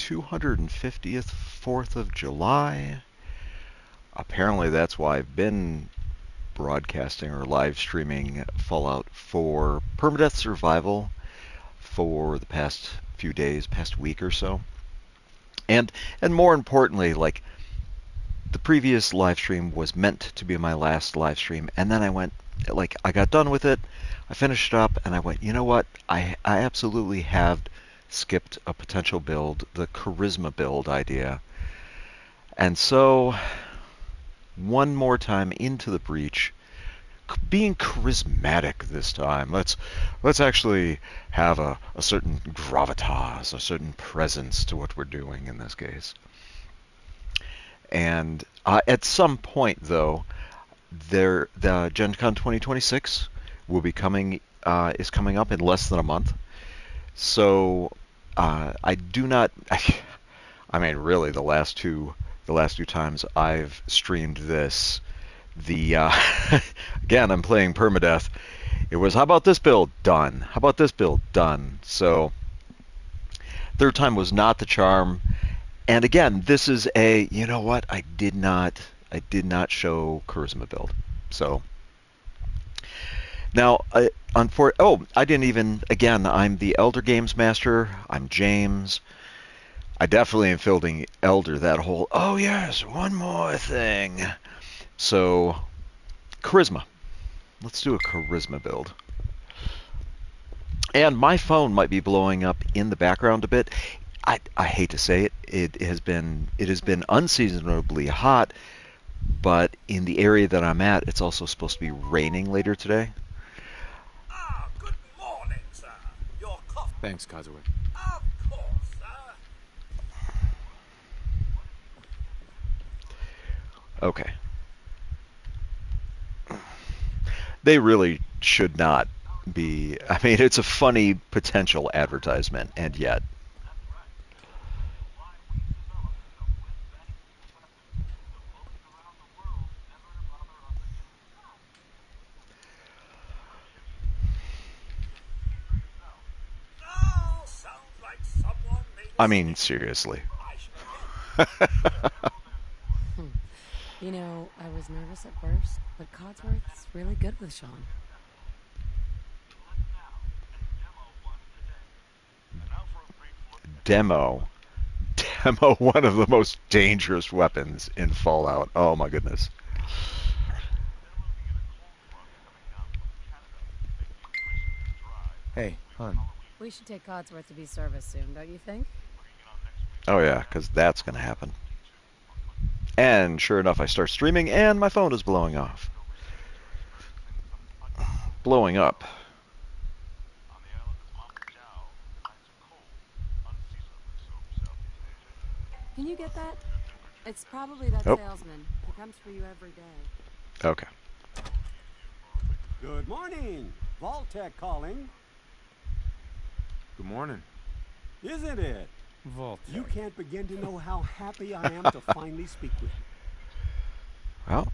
250th 4th of July. Apparently that's why I've been broadcasting or live streaming Fallout 4 Permadeath Survival for the past few days, past week or so. And more importantly, like, the previous live stream was meant to be my last live stream, and then I got done with it, I finished it up, and I went, you know what, I absolutely have skipped a potential build, the charisma build idea. And so, one more time into the breach, being charismatic this time. Let's actually have a certain gravitas, a certain presence to what we're doing in this case. And at some point, though, the Gen Con 2026 will be is coming up in less than a month. So I do not. I mean, really, the last two times I've streamed this, again, I'm playing Permadeath. It was, how about this build? Done. How about this build? Done. So third time was not the charm. And again, this is you know what? I did not show charisma build. So now, I didn't even, again, I'm the Elder Games Master. I'm James. I definitely am fielding Elder that whole, oh yes, one more thing. So, charisma. Let's do a charisma build. And my phone might be blowing up in the background a bit. I hate to say it. It has been unseasonably hot, but in the area that I'm at, it's also supposed to be raining later today. Ah, good morning, sir. Your coffee. Thanks, Kazaway. Of course, sir. Okay. They really should not be. I mean, it's a funny potential advertisement, and yet. Oh, sounds like someone made a I mean, seriously. You know, I was nervous at first, but Codsworth's really good with Sean. Demo, one of the most dangerous weapons in Fallout. Oh my goodness. Hey, hon. We should take Codsworth to be serviced soon, don't you think? Oh yeah, because that's going to happen. And sure enough, I start streaming and my phone is blowing off. Blowing up. Can you get that? It's probably that salesman who comes for you every day. Okay. Good morning. Vault-Tec calling. Good morning. Isn't it? Vault-Tec. You can't begin to know how happy I am to finally speak with you. Well,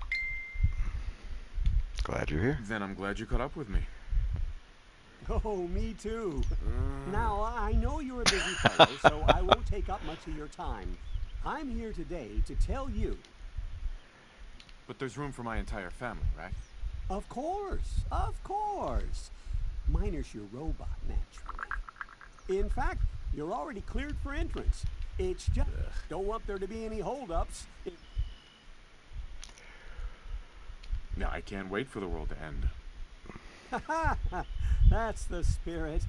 glad you're here. Then I'm glad you caught up with me. Oh, me too. Now, I know you're a busy fellow, so I won't take up much of your time. I'm here today to tell you. But there's room for my entire family, right? Of course, of course. Minus your robot, naturally. In fact, you're already cleared for entrance. It's just, don't want there to be any holdups. Yeah, I can't wait for the world to end. That's the spirit.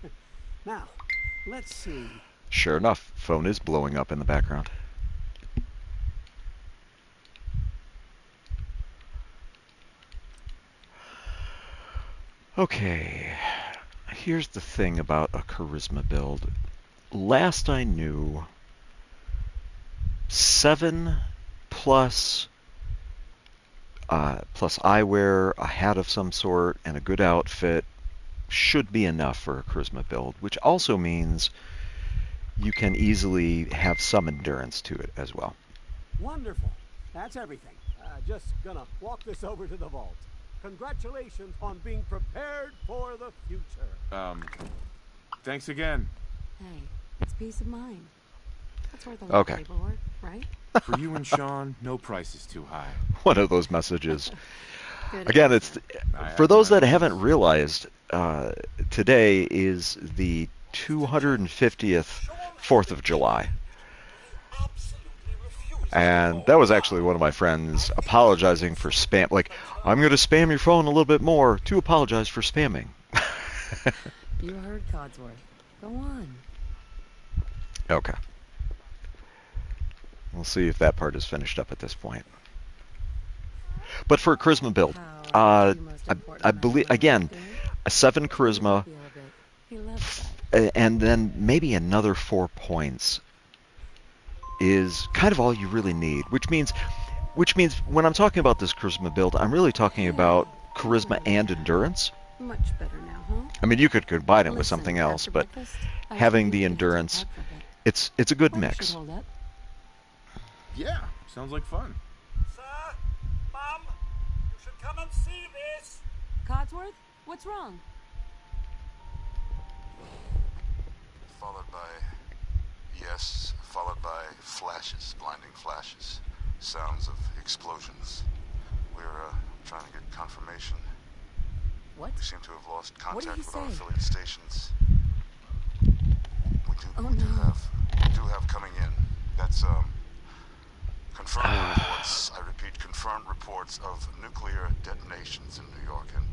Now, let's see. Sure enough, phone is blowing up in the background. Okay, here's the thing about a charisma build. Last I knew, 7 plus eyewear, a hat of some sort, and a good outfit should be enough for a charisma build, which also means you can easily have some endurance to it as well. Wonderful. That's everything. Just gonna walk this over to the vault. Congratulations on being prepared for the future. Thanks again. Hey, it's peace of mind. That's worth a lot Okay. of paperwork, right? For you and Sean, no price is too high. One of those messages. Good Again, answer. for those that haven't realized, today is the 250th 4th of July. And that was actually one of my friends apologizing for spam. Like, I'm going to spam your phone a little bit more to apologize for spamming. You heard Codsworth. Go on. Okay. We'll see if that part is finished up at this point. But for a charisma build, I believe, again, a 7 charisma, He loves that. and then maybe another 4 points is kind of all you really need, which means when I'm talking about this charisma build, I'm really talking about charisma and endurance. Much better now, huh? I mean, you could combine it with Listen, something else, after but breakfast, I having think the we have to endurance, talk for a bit. it's a good Well, you mix. should hold up. Yeah, sounds like fun. Sir, Mum, you should come and see this. Codsworth, what's wrong? Followed by yes, followed by flashes, blinding flashes, sounds of explosions. We're trying to get confirmation. What? We seem to have lost What did contact he with our say? affiliate stations. Oh, We do no. have coming in. That's confirmed reports. I repeat, confirmed reports of nuclear detonations in New York and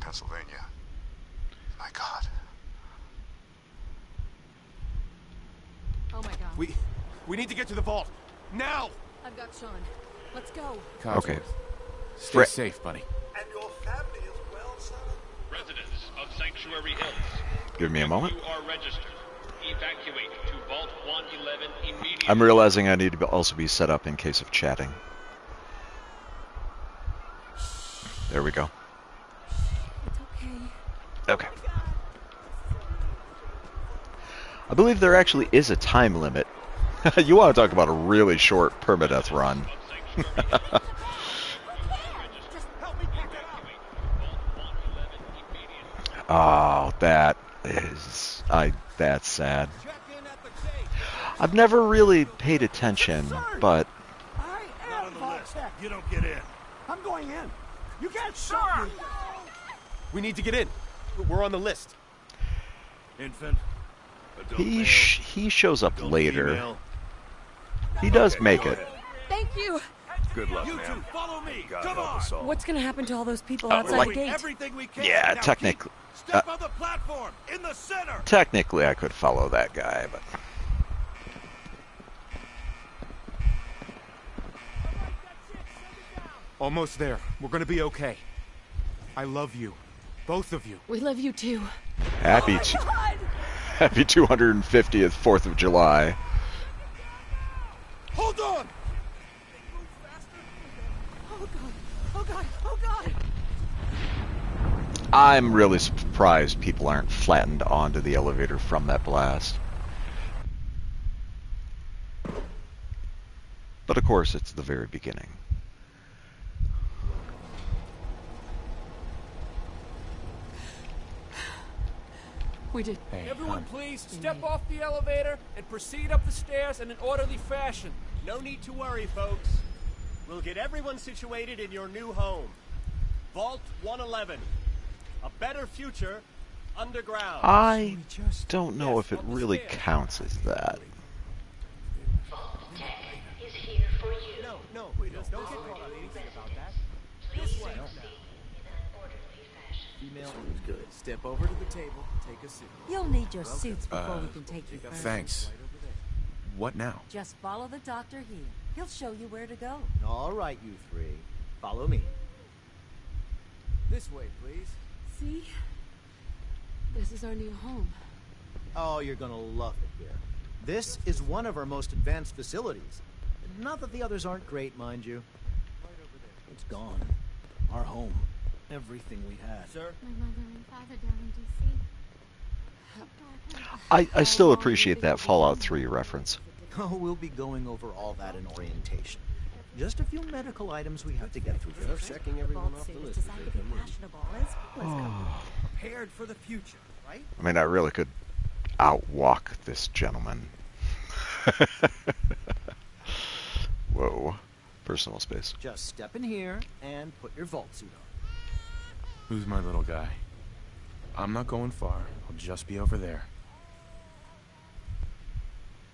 Pennsylvania. My God. Oh my god. We need to get to the vault now. I've got Sean. Let's go. Okay. Stay Fre- safe, buddy. And your family as well, sir. Residents of Sanctuary Hills, Give me a moment. you are registered. Evacuate to Vault 111 immediately. I'm realizing I need to also be set up in case of chatting. There we go. It's okay. Okay. I believe there actually is a time limit. You want to talk about a really short permadeath run. Oh, that's sad. I've never really paid attention, but I am Vault Tech. You don't get in. I'm going in. You can't stop me. We need to get in. We're on the list. Infant. Adult he male, he shows up adult later. female. He does Okay, make go it. ahead. Thank you. Good luck, ma'am. Follow me. God Come help on. us all. What's gonna happen to all those people We're outside like- the gate? Everything we can. Yeah, Now technically- keep- Step on the platform in the center. Technically, I could follow that guy, but Almost there. We're gonna be okay. I love you. Both of you. We love you too. happy happy 250th 4th of July. Hold on. Oh god. Oh god. Oh god. I'm really surprised people aren't flattened onto the elevator from that blast. But of course, it's the very beginning. We did. Hey, Everyone please step off the elevator and proceed up the stairs in an orderly fashion. No need to worry, folks. We'll get everyone situated in your new home. Vault 111. A better future underground. I don't know if it really counts as that. Tech is here for you. No, don't get caught on anything about that. Please way. proceed in an orderly fashion. Female, good. Step over to the table, take a seat. You'll need your suits before we can take you further. Thanks. What now? Just follow the doctor here. He'll show you where to go. All right, you three. Follow me. This way, please. See? This is our new home. Oh, you're gonna love it here. This is one of our most advanced facilities. Not that the others aren't great, mind you. It's gone. Our home. Everything we had. Sir? My mother and father down in D.C. I still appreciate that Fallout 3 reference. Oh, we'll be going over all that in orientation. Just a few medical items we have to get through first. Checking The everyone Vault off the suit is list. designed to be fashionable as well as comfortable. Prepared for the future, right? I mean, I really could outwalk this gentleman. Whoa. Personal space. Just step in here and put your vault suit on. Who's my little guy? I'm not going far. I'll just be over there.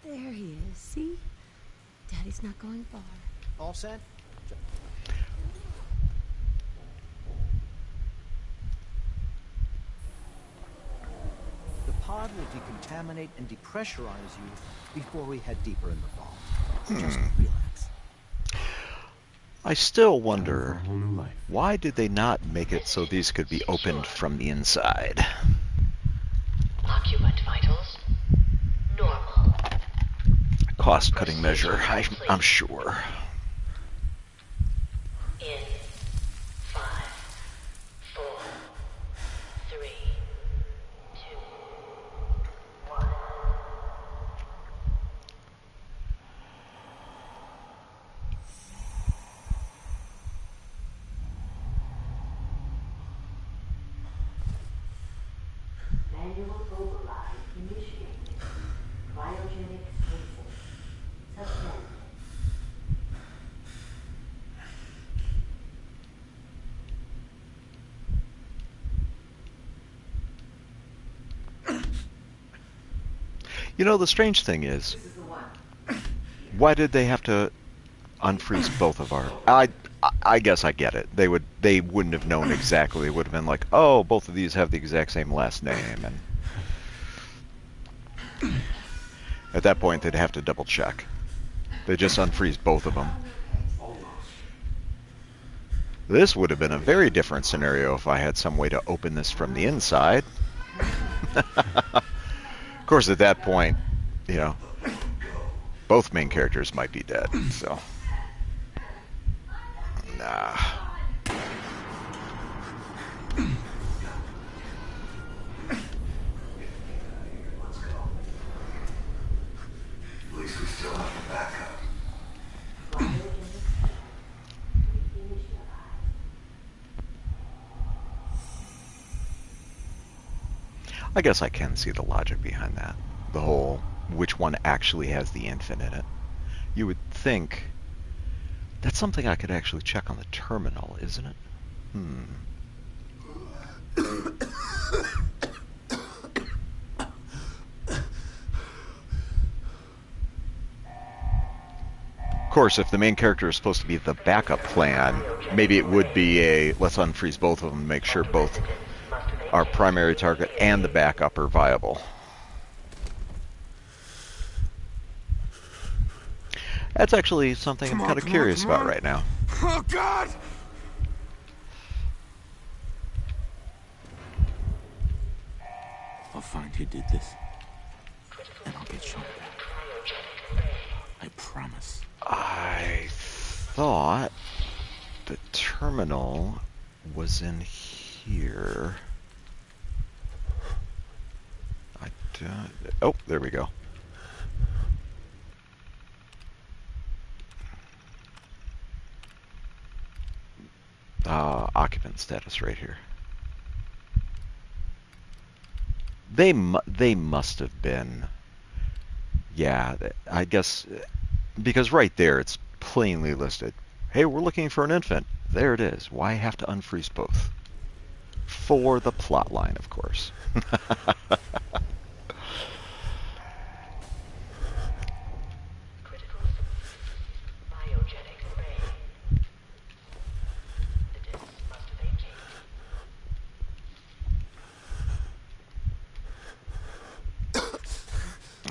There he is, see? Daddy's not going far. All set? The pod will decontaminate and depressurize you before we head deeper in the vault. Just relax. I still wonder, why did they not make it so these could be opened from the inside? Occupant vitals normal. Cost-cutting measure, I'm sure. In 5, 4, 3, 2, 1. Manual override initiated. Cryogenic stasis. Suspend. You know, the strange thing is, why did they have to unfreeze both of our... I guess I get it. They wouldn't have known exactly. It would have been like, oh, both of these have the exact same last name, and at that point they'd have to double check. They just unfreeze both of them. This would have been a very different scenario if I had some way to open this from the inside. Of course, at that point, you know, both main characters might be dead, so... Nah. At least we still have the backup. I guess I can see the logic behind that. The whole, which one actually has the infant in it. You would think that's something I could actually check on the terminal, isn't it? Of course, if the main character is supposed to be the backup plan, maybe it would be a, let's unfreeze both of them, make sure both our primary target and the backup are viable. That's actually something I'm kind of curious about right now. Oh, God! I'll find who did this, and I'll get Sean back. I promise. I thought the terminal was in here. Oh, there we go. Occupant status right here. They must have been. Yeah, I guess because right there it's plainly listed. Hey, we're looking for an infant. There it is. Why have to unfreeze both? For the plot line, of course.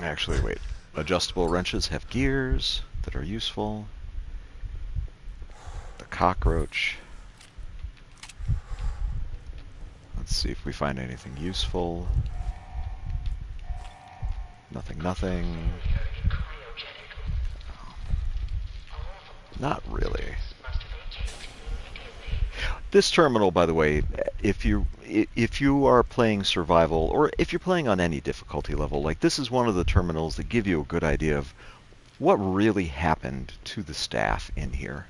Actually, wait. Adjustable wrenches have gears that are useful. The cockroach. Let's see if we find anything useful. Nothing. Not really. This terminal, by the way, if you are playing survival, or if you're playing on any difficulty level, like this is one of the terminals that give you a good idea of what really happened to the staff in here.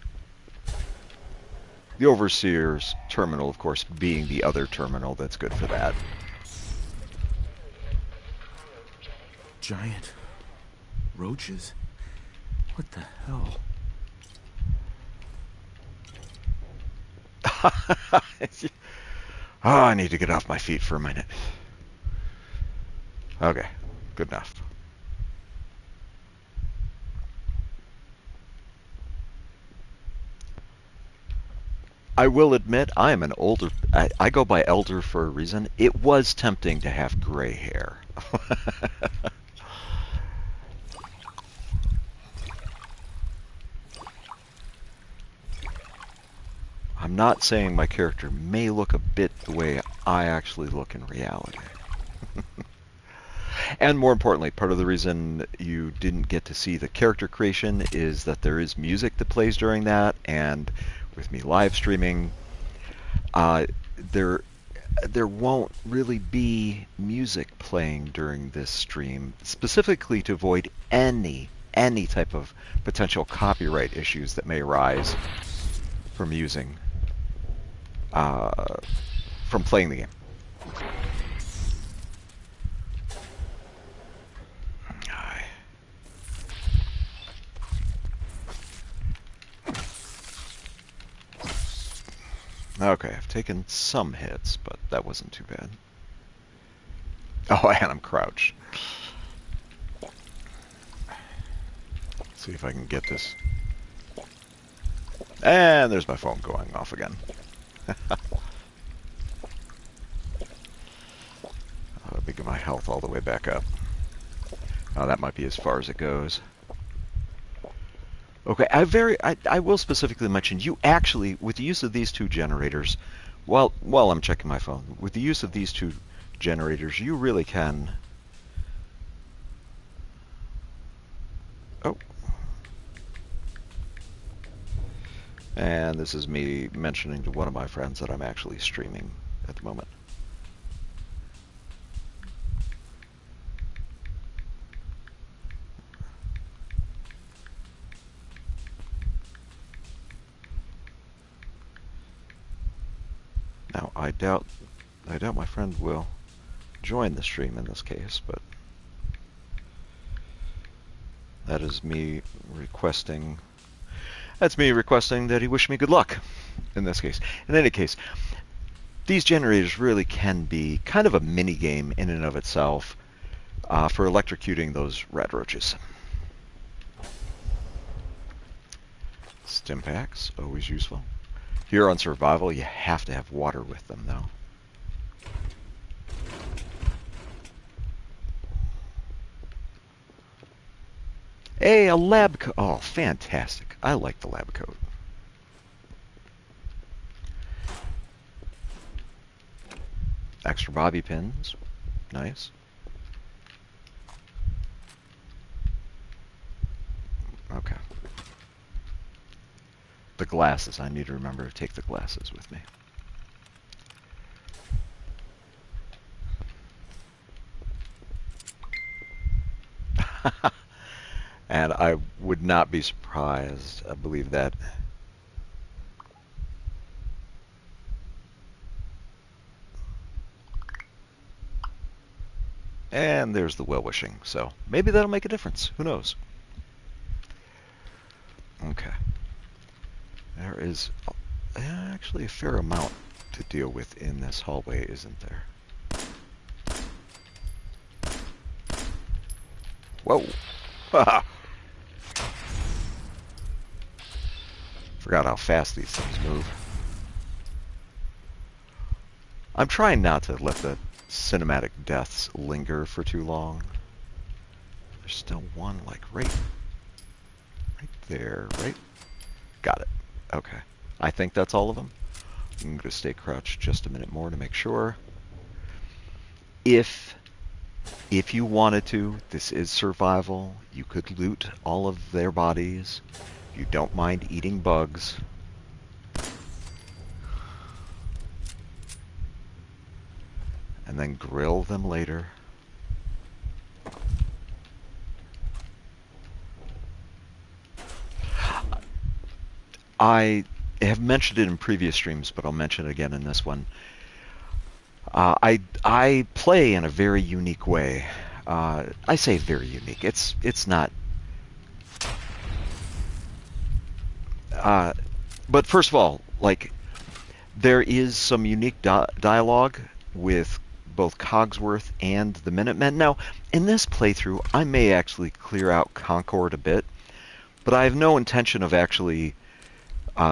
The Overseer's terminal, of course, being the other terminal that's good for that. Giant roaches? What the hell? Oh, I need to get off my feet for a minute. Okay, good enough. I will admit, I am an older. I go by elder for a reason. It was tempting to have gray hair. I'm not saying my character may look a bit the way I actually look in reality. And more importantly, part of the reason you didn't get to see the character creation is that there is music that plays during that, and with me live streaming, there won't really be music playing during this stream, specifically to avoid any type of potential copyright issues that may arise from using from playing the game. Okay, I've taken some hits, but that wasn't too bad. Oh, and I'm crouched. Let's see if I can get this. And there's my phone going off again. Let me get my health all the way back up. Oh, that might be as far as it goes. Okay, I will specifically mention, you actually, with the use of these two generators, while I'm checking my phone, with the use of these two generators, you really can... Oh. And this is me mentioning to one of my friends that I'm actually streaming at the moment. Now, I doubt my friend will join the stream in this case, but that is me requesting. That's me requesting that he wish me good luck in this case. In any case, these generators really can be kind of a mini game in and of itself for electrocuting those red roaches. Stim packs, always useful. Here on survival, you have to have water with them, though. Hey, a lab coat. Oh, fantastic. I like the lab coat. Extra bobby pins. Nice. Okay. The glasses. I need to remember to take the glasses with me. And I would not be surprised, I believe that and there's the well-wishing, so maybe that'll make a difference. Who knows? Okay. There is actually a fair amount to deal with in this hallway, isn't there? Whoa! Forgot how fast these things move. I'm trying not to let the cinematic deaths linger for too long. There's still one, like, right there, right? Got it. Okay. I think that's all of them. I'm going to stay crouched just a minute more to make sure. If you wanted to, this is survival. You could loot all of their bodies. You don't mind eating bugs. And then grill them later. I have mentioned it in previous streams, but I'll mention it again in this one. I play in a very unique way. I say very unique. It's not but first of all, like, there is some unique dialogue with both Cogsworth and the Minutemen. Now, in this playthrough, I may actually clear out Concord a bit, but I have no intention of actually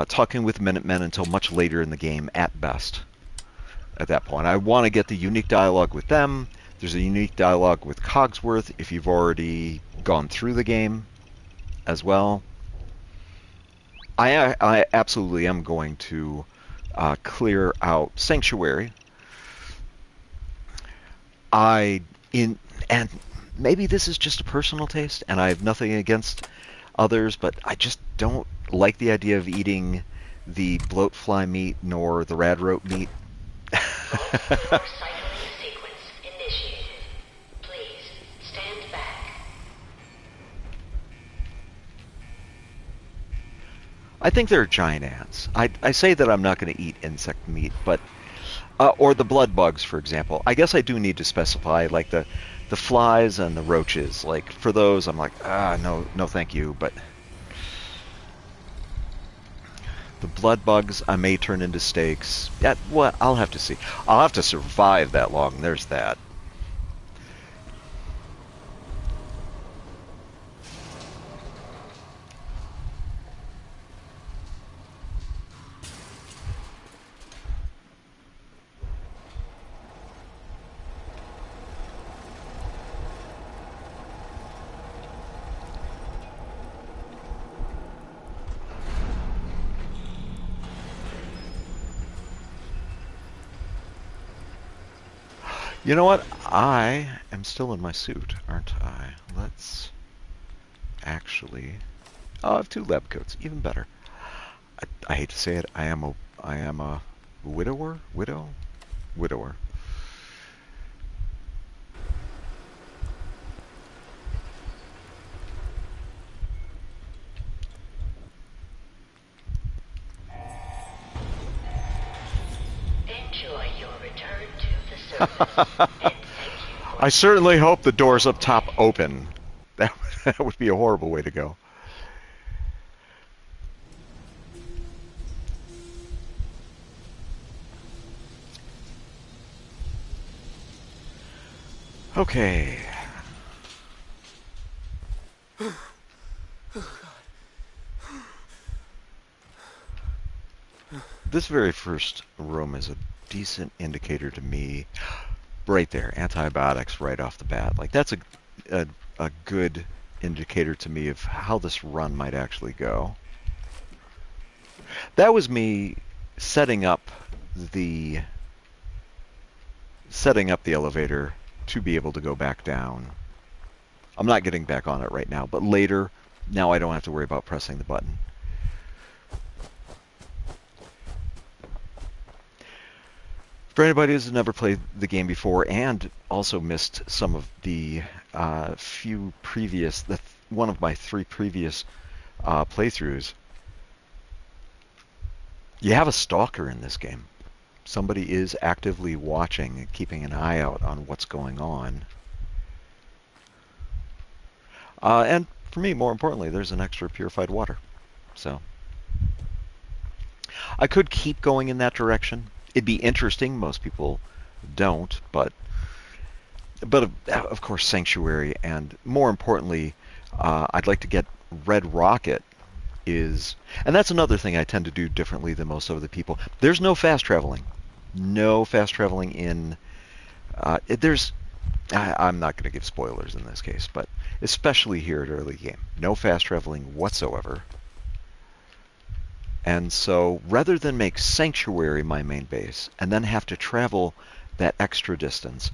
talking with Minutemen until much later in the game at best. At that point, I want to get the unique dialogue with them. There's a unique dialogue with Cogsworth if you've already gone through the game as well. I absolutely am going to clear out Sanctuary. And maybe this is just a personal taste, and I have nothing against others, but I just don't like the idea of eating the bloatfly meat nor the radrope meat. Cycling sequence initiated. Please stand back. I think they're giant ants. I say that I'm not going to eat insect meat, but or the blood bugs, for example. I guess I do need to specify, like the flies and the roaches. Like for those, I'm like, no, thank you. But the blood bugs, I may turn into steaks. Well, I'll have to see. I'll have to survive that long. There's that. You know what? I am still in my suit, aren't I? Let's actually... Oh, I have 2 lab coats. Even better. I hate to say it. I am a widower? Widower. Enjoy your return to the surface. I certainly hope the doors up top open. That would be a horrible way to go. Okay. This very first room is a decent indicator to me. Right there, antibiotics right off the bat. Like, that's a good indicator to me of how this run might actually go. That was me setting up the elevator to be able to go back down. I'm not getting back on it right now, but later, now I don't have to worry about pressing the button. For anybody who's never played the game before and also missed some of the one of my 3 previous playthroughs, you have a stalker in this game. Somebody is actively watching and keeping an eye out on what's going on. And for me, more importantly, there's an extra purified water. So I could keep going in that direction. It'd be interesting. Most people don't, but of course, Sanctuary, and more importantly, I'd like to get Red Rocket. And that's another thing I tend to do differently than most other people. There's no fast traveling. No fast traveling in... I'm not going to give spoilers in this case, but especially here at early game. No fast traveling whatsoever. And so, rather than make Sanctuary my main base, and then have to travel that extra distance,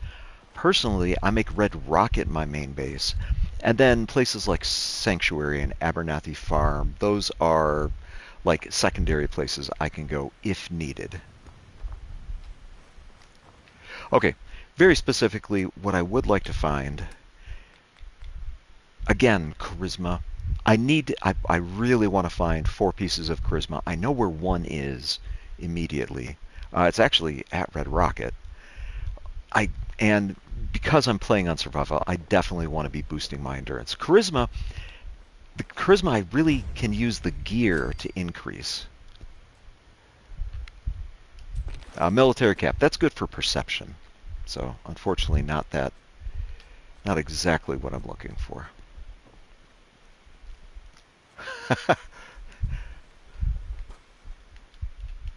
personally, I make Red Rocket my main base, and then places like Sanctuary and Abernathy Farm, those are like secondary places I can go if needed. Okay, very specifically, what I would like to find, again, charisma. I really want to find 4 pieces of charisma. I know where one is immediately. It's actually at Red Rocket. And because I'm playing on survival, I definitely want to be boosting my endurance. Charisma, The charisma I really can use the gear to increase. Military cap, that's good for perception. So unfortunately not exactly what I'm looking for.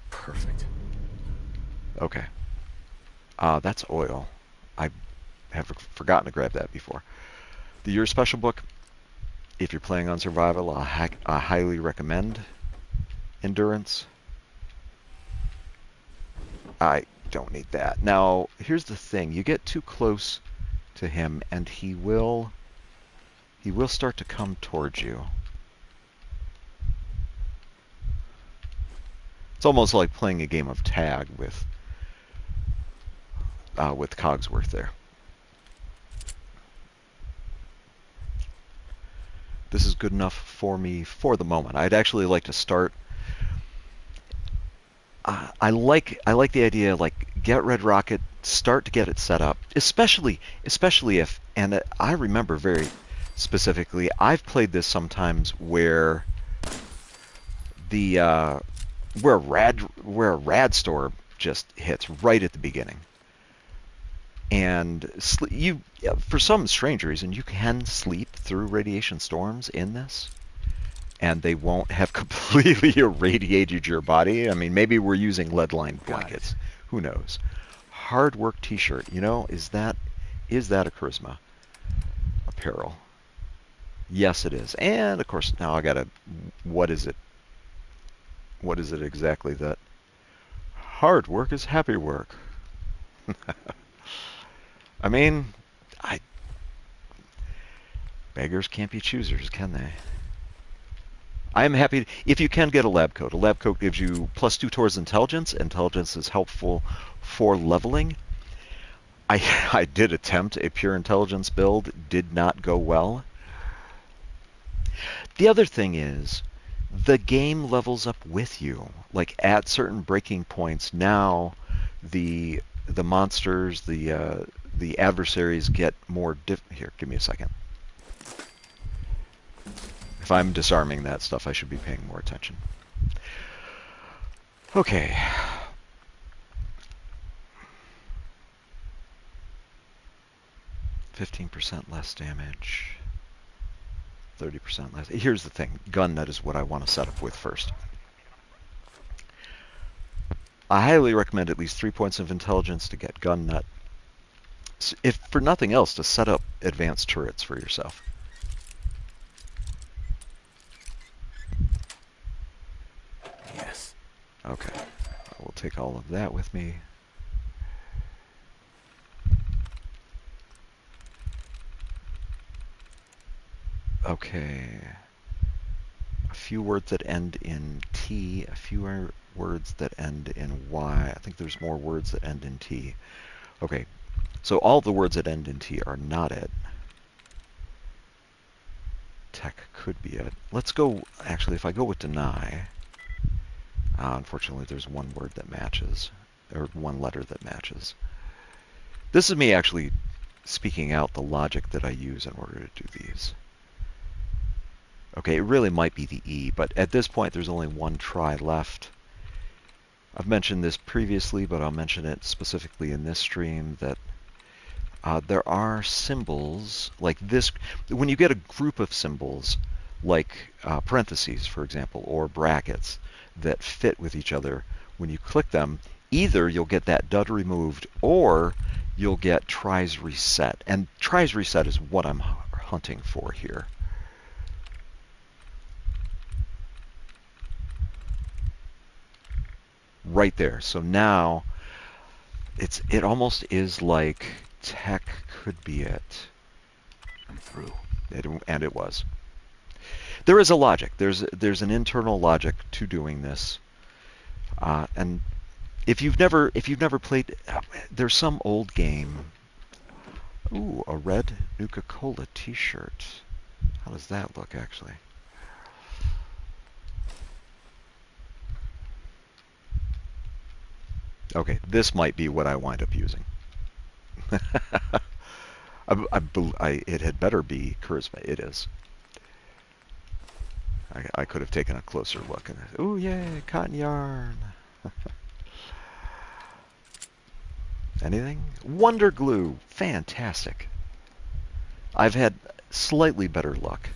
Perfect. Okay. That's oil. I have forgotten to grab that before. The Year Special book, if you're playing on survival, I highly recommend endurance. I don't need that. Now, here's the thing. You get too close to him and he will start to come towards you. It's almost like playing a game of tag with Cogsworth there. This is good enough for me for the moment. I'd actually like to start. I like the idea, like, get Red Rocket, start to get it set up, especially if, and I remember very specifically, I've played this sometimes where where a rad store just hits right at the beginning. And for some strange reason, you can sleep through radiation storms in this, and they won't have completely irradiated your body. I mean, maybe we're using lead-lined blankets. Who knows? Hard work T-shirt. You know, is that a charisma apparel? Yes, it is. And of course, now I gotta. What is it? What is it exactly that? Hard work is happy work. I mean, beggars can't be choosers, can they? I am happy if you can get a lab coat. A lab coat gives you +2 towards intelligence. Intelligence is helpful for leveling. I did attempt a pure intelligence build, did not go well. The other thing is, the game levels up with you. Like at certain breaking points, now the monsters, the adversaries get more here, give me a second. If I'm disarming that stuff, I should be paying more attention. Okay. %, less damage. 30% less. Here's the thing. Gun nut is what I want to set up with first. I highly recommend at least 3 points of intelligence to get gun nut. If for nothing else, to set up advanced turrets for yourself. Yes. Okay. I will take all of that with me. Okay. A few words that end in T, a few words that end in Y. I think there's more words that end in T. Okay. So all the words that end in T are not it. Tech could be it. Let's go, actually, if I go with deny, unfortunately there's one word that matches, or one letter that matches. This is me actually speaking out the logic that I use in order to do these. Okay, it really might be the E, but at this point there's only one try left. I've mentioned this previously, but I'll mention it specifically in this stream, that there are symbols like this. When you get a group of symbols, like parentheses, for example, or brackets that fit with each other, when you click them, either you'll get that dud removed or you'll get tries reset. And tries reset is what I'm hunting for here. Right there. So now it almost is like tech could be it. I'm through. And it was. There is a logic. There's an internal logic to doing this. And if you've never played, there's some old game. Ooh, a red Nuka-Cola T-shirt. How does that look, actually? Okay, this might be what I wind up using. It had better be charisma. It is. I could have taken a closer look. And ooh, yay, cotton yarn. Anything? Wonder glue. Fantastic. I've had slightly better luck.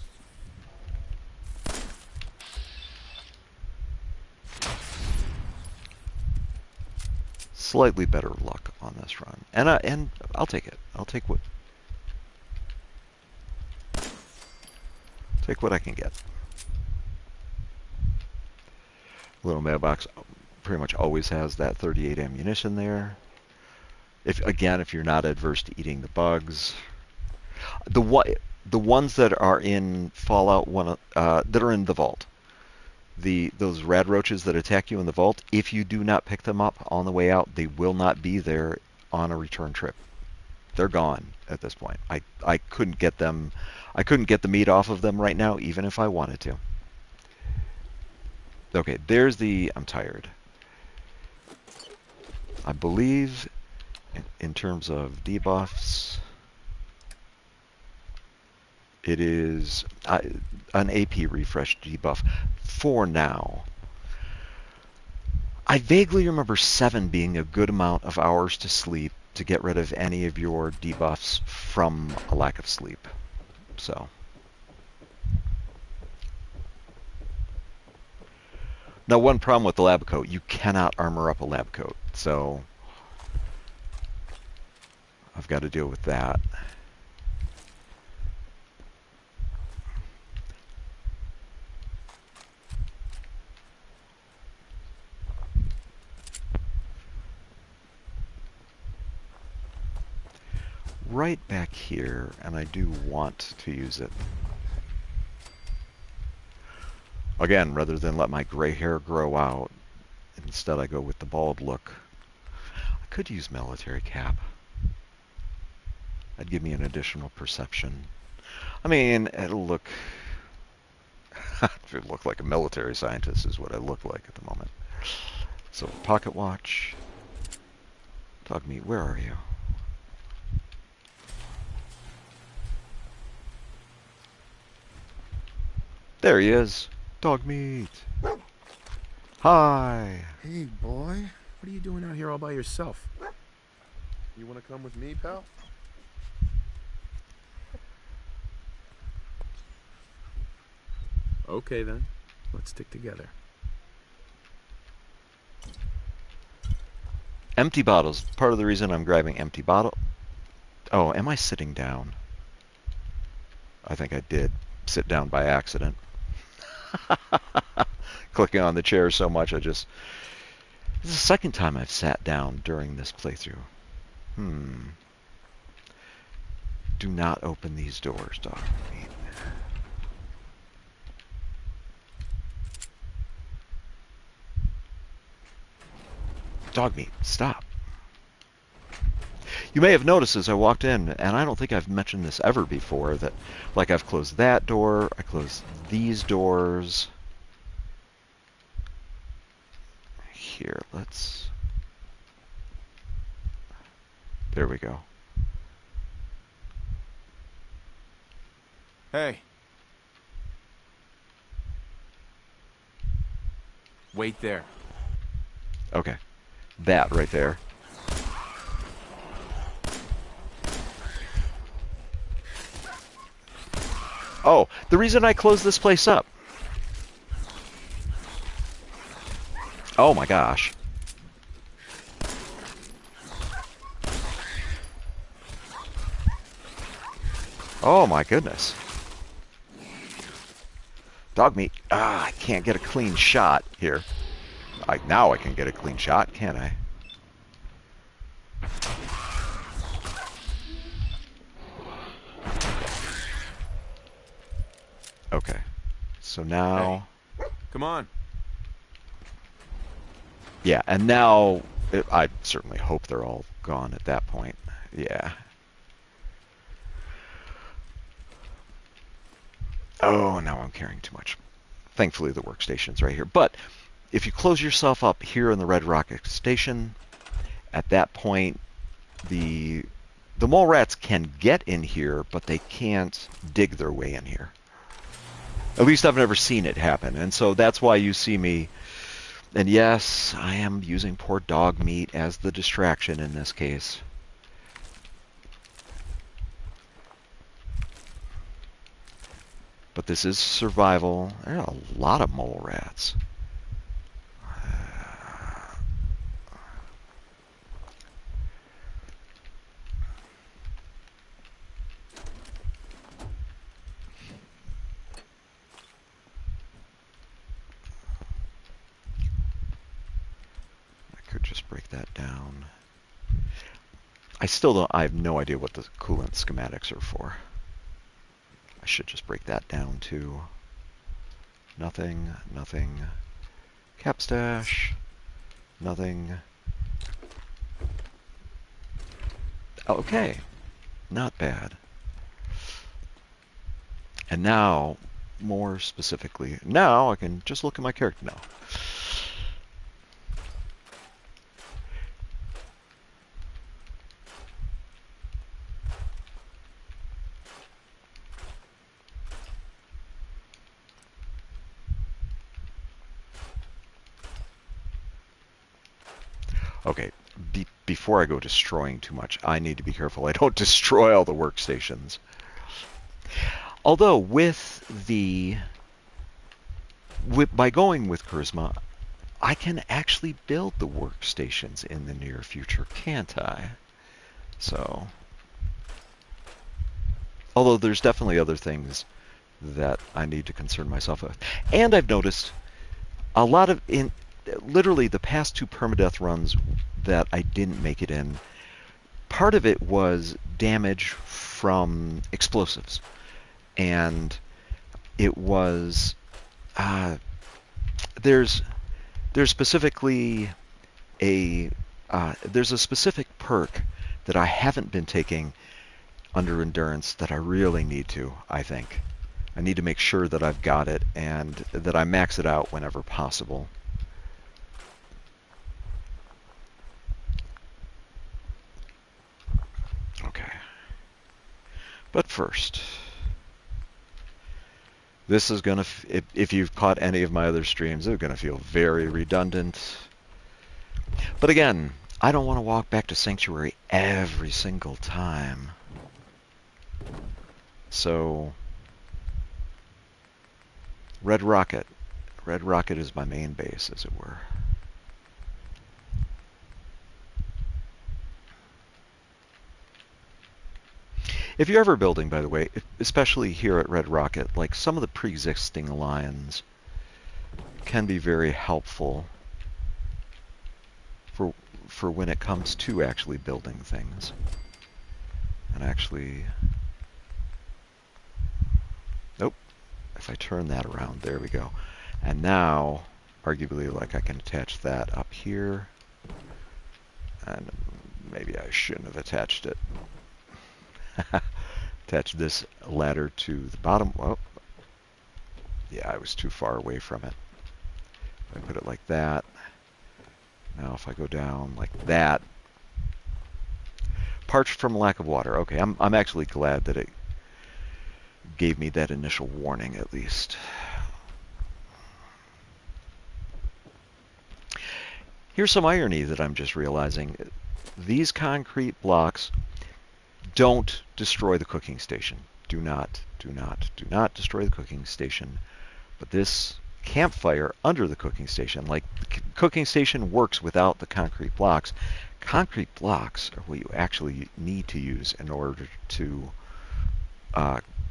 Slightly better luck on this run. And I'll take it. I'll take what I can get. Little mailbox pretty much always has that 38 ammunition there. If you're not adverse to eating the bugs, the ones that are in Fallout 1 that are in the vault, those rad roaches that attack you in the vault, if you do not pick them up on the way out, they will not be there on a return trip. They're gone at this point. I couldn't get them. I couldn't get the meat off of them right now, even if I wanted to. Okay, there's the. I'm tired. I believe in terms of debuffs, it is an AP refresh debuff for now. I vaguely remember 7 being a good amount of hours to sleep to get rid of any of your debuffs from a lack of sleep. So. Now, one problem with the lab coat, you cannot armor up a lab coat, so I've got to deal with that. Right back here, and I do want to use it. Again, rather than let my gray hair grow out, instead I go with the bald look. I could use military cap. That'd give me an additional perception. I mean, it'll look... it look like a military scientist is what I look like at the moment. So, pocket watch. Dog meat, where are you? There he is. Dog meat. Hi. Hey, boy. What are you doing out here all by yourself? You want to come with me, pal? Okay, then. Let's stick together. Empty bottles. Part of the reason I'm grabbing empty bottle... Oh, am I sitting down? I think I did sit down by accident. Clicking on the chair so much, this is the second time I've sat down during this playthrough. Do not open these doors, dog meat. Dog meat, stop. You may have noticed as I walked in, and I don't think I've mentioned this ever before, that like I've closed that door, I closed these doors. Here, let's... There we go. Hey. Wait there. Okay. That right there. Oh, the reason I closed this place up. Oh my gosh. Oh my goodness. Dog meat. Ah, I can't get a clean shot here. Now I can get a clean shot, can't I? Okay. So now... Hey. Come on. Yeah, and now... I certainly hope they're all gone at that point. Yeah. Oh, now I'm carrying too much. Thankfully, the workstation's right here. But if you close yourself up here in the Red Rocket Station, at that point, the mole rats can get in here, but they can't dig their way in here. At least I've never seen it happen, and so that's why you see me. And yes, I am using poor dog meat as the distraction in this case. But this is survival. There are a lot of mole rats. I could just break that down. I still don't, I have no idea what the coolant schematics are for. I should just break that down too. Nothing, nothing. Capstash, nothing. Okay, not bad. And now, more specifically, now I can just look at my character now. Okay, before I go destroying too much, I need to be careful I don't destroy all the workstations. Although by going with Charisma, I can actually build the workstations in the near future, can't I? So, although there's definitely other things that I need to concern myself with. And I've noticed a lot of, literally the past 2 permadeath runs that I didn't make it in, part of it was damage from explosives. And it was, there's specifically there's a specific perk that I haven't been taking under endurance that I really need to, I think. I need to make sure that I've got it and that I max it out whenever possible. Okay. But first, this is going to, if you've caught any of my other streams, it's going to feel very redundant. But again, I don't want to walk back to Sanctuary every single time. So, Red Rocket. Red Rocket is my main base, as it were. If you're ever building, by the way, especially here at Red Rocket, like some of the pre-existing lines can be very helpful for when it comes to actually building things. And actually, nope, if I turn that around, there we go. And now, arguably, like I can attach that up here. And maybe I shouldn't have attached it. Attach this ladder to the bottom. Oh, yeah, I was too far away from it. If I put it like that. Now if I go down like that. Parched from lack of water. Okay, I'm actually glad that it gave me that initial warning at least. Here's some irony that I'm just realizing. These concrete blocks don't destroy the cooking station. Do not destroy the cooking station. But this campfire under the cooking station, like the cooking station works without the concrete blocks. Concrete blocks are what you actually need to use in order to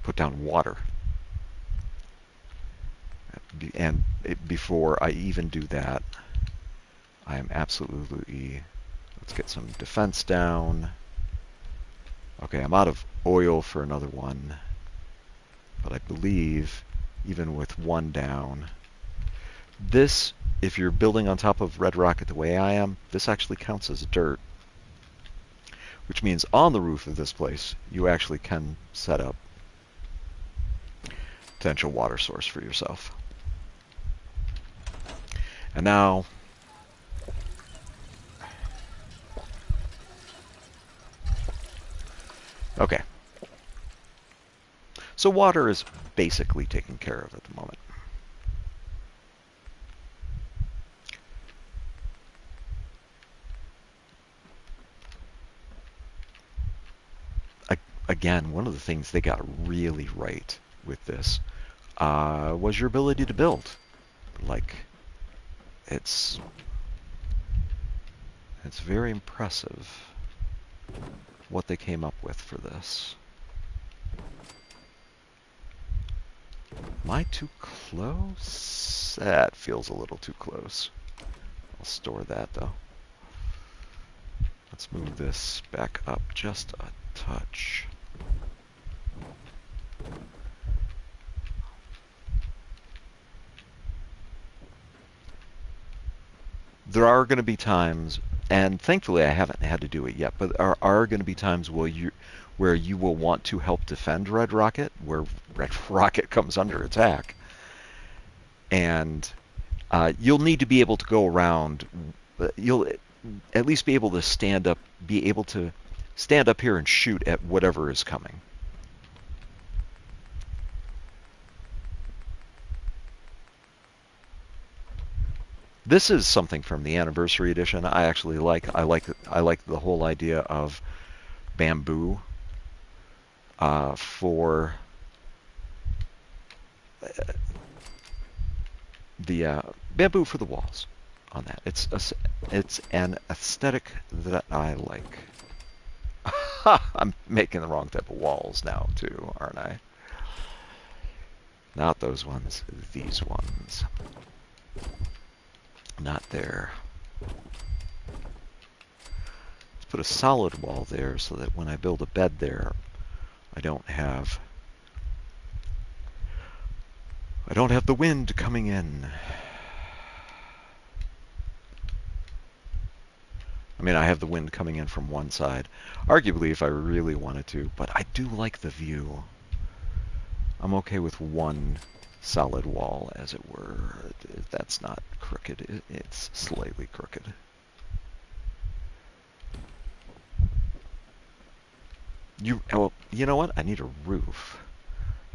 put down water. And before I even do that, I am absolutely, let's get some defense down. Okay, I'm out of oil for another one, but I believe even with one down, this, if you're building on top of Red Rocket the way I am, this actually counts as dirt, which means on the roof of this place, you actually can set up potential water source for yourself. And now, okay. So water is basically taken care of at the moment. Again, one of the things they got really right with this was your ability to build. Like, it's very impressive what they came up with for this. Am I too close? That feels a little too close. I'll store that though. Let's move this back up just a touch. There are going to be times, and thankfully I haven't had to do it yet, but there are going to be times where you will want to help defend Red Rocket, where Red Rocket comes under attack. And you'll need to be able to go around. You'll at least be able to stand up here and shoot at whatever is coming. This is something from the anniversary edition. I actually like. I like the whole idea of bamboo for the bamboo for the walls on that. It's an aesthetic that I like. I'm making the wrong type of walls now too, aren't I? Not those ones. These ones. Not there. Let's put a solid wall there so that when I build a bed there, I don't have the wind coming in. I mean, I have the wind coming in from one side, arguably if I really wanted to, but I do like the view. I'm okay with one solid wall, as it were. That's not crooked. It's slightly crooked. Well, you know what? I need a roof.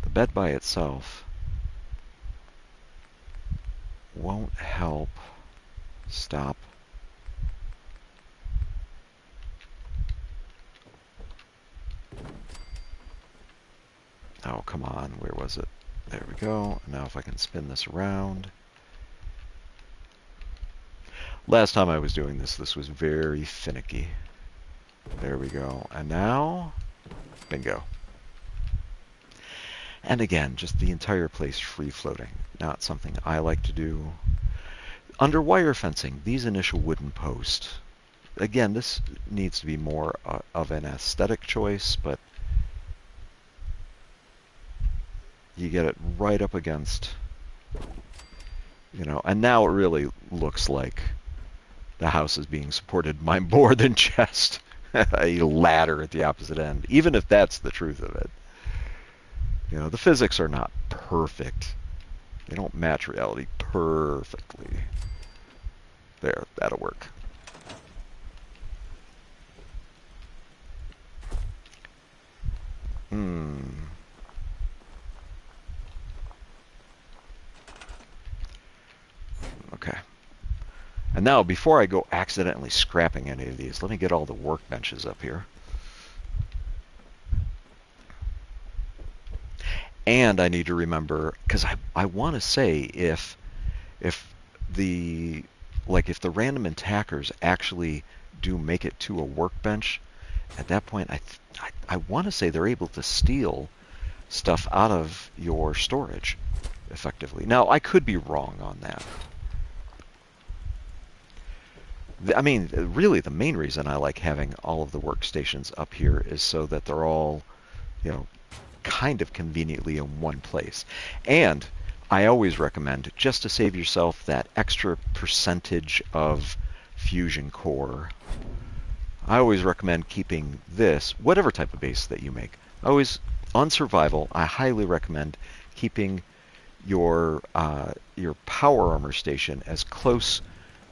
The bed by itself won't help stop. Oh, come on. Where was it? There we go. Now if I can spin this around. Last time I was doing this was very finicky. There we go. And now, bingo. And again, just the entire place free-floating. Not something I like to do. Under wire fencing, these initial wooden posts. Again, this needs to be more of an aesthetic choice, but you get it right up against, and now it really looks like the house is being supported by more than just a ladder at the opposite end, even if that's the truth of it. The physics are not perfect. They don't match reality perfectly. There, that'll work. Okay. And now, before I go accidentally scrapping any of these, let me get all the workbenches up here. And I need to remember, because I want to say if the random attackers actually do make it to a workbench, at that point I want to say they're able to steal stuff out of your storage effectively. Now, I could be wrong on that. I mean, really the main reason I like having all of the workstations up here is so that they're all, kind of conveniently in one place. And I always recommend, just to save yourself that extra percentage of fusion core, I always recommend keeping this, whatever type of base that you make. On survival, I highly recommend keeping your power armor station as close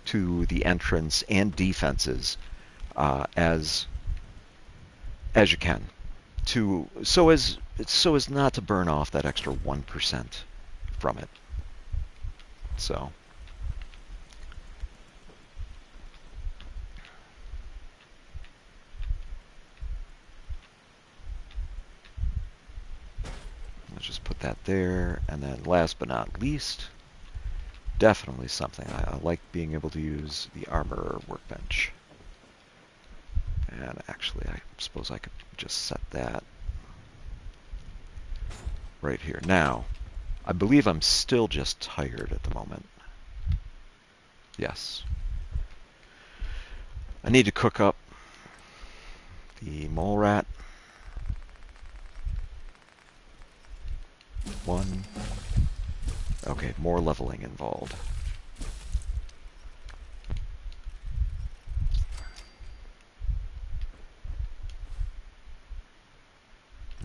to the entrance and defenses as you can, so as so as not to burn off that extra 1% from it. So let's just put that there. And then last but not least, definitely something. I like being able to use the armor workbench. And actually, I suppose I could just set that right here. Now, I believe I'm still just tired at the moment. Yes. I need to cook up the mole rat. 1. Okay, more leveling involved.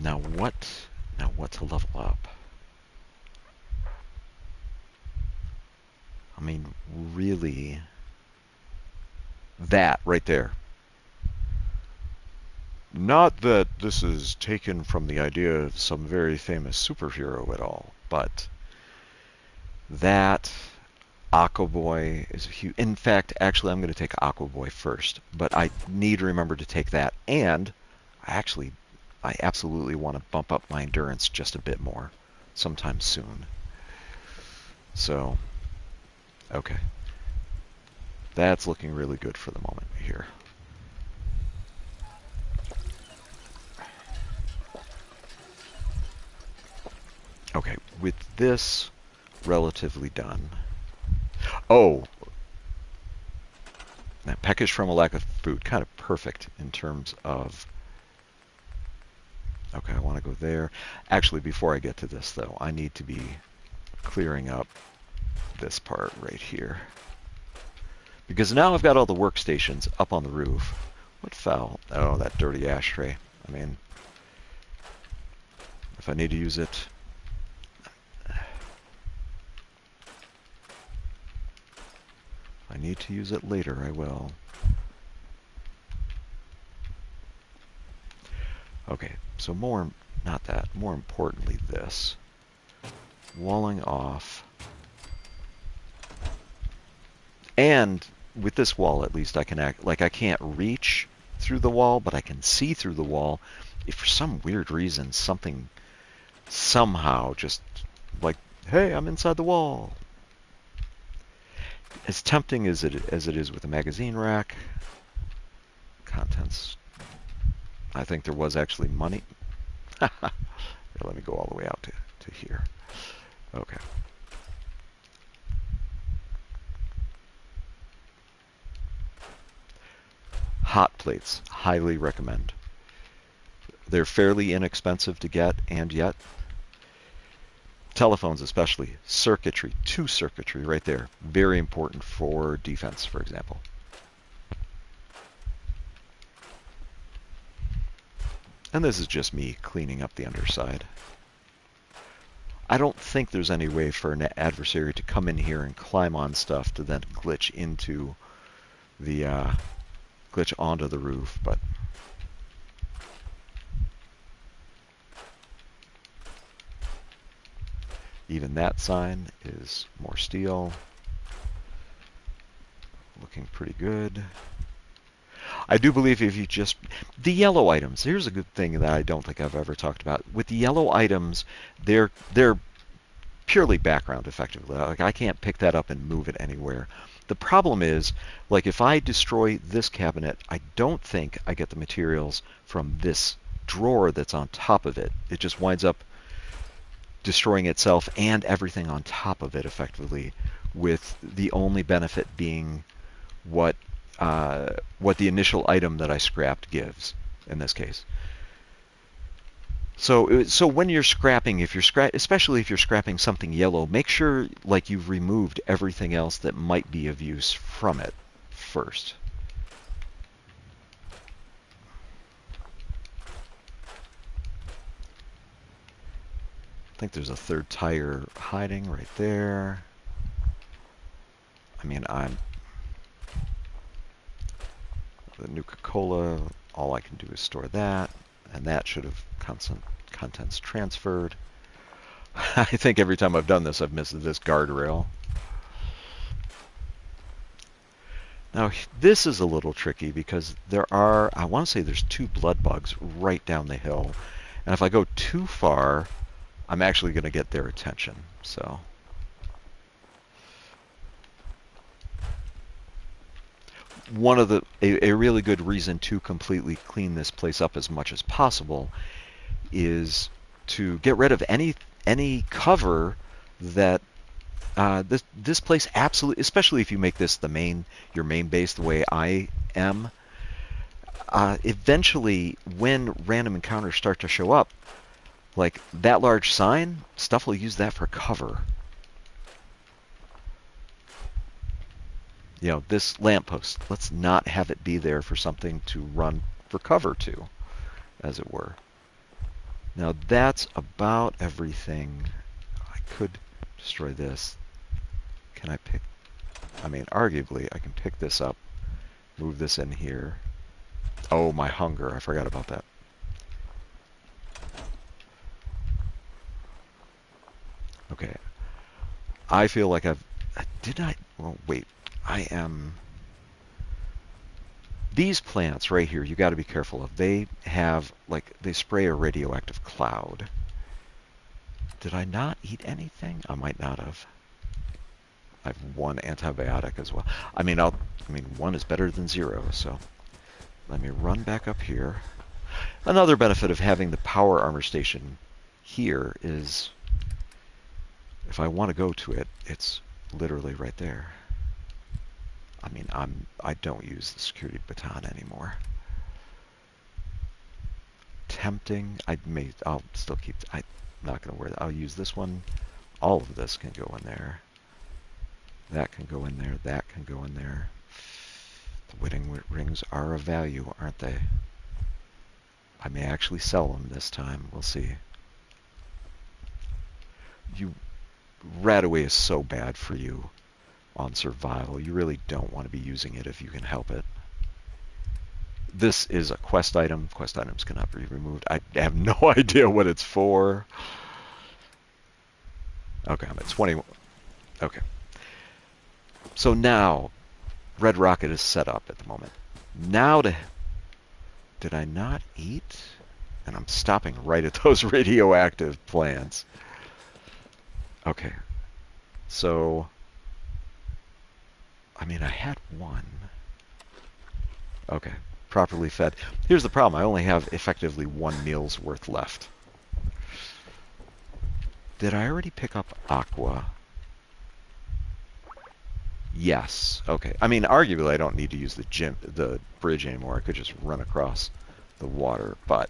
Now what to level up? I mean, really, that right there. Not that this is taken from the idea of some very famous superhero at all, but that Aquaboy is a huge... In fact, actually, I'm going to take Aquaboy first, but I need to remember to take that, and I absolutely want to bump up my endurance just a bit more sometime soon. So, okay. That's looking really good for the moment here. Okay, with this relatively done. Oh! Now, peckish from a lack of food. Kind of perfect in terms of... Okay, I want to go there. Actually, before I get to this, though, I need to be clearing up this part right here. Because now I've got all the workstations up on the roof. What fell? Oh, that dirty ashtray. I mean, if I need to use it... If I need to use it later, I will. Okay, so not that, more importantly this. Walling off. And with this wall at least I can act, like I can't reach through the wall, but I can see through the wall. If for some weird reason something somehow just like, hey, I'm inside the wall. As tempting as it is with a magazine rack, contents, I think there was actually money. Here, let me go all the way out to here. Okay. Hot plates, highly recommend. They're fairly inexpensive to get, and yet, telephones especially, circuitry, 2 circuitry right there, very important for defense, for example. And this is just me cleaning up the underside. I don't think there's any way for an adversary to come in here and climb on stuff to then glitch into the glitch onto the roof, but even that sign is more steel. Looking pretty good. I do believe if you just... The yellow items, here's a good thing that I don't think I've ever talked about. With the yellow items, they're purely background, effectively. Like, I can't pick that up and move it anywhere. The problem is, like, if I destroy this cabinet, I don't think I get the materials from this drawer that's on top of it. It just winds up destroying itself and everything on top of it, effectively, with the only benefit being what the initial item that I scrapped gives, in this case. So when you're scrapping, especially if you're scrapping something yellow, make sure like you've removed everything else that might be of use from it first. I think there's a third tire hiding right there. I mean, the Nuka-Cola, all I can do is store that, and that should have Contents transferred. I think every time I've done this, I've missed this guardrail. Now, this is a little tricky because there are, I want to say there's 2 blood bugs right down the hill. And if I go too far, I'm actually going to get their attention. So, one of a really good reason to completely clean this place up as much as possible is to get rid of any cover that this place absolutely, especially if you make this your main base the way I am. Eventually, when random encounters start to show up, like that large sign, stuff will use that for cover. You know, this lamppost, let's not have it be there for something to run for cover to, as it were. Now that's about everything. I could destroy this. Can I pick? I mean, arguably, I can pick this up, move this in here. Oh, my hunger. I forgot about that. Okay. I feel like well, wait. I am... These plants right here, you got to be careful of. They have, they spray a radioactive cloud. Did I not eat anything? I might not have. I have 1 antibiotic as well. I mean, 1 is better than 0, so let me run back up here. Another benefit of having the power armor station here is if I want to go to it, it's literally right there. I mean, I don't use the security baton anymore. Tempting. I'll still keep. I'm not going to wear that. I'll use this one. All of this can go in there. That can go in there. That can go in there. The wedding rings are of value, aren't they? I may actually sell them this time. We'll see. Radaway is so bad for you on survival. You really don't want to be using it if you can help it. This is a quest item. Quest items cannot be removed. I have no idea what it's for. Okay, I'm at 21. Okay. So now, Red Rocket is set up at the moment. Now did I not eat? And I'm stopping right at those radioactive plants. Okay. So, I mean, I had 1. Okay. Properly fed. Here's the problem. I only have effectively 1 meal's worth left. Did I already pick up aqua? Yes. Okay. I mean, arguably, I don't need to use the bridge anymore. I could just run across the water, but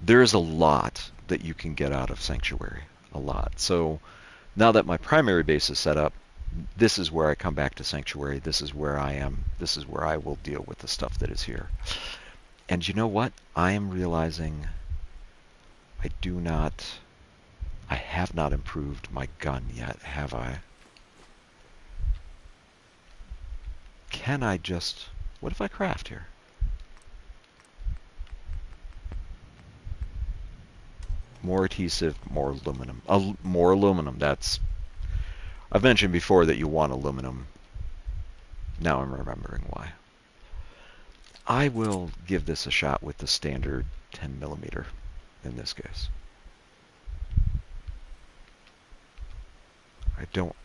there's a lot that you can get out of Sanctuary. A lot. So now that my primary base is set up, this is where I come back to Sanctuary. This is where I am. This is where I will deal with the stuff that is here. And you know what? I am realizing I have not improved my gun yet, have I? Can I just... What if I craft here? More adhesive, more aluminum. More aluminum, that's... I've mentioned before that you want aluminum. Now I'm remembering why. I will give this a shot with the standard 10mm in this case. I don't...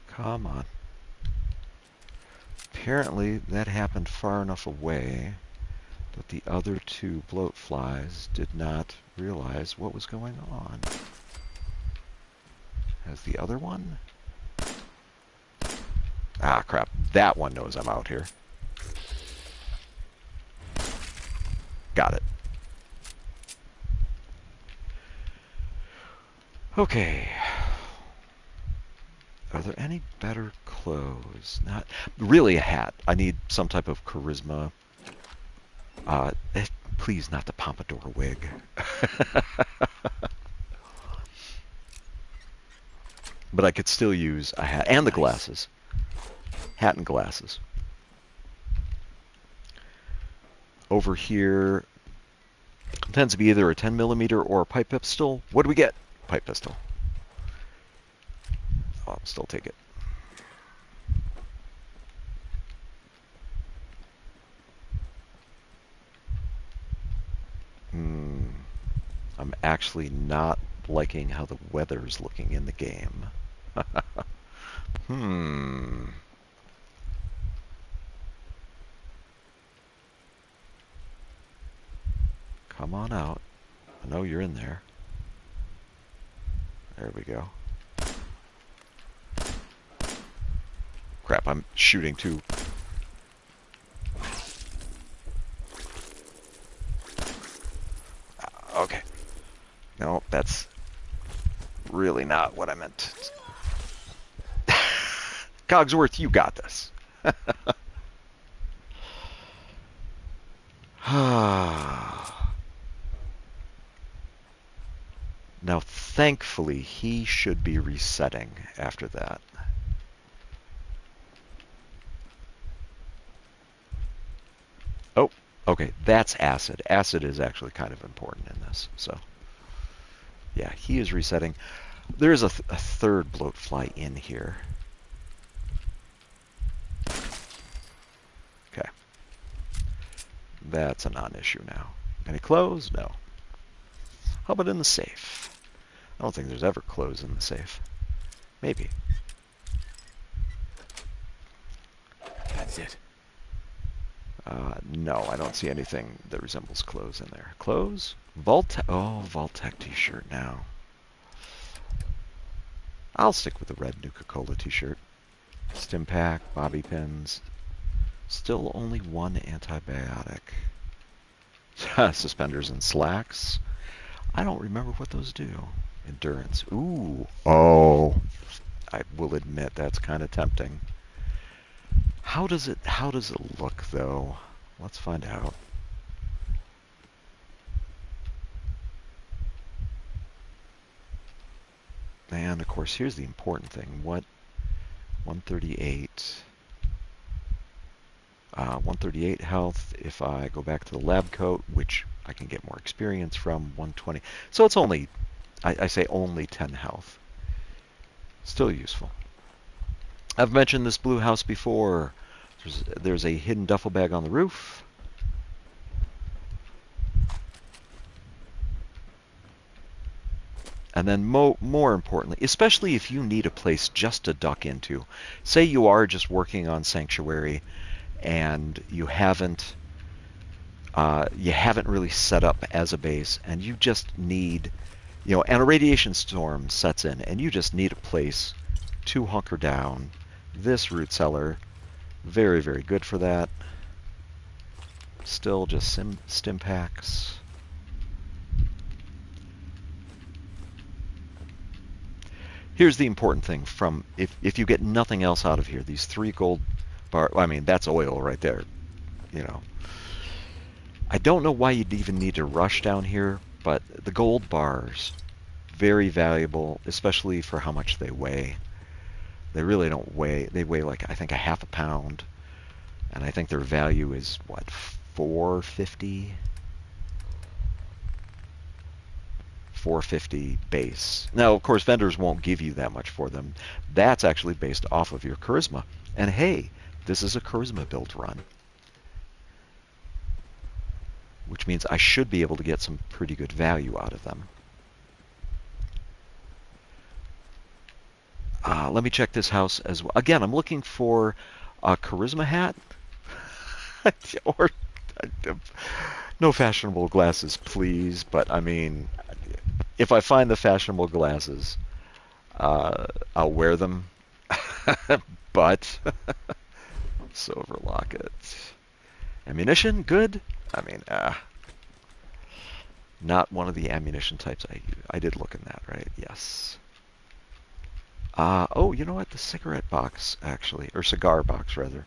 Come on. Apparently that happened far enough away that the other 2 bloat flies did not realize what was going on. Has the other one? Ah, crap. That one knows I'm out here. Got it. Okay. Are there any better clothes? Not really a hat. I need some type of charisma. Please, not the pompadour wig. But I could still use a hat and the glasses. Hat and glasses. Over here tends to be either a 10 millimeter or a pipe pistol. What do we get? Pipe pistol. Oh, I'll still take it. I'm actually not liking how the weather's looking in the game. Come on out. I know you're in there. There we go. Crap, I'm shooting too. Okay. No, that's really not what I meant. Cogsworth, you got this. Now, thankfully, he should be resetting after that. Oh, okay, that's acid. Acid is actually kind of important in this, so. Yeah, he is resetting. There's a third bloatfly in here. Okay. That's a non-issue now. Any clothes? No. How about in the safe? I don't think there's ever clothes in the safe. Maybe. That's it. No, I don't see anything that resembles clothes in there. Clothes? Vault-Tec t-shirt now. I'll stick with the red Nuka-Cola t-shirt. Stim pack, bobby pins. Still only one antibiotic. Suspenders and slacks. I don't remember what those do. Endurance. Ooh. Oh. I will admit that's kind of tempting. How does it look though? Let's find out. And of course, here's the important thing. What 138 138 health if I go back to the lab coat, which I can get more experience from. 120. So it's only, I say only 10 health. Still useful. I've mentioned this blue house before. There's a hidden duffel bag on the roof. And then more importantly, especially if you need a place just to duck into, say you are just working on Sanctuary and you haven't really set up as a base, and you just need, and a radiation storm sets in, and you just need a place to hunker down. This root cellar, very, very good for that. Still just stim packs. Here's the important thing from, if you get nothing else out of here, these 3 gold bar, I mean, that's oil right there, I don't know why you'd even need to rush down here, but the gold bars, very valuable, especially for how much they weigh. They really don't weigh, they weigh like, I think, a half a pound, and I think their value is, what, $4.50? $4.50 base. Now, of course, vendors won't give you that much for them. That's actually based off of your charisma. And hey, this is a charisma build run, which means I should be able to get some pretty good value out of them. Let me check this house as well. Again, I'm looking for a charisma hat. Or no fashionable glasses, please. But I mean, if I find the fashionable glasses, I'll wear them. But silver locket, ammunition, good. I mean, not one of the ammunition types I did look in that, right? Yes. Oh, you know what? The cigarette box, actually, or cigar box, rather,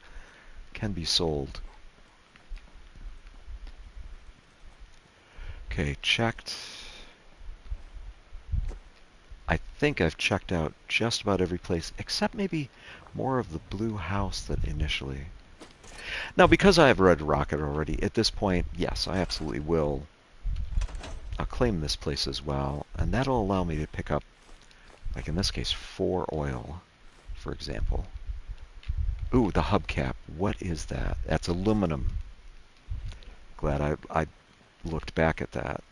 can be sold. Okay, checked. I think I've checked out just about every place, except maybe more of the blue house than initially. Now, because I have Red Rocket already, at this point, yes, I absolutely will. I'll claim this place as well, and that'll allow me to pick up, like in this case, 4 oil, for example. Ooh, the hubcap. What is that? That's aluminum. Glad I looked back at that.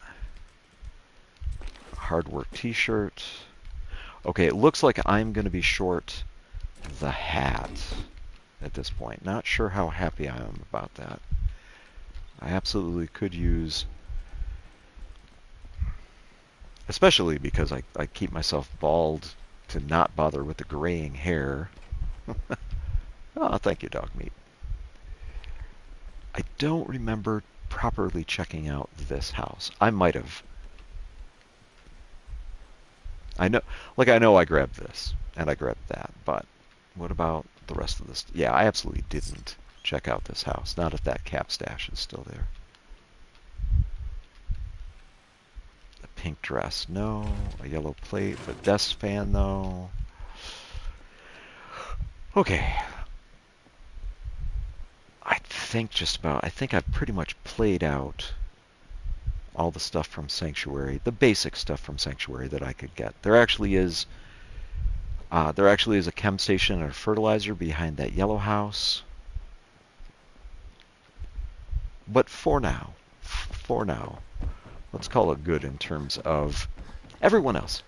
Hard work t-shirt. Okay, it looks like I'm going to be short the hat at this point. Not sure how happy I am about that. I absolutely could use, especially because I keep myself bald to not bother with the graying hair. Oh, thank you, dog meat. I don't remember properly checking out this house. I might have. I know I grabbed this, and I grabbed that, but what about the rest of this? Yeah, I absolutely didn't check out this house. Not if that cap stash is still there. A pink dress, no. A yellow plate, the desk fan, no. Okay. I think I've pretty much played out all the stuff from Sanctuary, the basic stuff from Sanctuary that I could get. There actually is a chem station and a fertilizer behind that yellow house. But for now, let's call it good in terms of everyone else.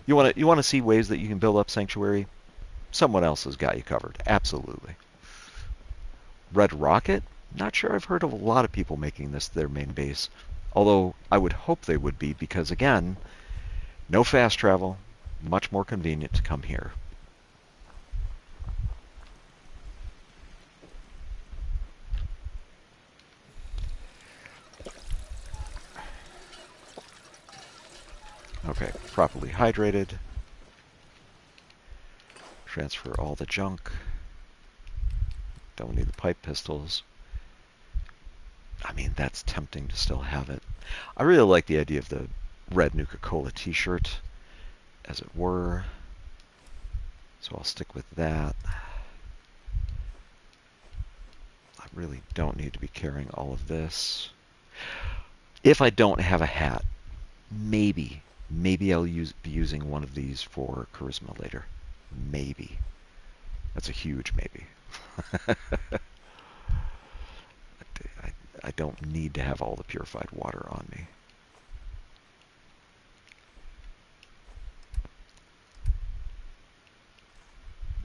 You want to see ways that you can build up Sanctuary? Someone else has got you covered. Absolutely. Red Rocket? Not sure I've heard of a lot of people making this their main base. Although I would hope they would be, because again, no fast travel, much more convenient to come here. Okay, properly hydrated. Transfer all the junk. Don't need the pipe pistols. I mean, that's tempting to still have it. I really like the idea of the red Nuka-Cola t-shirt, as it were. So I'll stick with that. I really don't need to be carrying all of this. If I don't have a hat, maybe I'll be using one of these for charisma later. Maybe. That's a huge maybe. I don't need to have all the purified water on me.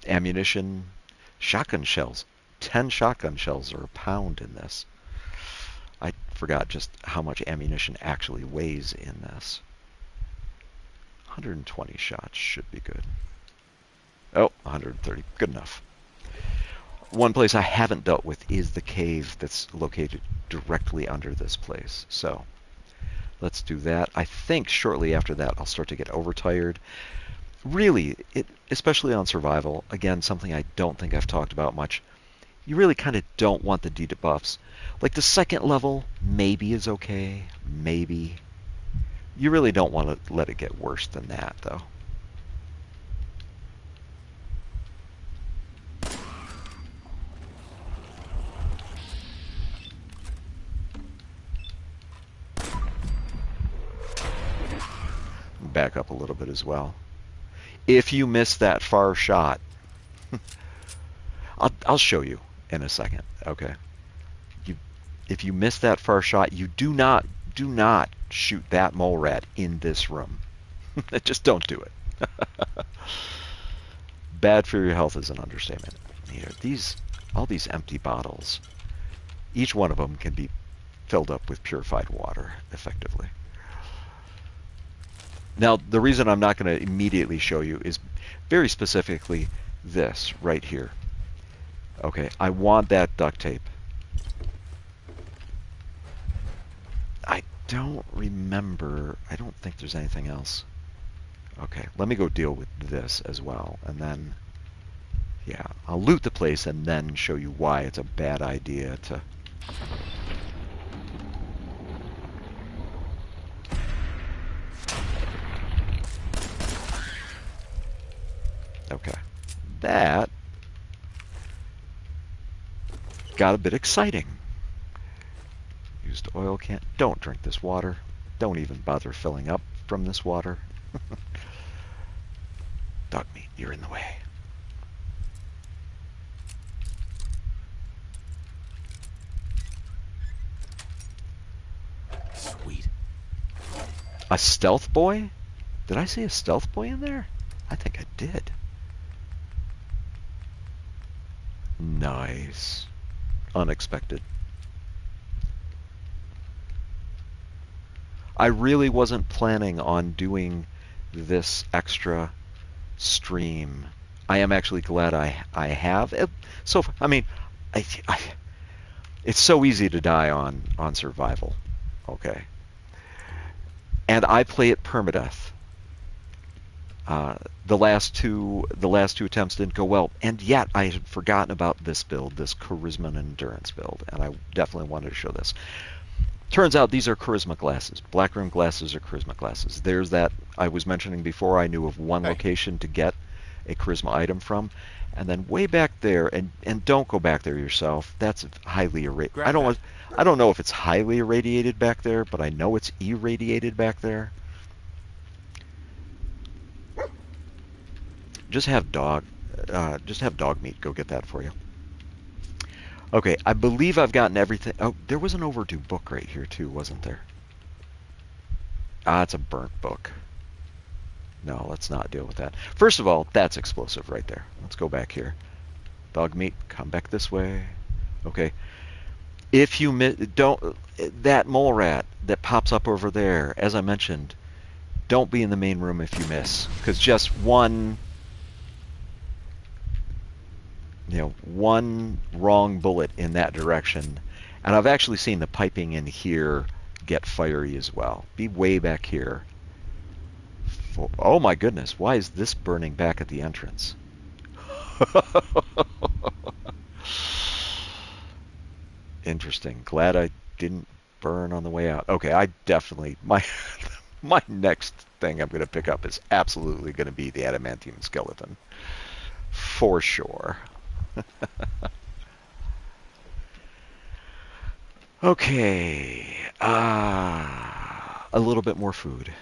Ammunition, shotgun shells. 10 shotgun shells are a pound in this. I forgot just how much ammunition actually weighs in this. 120 shots should be good. Oh, 130. Good enough. One place I haven't dealt with is the cave that's located directly under this place. So let's do that. I think shortly after that I'll start to get overtired. Really, especially on survival, again, something I don't think I've talked about much, you really kind of don't want the debuffs. Like the second level, maybe is okay, maybe. You really don't want to let it get worse than that, though. Back up a little bit as well. If you miss that far shot, I'll show you in a second. Okay. If you miss that far shot, you do not shoot that mole rat in this room. Just don't do it. Bad for your health is an understatement. Here, all these empty bottles, each one of them can be filled up with purified water effectively. Now, the reason I'm not going to immediately show you is very specifically this right here. Okay, I want that duct tape. I don't remember. I don't think there's anything else. Okay, let me go deal with this as well, and then, yeah, I'll loot the place and then show you why it's a bad idea to... that got a bit exciting. Used oil can. Don't drink this water. Don't even bother filling up from this water. Dog meat, you're in the way. Sweet. A stealth boy? Did I see a stealth boy in there? I think I did. Nice. Unexpected. I really wasn't planning on doing this extra stream. I am actually glad I have. So, I mean, I it's so easy to die on survival. Okay. And I play it permadeath. The last two attempts didn't go well, and yet I had forgotten about this build, this charisma and endurance build, and I definitely wanted to show this. Turns out these are charisma glasses. Black room glasses are charisma glasses. There's that I was mentioning before. I knew of one location to get a charisma item from, and then way back there, and don't go back there yourself. That's highly irradiated. I don't know if it's highly irradiated back there, but I know it's irradiated back there. Just have dog meat go get that for you. Okay, I believe I've gotten everything. Oh, there was an overdue book right here too, wasn't there? Ah, it's a burnt book. No, let's not deal with that. First of all, that's explosive right there. Let's go back here. Dog meat, come back this way. Okay. If you that mole rat that pops up over there, as I mentioned, don't be in the main room if you miss, because just one wrong bullet in that direction, and I've actually seen the piping in here get fiery as well. Be way back here. Oh my goodness, why is this burning back at the entrance? Interesting. Glad I didn't burn on the way out. Okay, I definitely my next thing I'm going to pick up is absolutely going to be the adamantium skeleton. For sure. Okay. A little bit more food.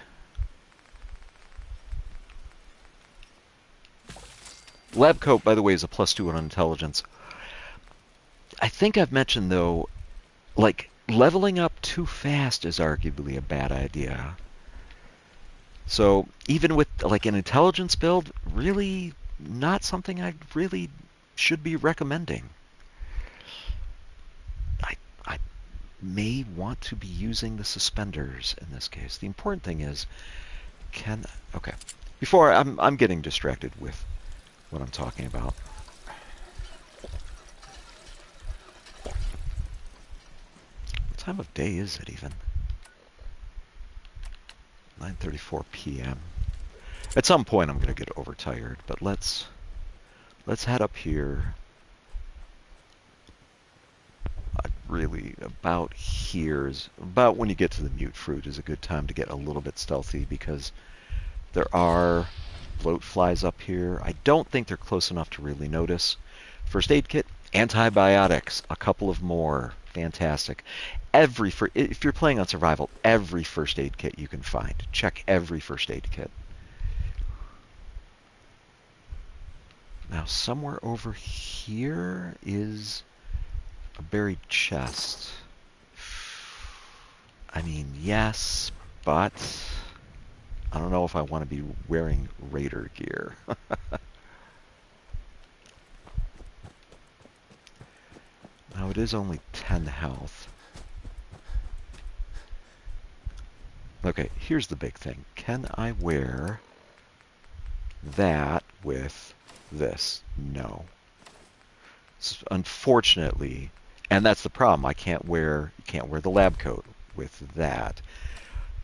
Lab coat, by the way, is a +2 on intelligence. I think I've mentioned, though, like, leveling up too fast is arguably a bad idea. So, even with, like, an intelligence build, really not something I really should be recommending. I may want to be using the suspenders in this case. The important thing is, okay. Before, I'm getting distracted with what I'm talking about. What time of day is it even? 9:34 p.m. At some point I'm going to get overtired, but let's head up here. Really, about here is about when you get to the mute fruit is a good time to get a little bit stealthy, because there are bloat flies up here. I don't think they're close enough to really notice. First aid kit, antibiotics, a couple of more. Fantastic. If you're playing on survival, every first aid kit you can find. Check every first aid kit. Now, somewhere over here is a buried chest. I mean, yes, but I don't know if I want to be wearing raider gear. Now, it is only 10 health. Okay, here's the big thing. Can I wear that with this? No. Unfortunately, and that's the problem. You can't wear the lab coat with that.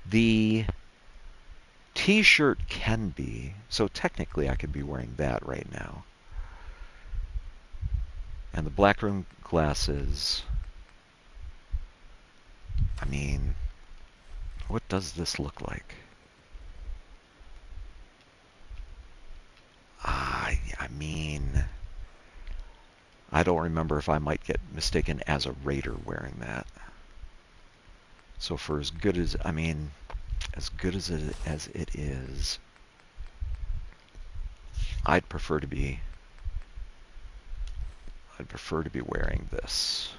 The t-shirt can be, so technically I could be wearing that right now. And the black room glasses, I mean, what does this look like? I mean, I don't remember if I might get mistaken as a raider wearing that. So for as good as, I mean, as good as it is, I'd prefer to be wearing this.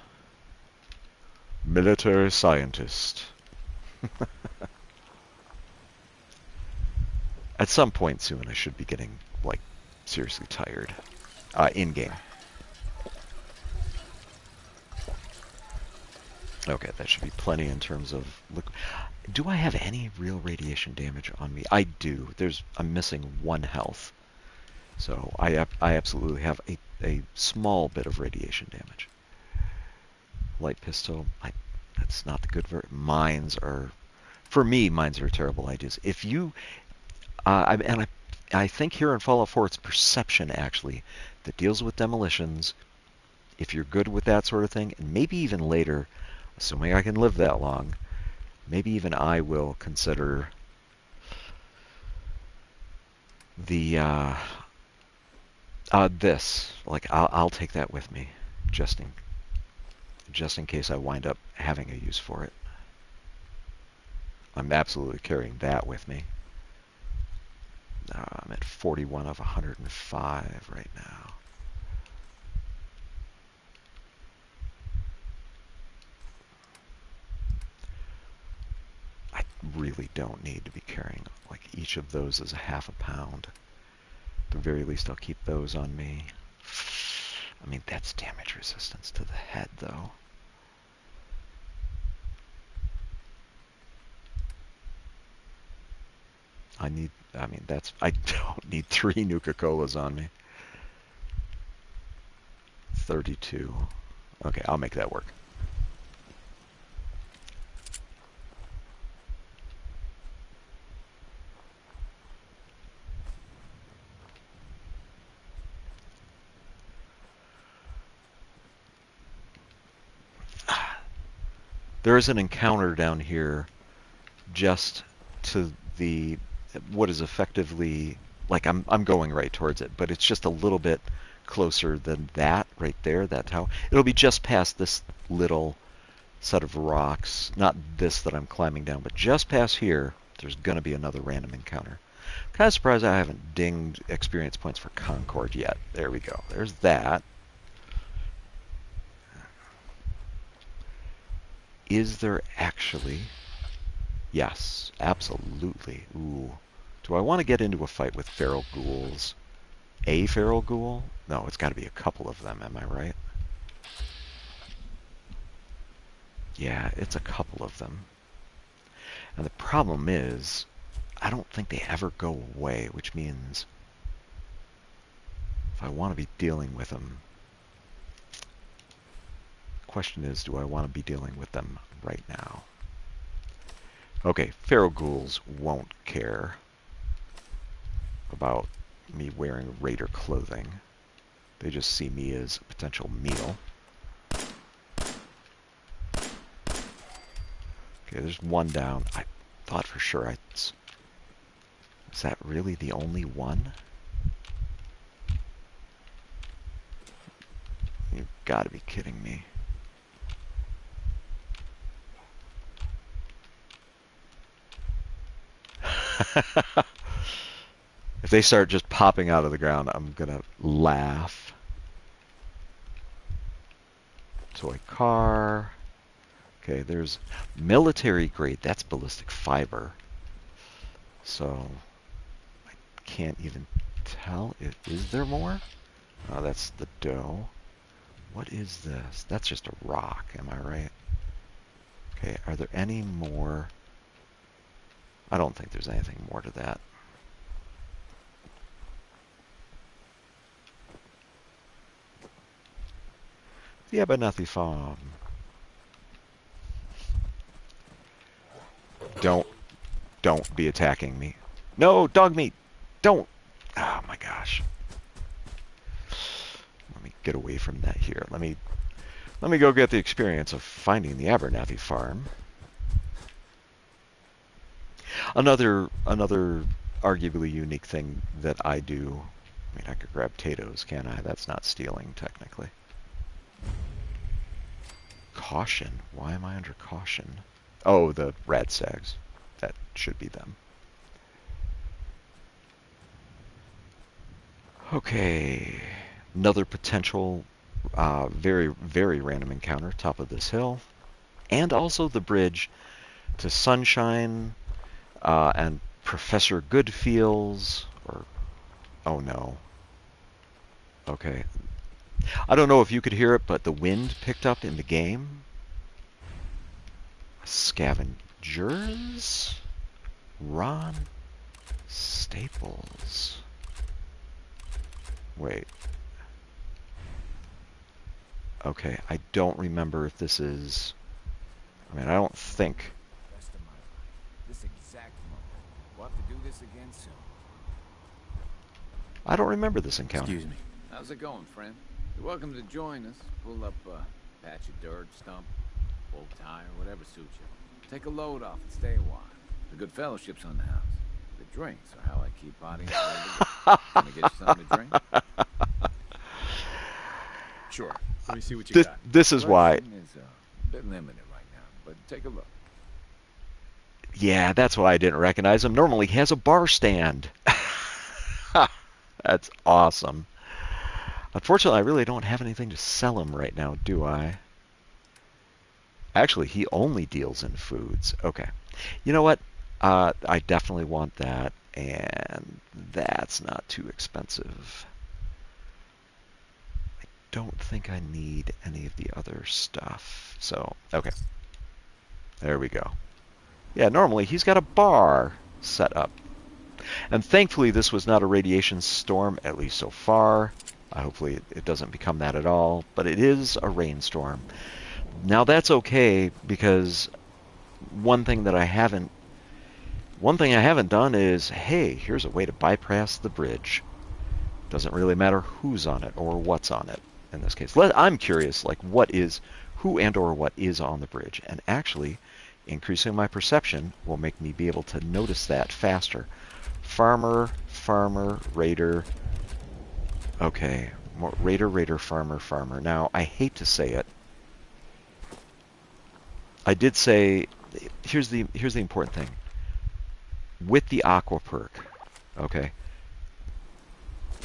Military scientist. At some point soon, I should be getting, like, seriously tired. In-game. Okay, that should be plenty in terms of... Do I have any real radiation damage on me? I do. I'm missing 1 health. So I absolutely have a small bit of radiation damage. Light pistol, that's not the good version. Mines are... For me, mines are terrible ideas. If you... I think here in Fallout 4 it's perception, actually, that deals with demolitions. If you're good with that sort of thing, and maybe even later, assuming I can live that long, maybe even I will consider the this. Like, I'll take that with me, just in case I wind up having a use for it. I'm absolutely carrying that with me. I'm at 41 of 105 right now. I really don't need to be carrying, like, each of those as a half a pound. At the very least, I'll keep those on me. I mean, that's damage resistance to the head, though. I don't need 3 Nuka-Colas on me. 32. Okay, I'll make that work. There is an encounter down here just to the... what is effectively... like, I'm going right towards it, but it's just a little bit closer than that right there, that tower. It'll be just past this little set of rocks. Not this that I'm climbing down, but just past here, there's going to be another random encounter. Kind of surprised I haven't dinged experience points for Concord yet. There we go. There's that. Is there actually... Yes, absolutely. Ooh. Do I want to get into a fight with feral ghouls? A feral ghoul? No, it's got to be a couple of them, am I right? Yeah, it's a couple of them. And the problem is, I don't think they ever go away, which means if I want to be dealing with them... The question is, do I want to be dealing with them right now? Okay, feral ghouls won't care about me wearing raider clothing. They just see me as a potential meal. Okay, there's one down. I thought for sure is that really the only one? You've got to be kidding me. If they start just popping out of the ground, I'm gonna laugh. Toy car. Okay, there's military grade. That's ballistic fiber. So I can't even tell. Is there more? Oh, that's the dough. What is this? That's just a rock, am I right? Okay, are there any more? I don't think there's anything more to that. The Abernathy Farm. Don't be attacking me. No, dog meat! Don't! Oh my gosh. Let me get away from that here. Let me go get the experience of finding the Abernathy Farm. Another arguably unique thing that I do. I mean, I could grab potatoes, can't I? That's not stealing, technically. caution. Why am I under caution? Oh, the rad stags. That should be them. Okay. Another potential very, very random encounter, top of this hill. And also the bridge to Sunshine and Professor Goodfeels. Or, oh no. Okay. I don't know if you could hear it, but the wind picked up in the game. Scavengers? Ron Staples. Wait. Okay, I don't remember if this is... I mean, I don't think... Rest of my life. This exact moment. We'll have to do this again soon. I don't remember this encounter. Excuse me. How's it going, friend? You're welcome to join us. Pull up a patch of dirt, stump, old tire, whatever suits you. Take a load off and stay a while. The good fellowship's on the house. The drinks are how I keep bodies ready. Wanna get you something to drink? Sure. Let me see what you got. This is why... Is a bit limited right now, but take a look. Yeah, that's why I didn't recognize him. Normally he has a bar stand. That's awesome. Unfortunately, I really don't have anything to sell him right now, do I? Actually, he only deals in foods. Okay. You know what? I definitely want that, and that's not too expensive. I don't think I need any of the other stuff. So, okay. There we go. Yeah, normally he's got a bar set up. And thankfully this was not a radiation storm, at least so far. Hopefully it doesn't become that at all, but it is a rainstorm. Now that's okay, because one thing I haven't done is, hey, here's a way to bypass the bridge. Doesn't really matter who's on it or what's on it in this case. I'm curious, like, who and or what is on the bridge, and actually increasing my perception will make me be able to notice that faster. Farmer, raider. Okay, more raider, farmer. Now, I hate to say it. I did say, here's the important thing. With the aqua perk, okay,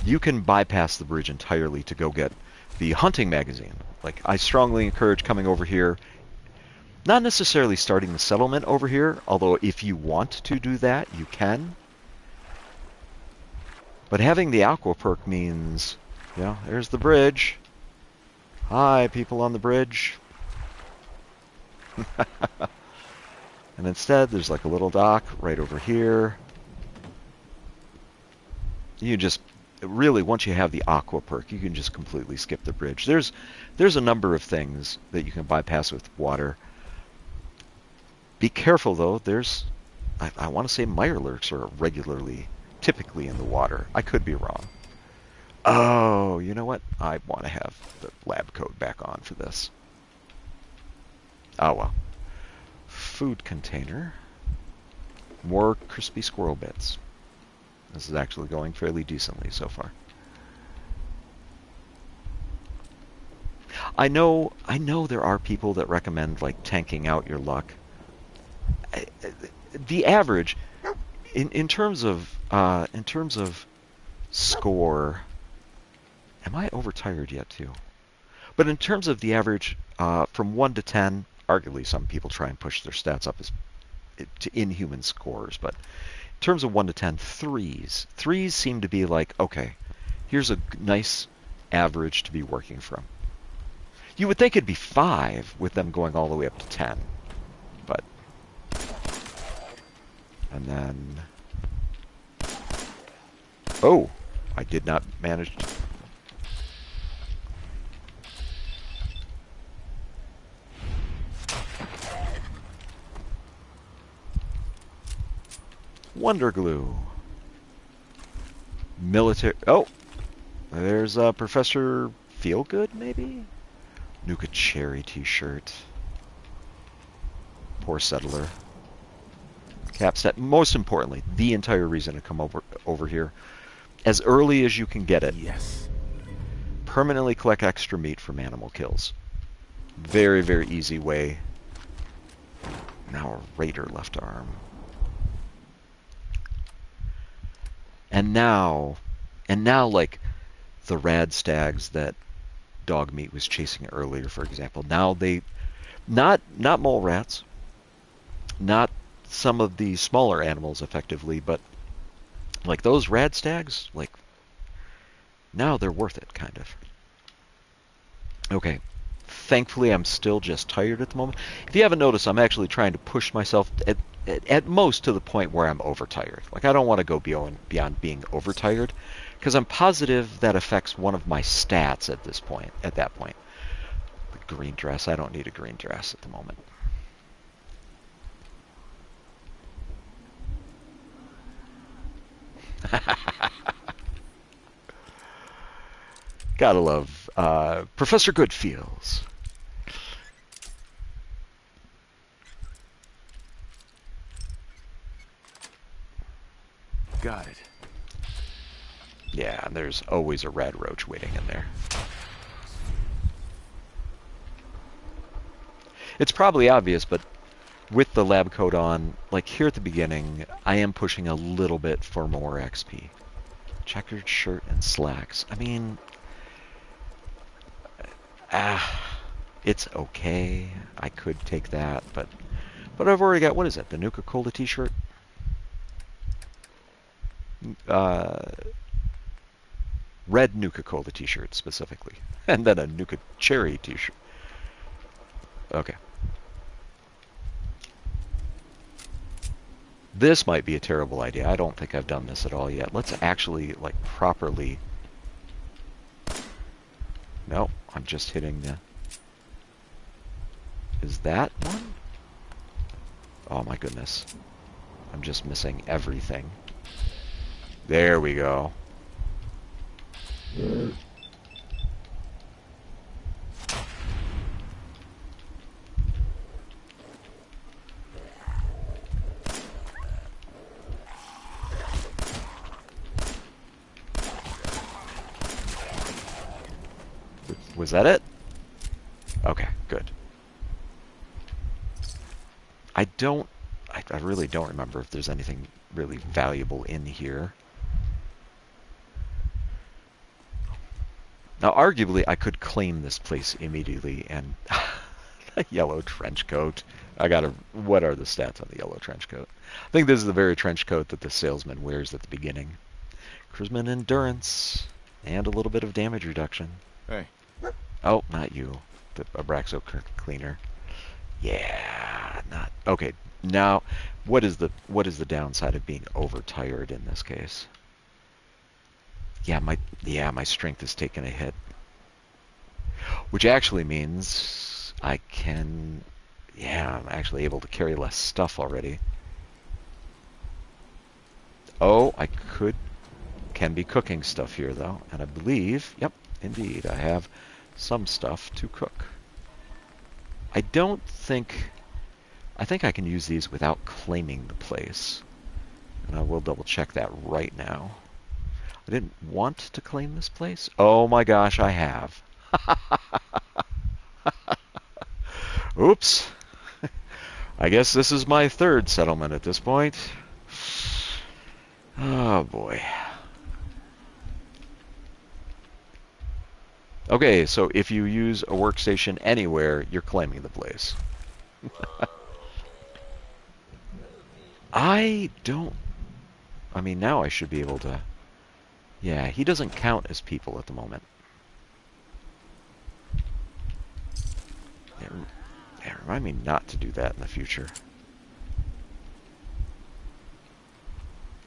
you can bypass the bridge entirely to go get the hunting magazine. Like, I strongly encourage coming over here. Not necessarily starting the settlement over here, although if you want to do that, you can. But having the aqua perk means, you know, there's the bridge. Hi, people on the bridge. And instead, there's like a little dock right over here. You just, really, once you have the aqua perk, you can just completely skip the bridge. There's a number of things that you can bypass with water. Be careful, though. There's, I want to say mirelurks are typically in the water. I could be wrong. Oh, you know what? I want to have the lab coat back on for this. Oh, well. Food container. More crispy squirrel bits. This is actually going fairly decently so far. I know there are people that recommend, like, tanking out your luck. The average, in terms of score, am I overtired yet too? But in terms of the average, from 1 to 10, arguably some people try and push their stats up to inhuman scores, but in terms of 1 to 10, threes seem to be like, okay, here's a nice average to be working from. You would think it'd be 5 with them going all the way up to 10, but. And then, oh, I did not manage to. Wonder glue. Military, oh, there's Professor Feelgood, maybe? Nuka Cherry t-shirt. Poor settler. Capstat. Most importantly, the entire reason to come over here, as early as you can get it. Yes. Permanently collect extra meat from animal kills. Very, very easy way. Now a raider left arm. And now, like the rad stags that dog meat was chasing earlier, for example. Now they, not mole rats, not some of the smaller animals effectively, but like those rad stags, like now they're worth it, kind of. Okay. Thankfully, I'm still just tired at the moment. If you haven't noticed, I'm actually trying to push myself at most to the point where I'm overtired. Like, I don't want to go beyond being overtired, because I'm positive that affects one of my stats at this point. At that point, the green dress. I don't need a green dress at the moment. Gotta love Professor Goodfeels. Got it. Yeah, and there's always a rad roach waiting in there. It's probably obvious, but with the lab coat on, like here at the beginning, I am pushing a little bit for more XP. Checkered shirt and slacks. I mean, it's okay. I could take that, but I've already got, what is it, the Nuka-Cola t-shirt? Red Nuka-Cola t-shirt specifically, and then a Nuka Cherry t-shirt. Okay. This might be a terrible idea. I don't think I've done this at all yet. Let's actually, like, properly... No, I'm just hitting the... Is that one? Oh my goodness. I'm just missing everything. There we go. Was that it? Okay, good. I really don't remember if there's anything really valuable in here. Now, arguably, I could claim this place immediately and... a yellow trench coat. What are the stats on the yellow trench coat? I think this is the very trench coat that the salesman wears at the beginning. Charisma and endurance, and a little bit of damage reduction. Hey. Oh, not you. The Abraxo cleaner. Yeah, not... Okay, now, what is the downside of being overtired in this case? Yeah, my strength is taking a hit. Which actually means I can... Yeah, I'm actually able to carry less stuff already. Oh, I can be cooking stuff here, though. And I believe, yep, indeed, I have some stuff to cook. I think I can use these without claiming the place. And I will double check that right now. I didn't want to claim this place. Oh my gosh, I have. Oops. I guess this is my third settlement at this point. Oh boy. Okay, so if you use a workstation anywhere, you're claiming the place. I mean, now I should be able to... Yeah, he doesn't count as people at the moment. Yeah, remind me not to do that in the future.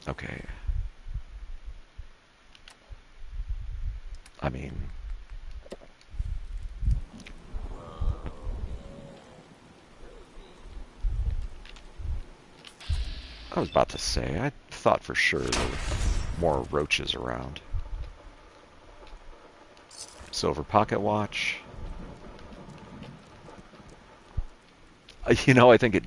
Okay. I mean... I was about to say, I thought for sure there were more roaches around. Silver pocket watch. You know, I think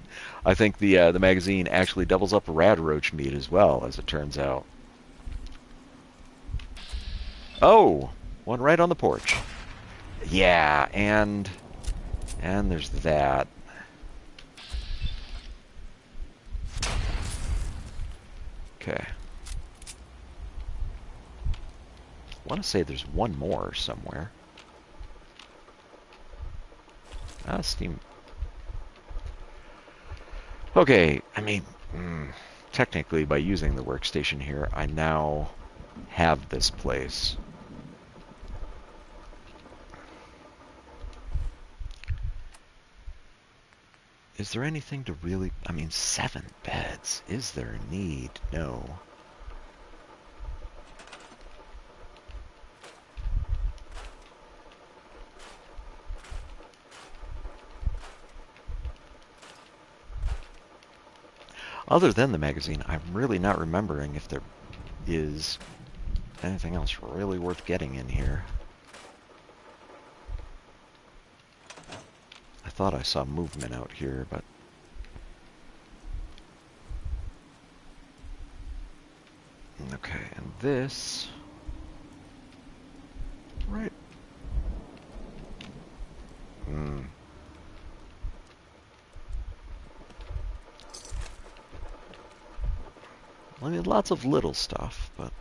the magazine actually doubles up rad roach meat as well, as it turns out. Oh, one right on the porch. Yeah, and And there's that. Okay. I want to say there's one more somewhere. Ah, Steam. Okay, I mean, technically by using the workstation here, I now have this place. Is there anything to really... I mean, 7 beds. Is there a need? No. Other than the magazine, I'm really not remembering if there is anything else really worth getting in here. I thought I saw movement out here, but... Okay, and this... Right. I mean, lots of little stuff, but...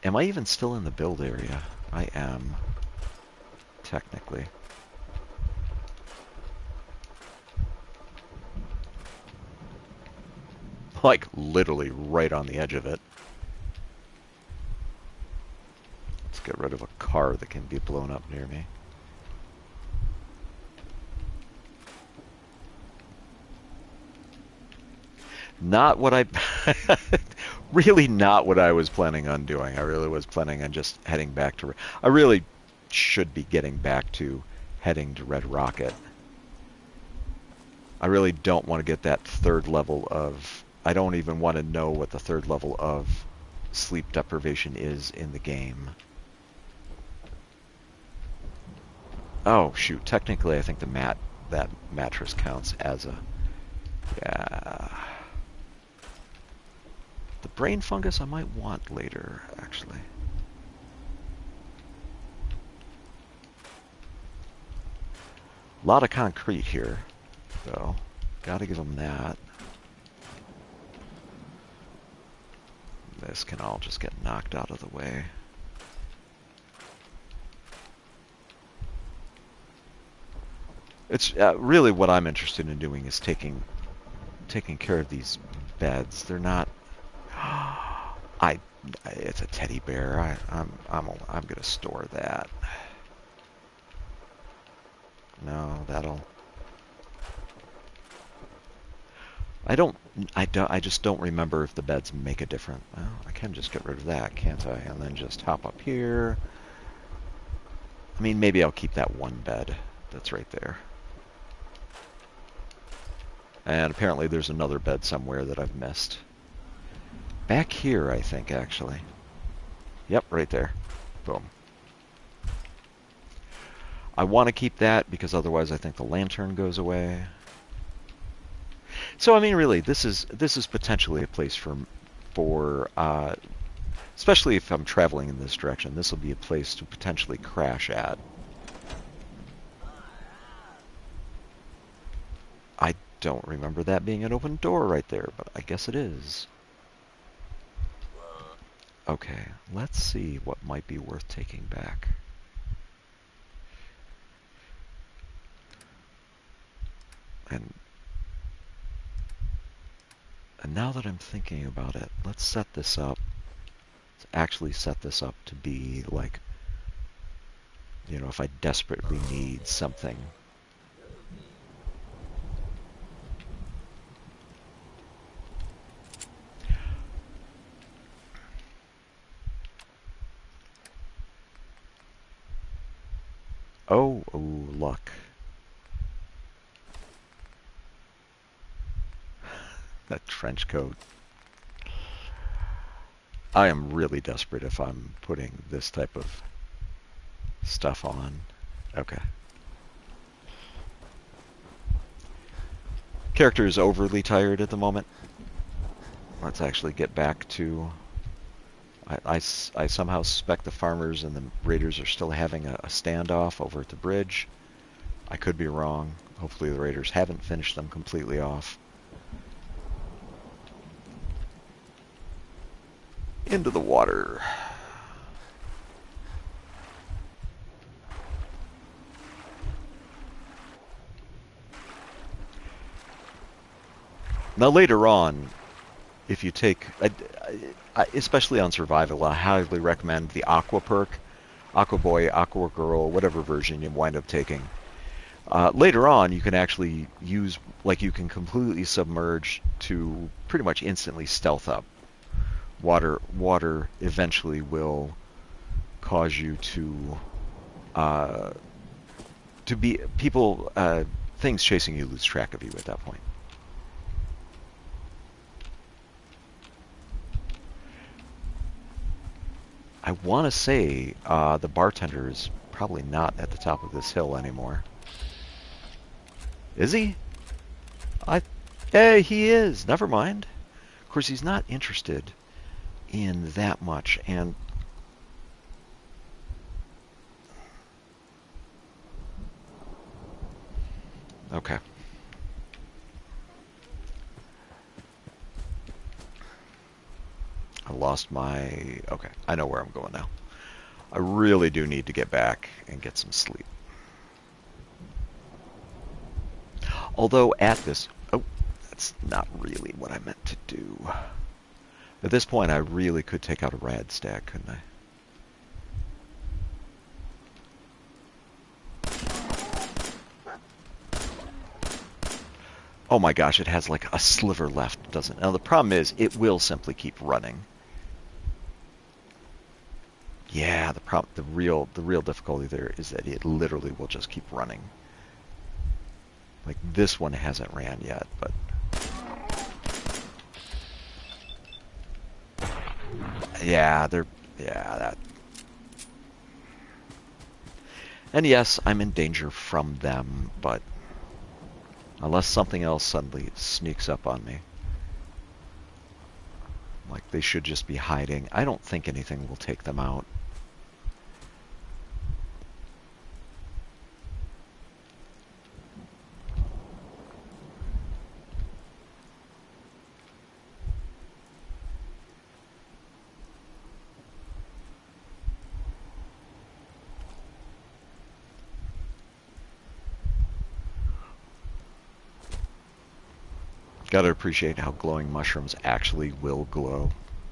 Am I even still in the build area? I am. Technically. Like, literally right on the edge of it. Let's get rid of a car that can be blown up near me. Not what I... really not what I was planning on doing. I really was planning on just heading back to... I really should be getting back to heading to Red Rocket. I really don't want to get that third level of... I don't even want to know what the third level of sleep deprivation is in the game. Oh, shoot. Technically, I think that mattress counts as a... Yeah... The brain fungus I might want later, actually. A lot of concrete here, though. Gotta give them that. This can all just get knocked out of the way. It's really what I'm interested in doing is taking care of these beds. They're not... It's a teddy bear. I'm gonna store that. No, that'll... I just don't remember if the beds make a difference. Well, I can just get rid of that, can't I? And then just hop up here. I mean, maybe I'll keep that one bed that's right there. And apparently there's another bed somewhere that I've missed. Back here, I think, actually. Yep, right there. Boom. I want to keep that because otherwise I think the lantern goes away. So I mean, really, this is potentially a place for especially if I'm traveling in this direction. This will be a place to potentially crash at. I don't remember that being an open door right there, but I guess it is. Okay, let's see what might be worth taking back. And now that I'm thinking about it, let's set this up. Let's actually set this up to be like, you know, if I desperately need something. Oh, luck. That trench coat. I am really desperate if I'm putting this type of stuff on. Okay. Character is overly tired at the moment. Let's actually get back to... I somehow suspect the farmers and the raiders are still having a standoff over at the bridge. I could be wrong. Hopefully the Raiders haven't finished them completely off. Into the water. Now later on, if you take, especially on survival, I highly recommend the Aqua perk, Aqua Boy, Aqua Girl, whatever version you wind up taking. Later on, you can actually use, like, you can completely submerge to pretty much instantly stealth up. Water eventually will cause you to be things chasing you lose track of you at that point. I want to say the bartender is probably not at the top of this hill anymore. Is he? Hey, he is. Never mind. Of course, he's not interested in that much, and okay. I lost my... Okay, I know where I'm going now. I really do need to get back and get some sleep. Although at this... Oh, that's not really what I meant to do. At this point, I really could take out a rad stack, couldn't I? Oh my gosh, it has like a sliver left, doesn't it? Now the problem is, it will simply keep running. Yeah, the real difficulty there is that it literally will just keep running. Like this one hasn't ran yet, but yeah, that. And yes, I'm in danger from them, but unless something else suddenly sneaks up on me. Like they should just be hiding. I don't think anything will take them out. Got to appreciate how glowing mushrooms actually will glow.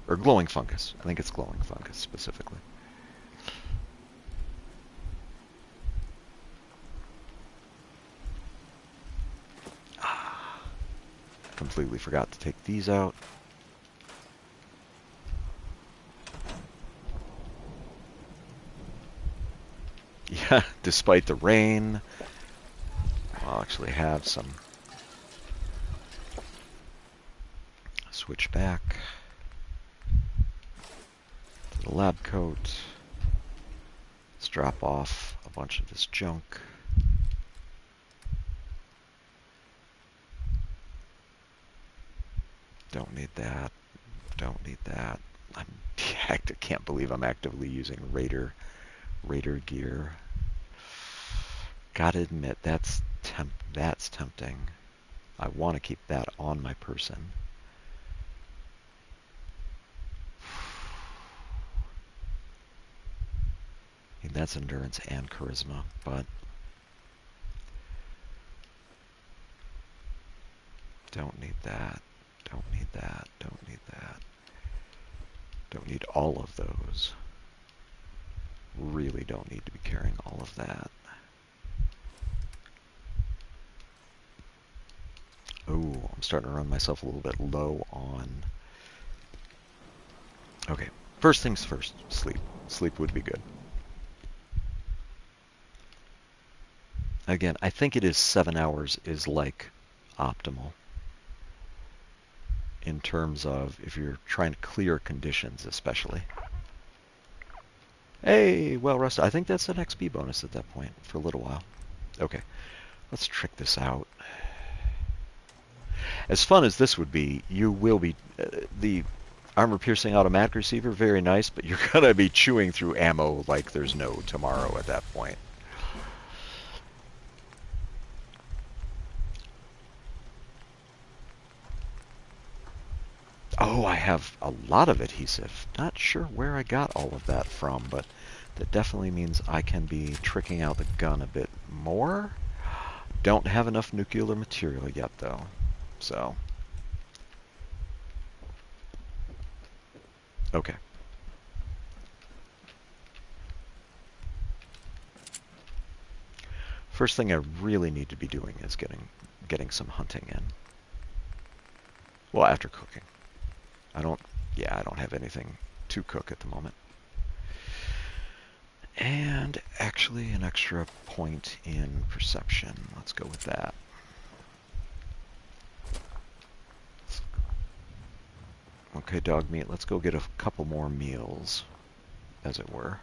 Or glowing fungus. I think it's glowing fungus specifically. Completely forgot to take these out. Yeah, despite the rain, I'll actually have some. Switch back to the lab coat. Let's drop off a bunch of this junk. Don't need that. Don't need that. I can't believe I'm actively using Raider gear. Gotta admit, that's tempting. I want to keep that on my person. I mean, that's endurance and charisma, but don't need that. Don't need that. Don't need that. Don't need all of those. Really don't need to be carrying all of that. Oh, I'm starting to run myself a little bit low on... Okay, first things first, sleep. Sleep would be good. Again, I think it is 7 hours is like optimal. In terms of if you're trying to clear conditions, especially. Hey, well rested. I think that's an XP bonus at that point for a little while. Okay, let's trick this out. As fun as this would be, you will be the armor-piercing automatic receiver, very nice, but you're gonna be chewing through ammo like there's no tomorrow at that point. Oh, I have a lot of adhesive. Not sure where I got all of that from, but that definitely means I can be tricking out the gun a bit more. Don't have enough nuclear material yet, though. So, okay. First thing I really need to be doing is getting some hunting in. Well, after cooking. I don't have anything to cook at the moment. And actually an extra point in perception. Let's go with that. Okay, dog meat, let's go get a couple more meals, as it were.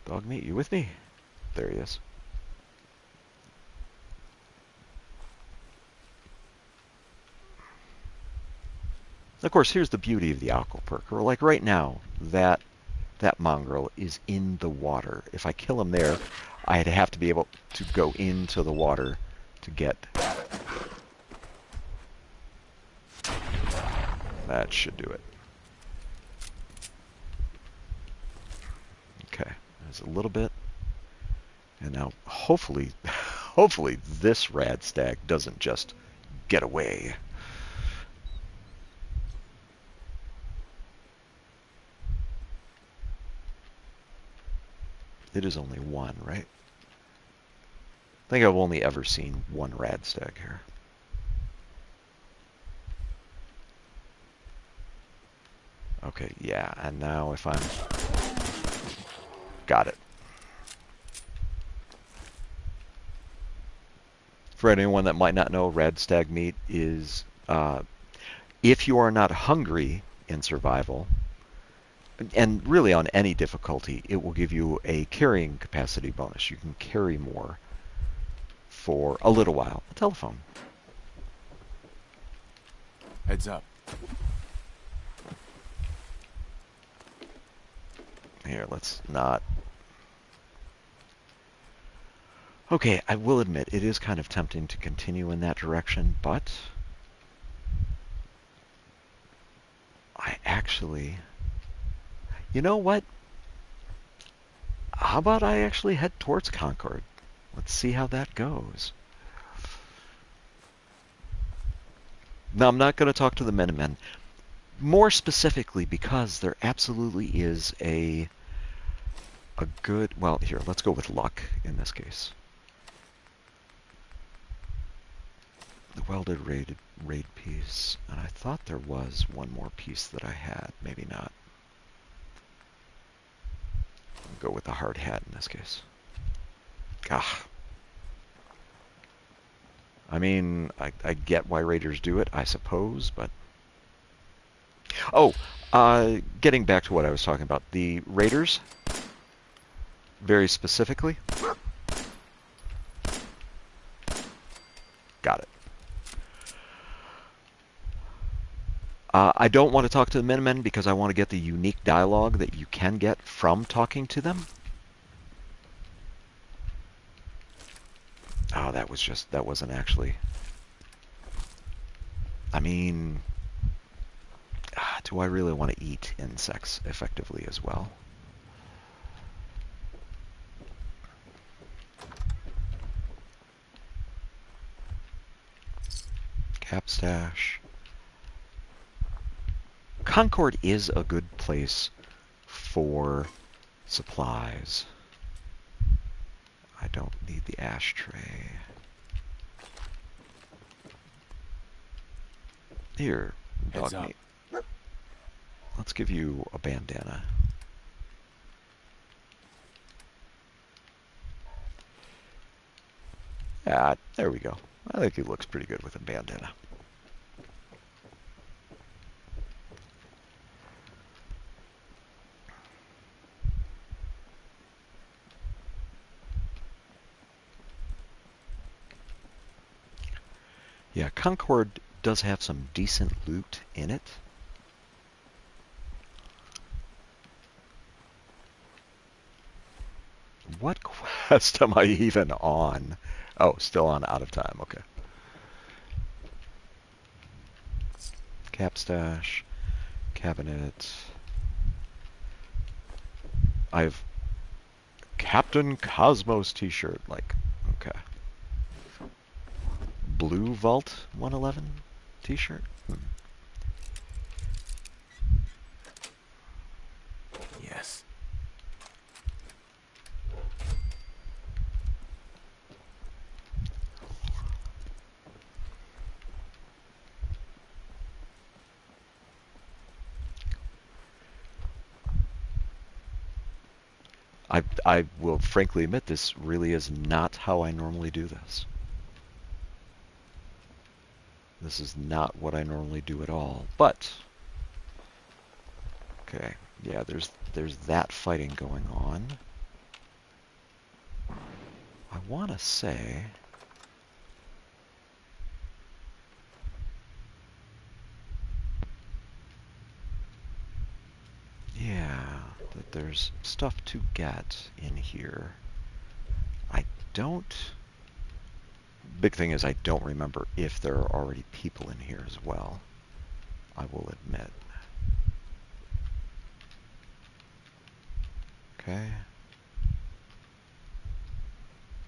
Dog meat, you with me? There he is. Of course, here's the beauty of the alcohol perker. Like right now, that mongrel is in the water. If I kill him there, I'd have to be able to go into the water to get... That should do it. Okay, there's a little bit. And now, hopefully this rad stag doesn't just get away. It is only one, right? I think I've only ever seen one rad stag here. Okay, yeah, and now if I'm... Got it. For anyone that might not know, rad stag meat is, if you are not hungry in survival, and really on any difficulty, it will give you a carrying capacity bonus. You can carry more for a little while. A telephone. Heads up. Here, let's not... Okay, I will admit, it is kind of tempting to continue in that direction, but... I actually... You know what? How about I actually head towards Concord? Let's see how that goes. Now, I'm not going to talk to the Minutemen. More specifically, because there absolutely is a good... Well, here, let's go with luck in this case. The welded raid piece. And I thought there was one more piece that I had. Maybe not. I'll go with the hard hat in this case. Ah. I mean, I get why raiders do it, I suppose, but... Oh, getting back to what I was talking about. The raiders, very specifically... Got it. I don't want to talk to the Minutemen because I want to get the unique dialogue that you can get from talking to them. Oh, that wasn't actually... I mean... do I really want to eat insects effectively as well? Capstash. Concord is a good place for supplies. I don't need the ashtray. Here, dog meat. Let's give you a bandana. Yeah, there we go. I think he looks pretty good with a bandana. Yeah, Concord does have some decent loot in it. What quest am I even on? Oh, still on out of time. Okay. Cap stash, cabinet. I've Captain Cosmos t-shirt. Like, okay. Blue Vault 111 t-shirt. Yes. I will frankly admit this really is not how I normally do this. This is not what I normally do at all. But okay, yeah, there's that fighting going on. I want to say yeah, that there's stuff to get in here. I don't Big thing is I don't remember if there are already people in here as well. I will admit. Okay.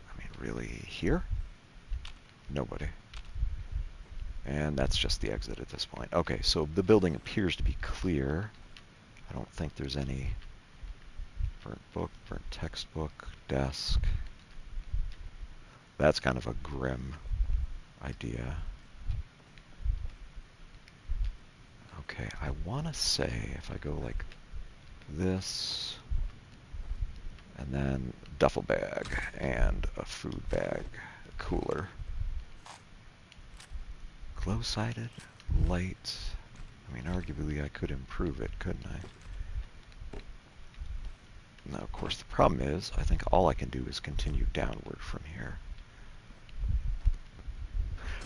I mean, really, here? Nobody. And that's just the exit at this point. Okay, so the building appears to be clear. I don't think there's any burnt book, burnt textbook, desk. That's kind of a grim idea. Okay, I want to say if I go like this, and then duffel bag and a food bag, a cooler. Glow-sided, light. I mean, arguably I could improve it, couldn't I? Now, of course, the problem is I think all I can do is continue downward from here.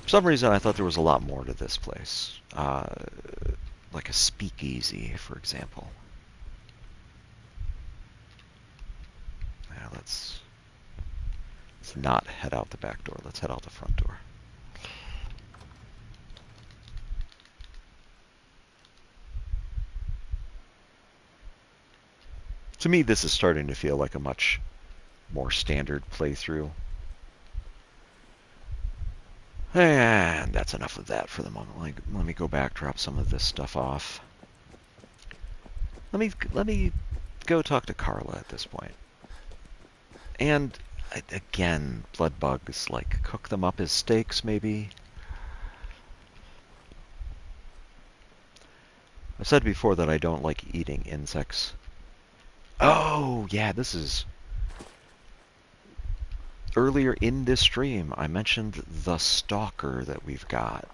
For some reason, I thought there was a lot more to this place. Like a speakeasy, for example. Now, let's not head out the back door. Let's head out the front door. To me, this is starting to feel like a much more standard playthrough. And that's enough of that for the moment. Let me go back, drop some of this stuff off. Let me go talk to Carla at this point. And again, blood bugs, like cook them up as steaks, maybe. I've said before that I don't like eating insects. Oh, yeah, this is... Earlier in this stream, I mentioned the stalker that we've got.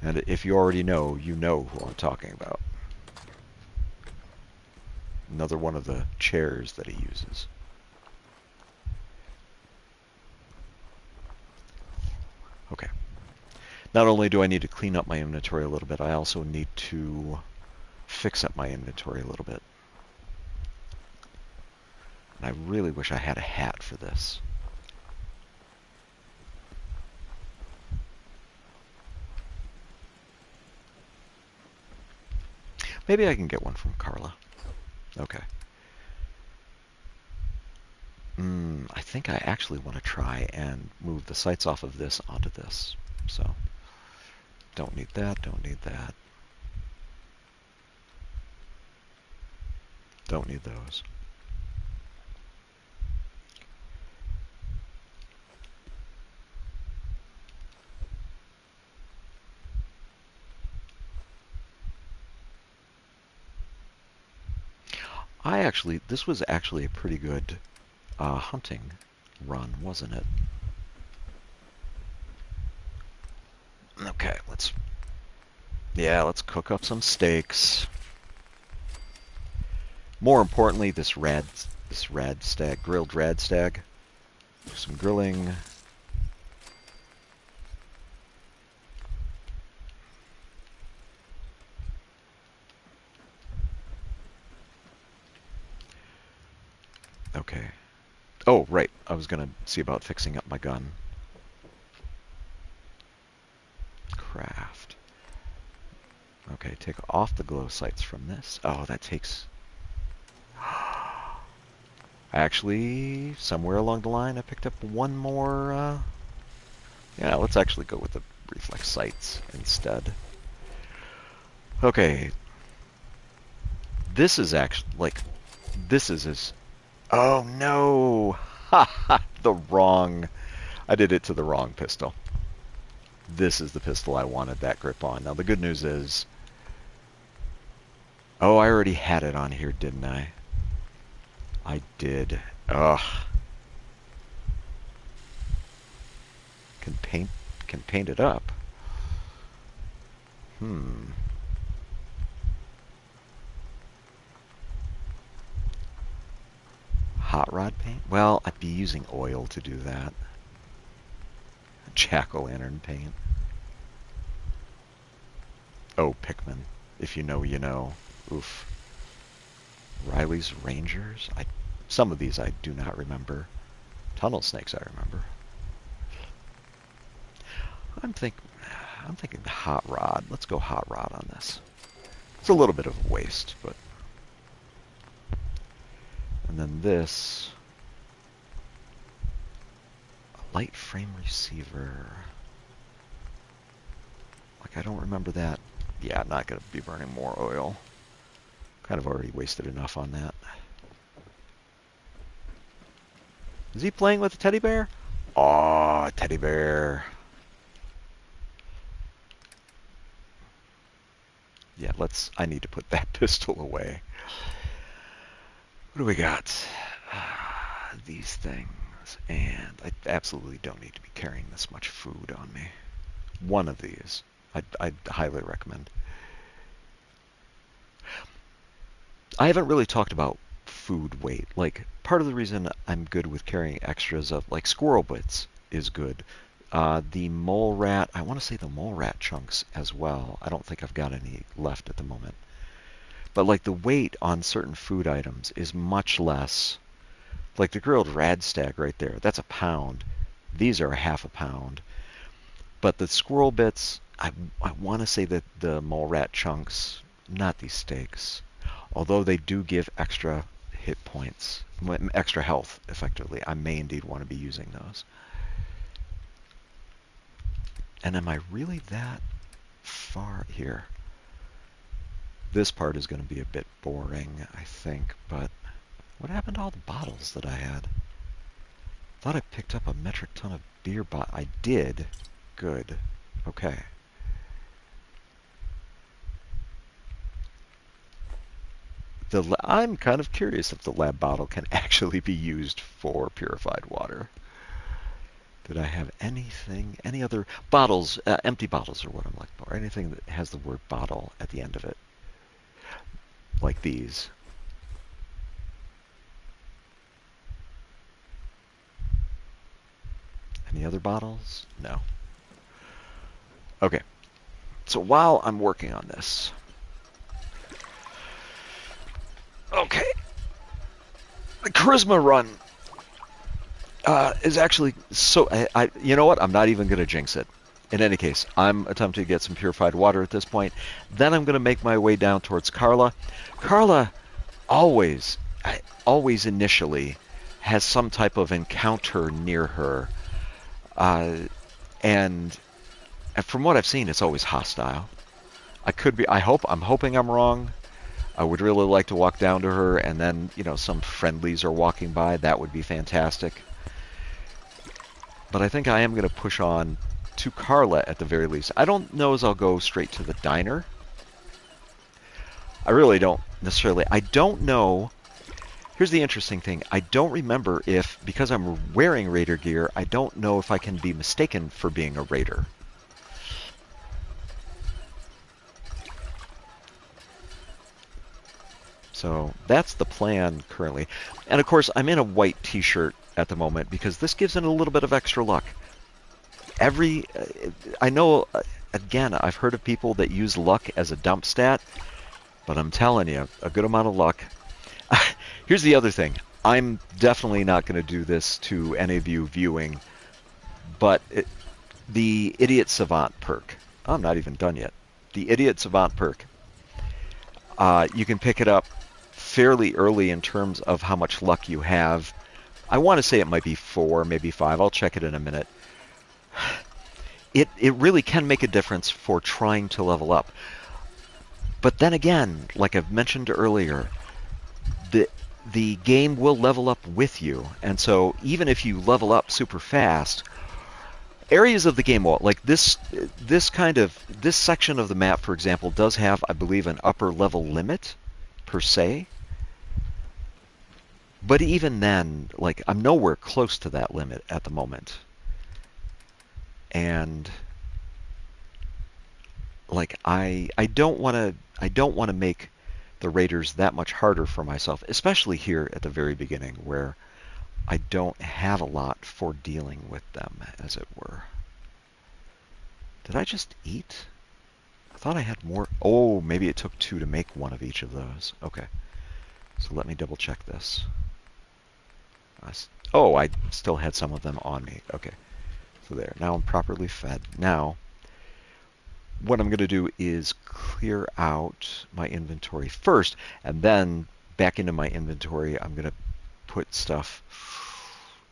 And if you already know, you know who I'm talking about. Another one of the chairs that he uses. Okay. Not only do I need to clean up my inventory a little bit, I also need to fix up my inventory a little bit. And I really wish I had a hat for this. Maybe I can get one from Carla. Okay. I think I actually want to try and move the sights off of this onto this. So, don't need that, don't need that. Don't need those. This was actually a pretty good hunting run, wasn't it? Okay, let's cook up some steaks. More importantly, this rad stag, grilled rad stag. Do some grilling. Okay. Oh, right. I was going to see about fixing up my gun. Craft. Okay, take off the glow sights from this. Oh, that takes... Actually, somewhere along the line, I picked up one more... Yeah, let's actually go with the reflex sights instead. Okay. This is actually, like... This is as... Oh, no! Ha ha! The wrong... I did it to the wrong pistol. This is the pistol I wanted that grip on. Now, the good news is... Oh, I already had it on here, didn't I? I did. Ugh. Can paint it up. Hot rod paint? Well, I'd be using oil to do that. Jack-o'-lantern paint. Oh, Pikmin. If you know, you know. Oof. Riley's Rangers? Some of these I do not remember. Tunnel Snakes I remember. I'm thinking Hot Rod. Let's go Hot Rod on this. It's a little bit of a waste, but... And then this... A light frame receiver. Like, I don't remember that. Yeah, I'm not going to be burning more oil. Kind of already wasted enough on that. Is he playing with a teddy bear? Aw, teddy bear. Yeah, I need to put that pistol away. What do we got? These things. And I absolutely don't need to be carrying this much food on me. One of these. I'd highly recommend. I haven't really talked about food weight. Like, part of the reason I'm good with carrying extras of, like, squirrel bits is good. The mole rat, I want to say the mole rat chunks as well. I don't think I've got any left at the moment. But, like, the weight on certain food items is much less. Like the grilled radstag right there, that's a pound. These are a half a pound. But the squirrel bits, I want to say that the mole rat chunks, not these steaks, although they do give extra hit points, extra health, effectively. I may indeed want to be using those. And am I really that far here? This part is going to be a bit boring, I think, but what happened to all the bottles that I had? Thought I picked up a metric ton of beer bottles. I did. Good. Okay. I'm kind of curious if the lab bottle can actually be used for purified water. Did I have anything, any other bottles, empty bottles are what I'm looking for, anything that has the word bottle at the end of it, like these. Any other bottles? No. Okay, so while I'm working on this, okay, the charisma run is actually so. You know what? I'm not even going to jinx it. In any case, I'm attempting to get some purified water at this point. Then I'm going to make my way down towards Carla. Carla always initially has some type of encounter near her, and from what I've seen, it's always hostile. I'm hoping I'm wrong. I would really like to walk down to her, and then, you know, some friendlies are walking by. That would be fantastic. But I think I am going to push on to Carla at the very least. I don't know as I'll go straight to the diner. I really don't necessarily. I don't know. Here's the interesting thing. I don't remember if, because I'm wearing Raider gear, I don't know if I can be mistaken for being a Raider. So that's the plan currently. And of course, I'm in a white t-shirt at the moment because this gives it a little bit of extra luck. I know, again, I've heard of people that use luck as a dump stat, but I'm telling you, a good amount of luck. Here's the other thing. I'm definitely not going to do this to any of you viewing, but the Idiot Savant perk. Oh, I'm not even done yet. The Idiot Savant perk. You can pick it up fairly early in terms of how much luck you have. I want to say it might be 4, maybe 5. I'll check it in a minute. It really can make a difference for trying to level up. But then again, like I've mentioned earlier, the game will level up with you. And so even if you level up super fast, areas of the game will, like this section of the map, for example, does have, I believe, an upper level limit per se. But even then, like, I'm nowhere close to that limit at the moment. And like I don't want to make the raiders that much harder for myself, especially here at the very beginning where I don't have a lot for dealing with them, as it were. Did I just eat? I thought I had more. Oh, maybe it took 2 to make one of each of those. Okay. So let me double check this. Oh, I still had some of them on me. Okay. So there. Now I'm properly fed. Now, what I'm going to do is clear out my inventory first, and then back into my inventory, I'm going to put stuff.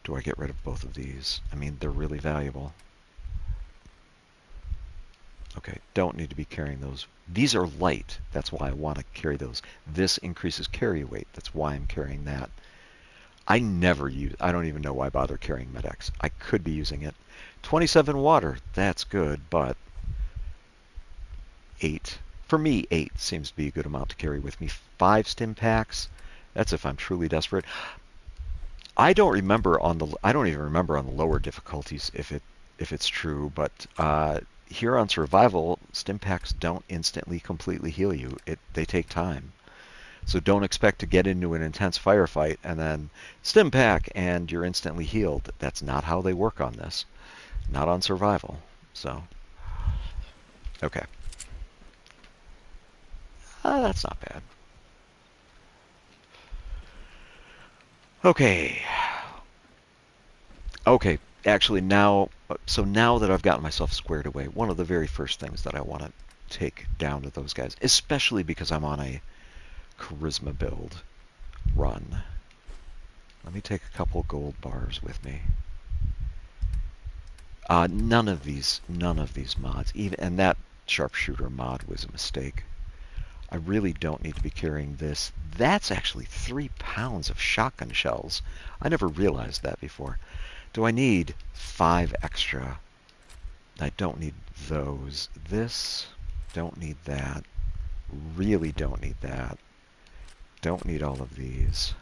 Do I get rid of both of these? I mean, they're really valuable. Okay, don't need to be carrying those. These are light. That's why I want to carry those. This increases carry weight. That's why I'm carrying that. I don't even know why I bother carrying Med-X. I could be using it. 27 water. That's good, but 8. For me, 8 seems to be a good amount to carry with me. 5 stim packs. That's if I'm truly desperate. I don't even remember on the lower difficulties if it's true, but here on survival, stim packs don't instantly completely heal you. They take time. So don't expect to get into an intense firefight and then stim pack and you're instantly healed. That's not how they work on this. Not on survival. So, okay. That's not bad. Okay. Okay, actually now that I've gotten myself squared away, one of the very first things that I want to take down to those guys, especially because I'm on a charisma build run. Let me take a couple gold bars with me. None of these mods, and that sharpshooter mod was a mistake. I really don't need to be carrying this. That's actually 3 pounds of shotgun shells. I never realized that before. Do I need 5 extra? I don't need those. This, don't need that. Really don't need that. Don't need all of these.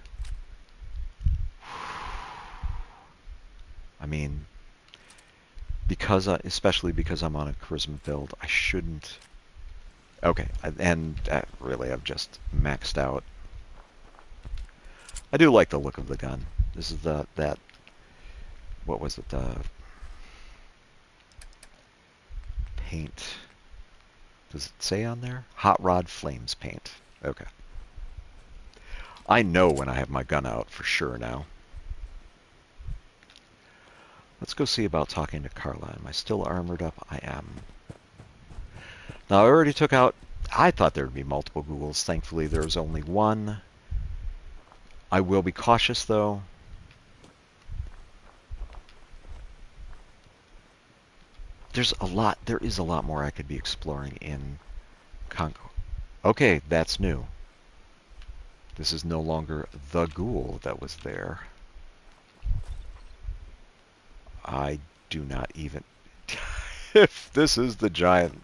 I mean, especially because I'm on a charisma build, I shouldn't. Okay, and really, I've just maxed out. I do like the look of the gun. This is that. What was it? The paint. Does it say on there? Hot Rod Flames paint. Okay. I know when I have my gun out for sure now. Let's go see about talking to Carla. Am I still armored up? I am. Now, I already took out... I thought there would be multiple ghouls. Thankfully, there was only one. I will be cautious, though. There is a lot more I could be exploring in Congo. Okay, that's new. This is no longer the ghoul that was there. I do not even... If this is the giant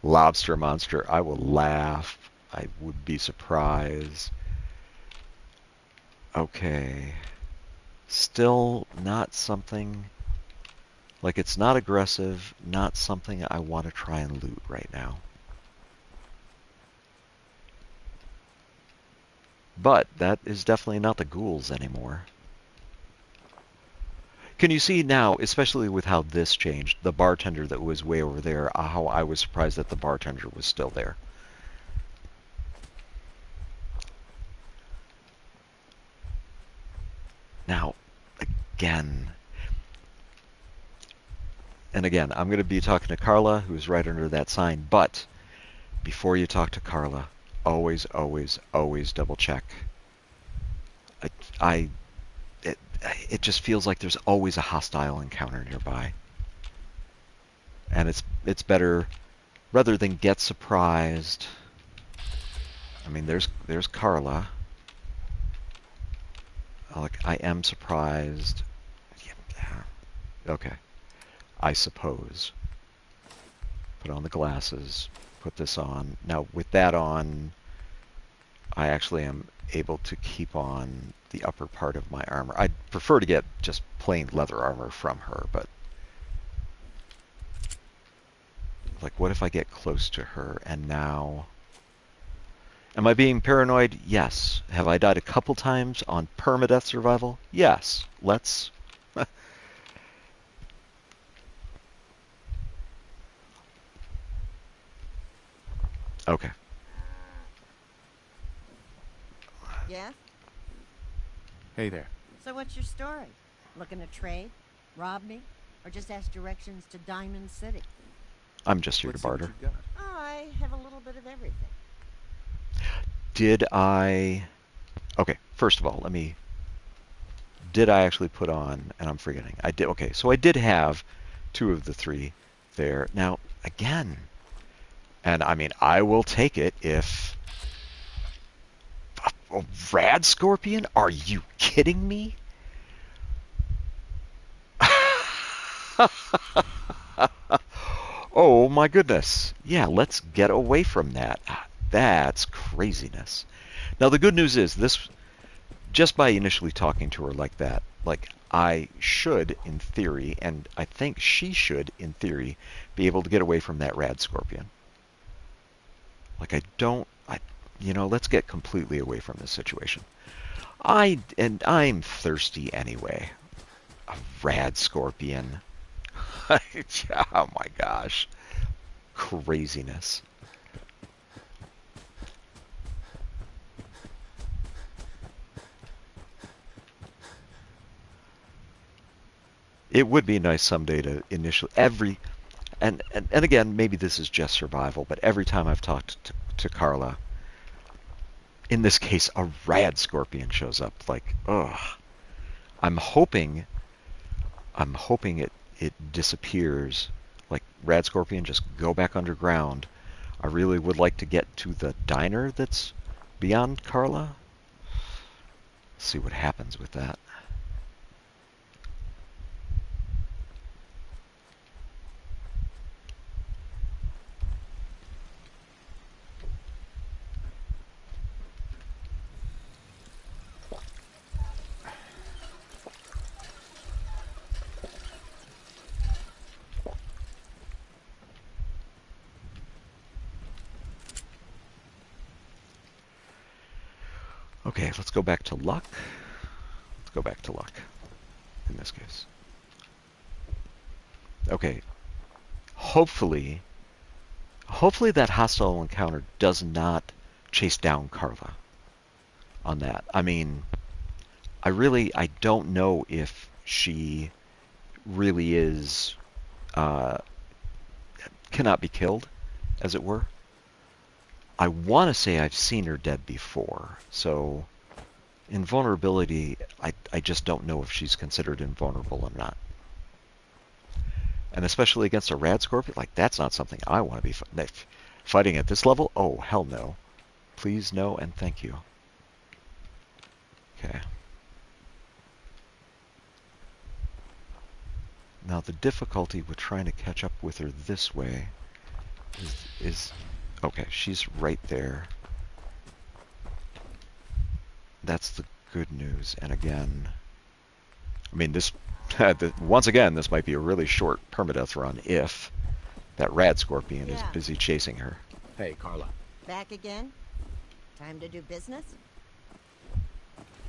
lobster monster, I will laugh. I would be surprised. Okay. Still not something... Like, it's not aggressive, not something I want to try and loot right now. But that is definitely not the ghouls anymore. Can you see now, especially with how this changed, the bartender that was way over there, how I was surprised that the bartender was still there. Now, again, and again, I'm going to be talking to Carla, who's right under that sign, but before you talk to Carla, always, always, always double check. I it just feels like there's always a hostile encounter nearby. And it's better, rather than get surprised. I mean, there's Carla. Like, I am surprised. Yeah. Okay. I suppose. Put on the glasses. Put this on. Now, with that on, I actually am able to keep on the upper part of my armor. I'd prefer to get just plain leather armor from her, but like, what if I get close to her and now... Am I being paranoid? Yes. Have I died a couple times on permadeath survival? Yes. Let's... Okay. Yeah? Hey there. So what's your story? Looking to trade? Rob me? Or just ask directions to Diamond City? I'm just here to barter. I have a little bit of everything. Did I... Okay, first of all, let me... Did I actually put on... And I'm forgetting. I did. Okay, so I did have 2 of the 3 there. Now, again... And, I mean, I will take it if... A rad scorpion? Are you kidding me? Oh my goodness. Yeah, let's get away from that. That's craziness. Now the good news is this, just by initially talking to her like that, like I should in theory, and I think she should in theory, be able to get away from that rad scorpion. Like let's get completely away from this situation. I'm thirsty anyway. A rad scorpion. Oh my gosh. Craziness. It would be nice someday to initially and again, maybe this is just survival, but every time I've talked to Carla, in this case a rad scorpion shows up. Like, ugh. I'm hoping it disappears. Like, rad scorpion, just go back underground. I really would like to get to the diner that's beyond Carla. See what happens with that. Okay, let's go back to luck. Let's go back to luck in this case. Okay. Hopefully that hostile encounter does not chase down Carla on that. I mean, I don't know if she really is cannot be killed, as it were. I want to say I've seen her dead before, so invulnerability, I just don't know if she's considered invulnerable or not. And especially against a rad scorpion, like, that's not something I want to be fighting at this level. Oh, hell no. Please no and thank you. Okay. Now the difficulty with trying to catch up with her this way is okay, she's right there. That's the good news. And again, I mean, this once again, this might be a really short permadeath run if that rad scorpion is busy chasing her. Hey, Carla. Back again? Time to do business?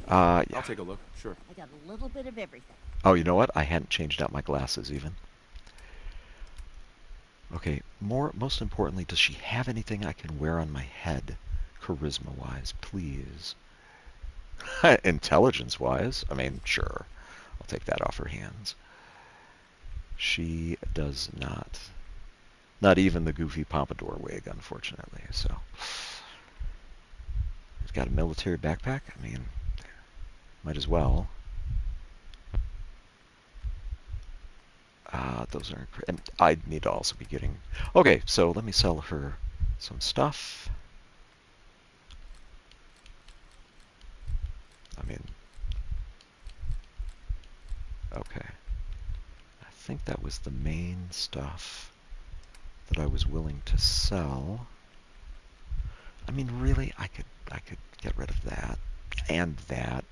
Yeah. I'll take a look, sure. I got a little bit of everything. Oh, you know what? I hadn't changed out my glasses even. Okay, most importantly, does she have anything I can wear on my head, charisma-wise, please? Intelligence-wise, I mean, sure. I'll take that off her hands. She does not. Not even the goofy pompadour wig, unfortunately. So, he's got a military backpack. I mean, might as well. Those are, and I need to also be getting. Okay, so let me sell her some stuff. I mean, okay. I think that was the main stuff that I was willing to sell. I mean, really, I could get rid of that and that.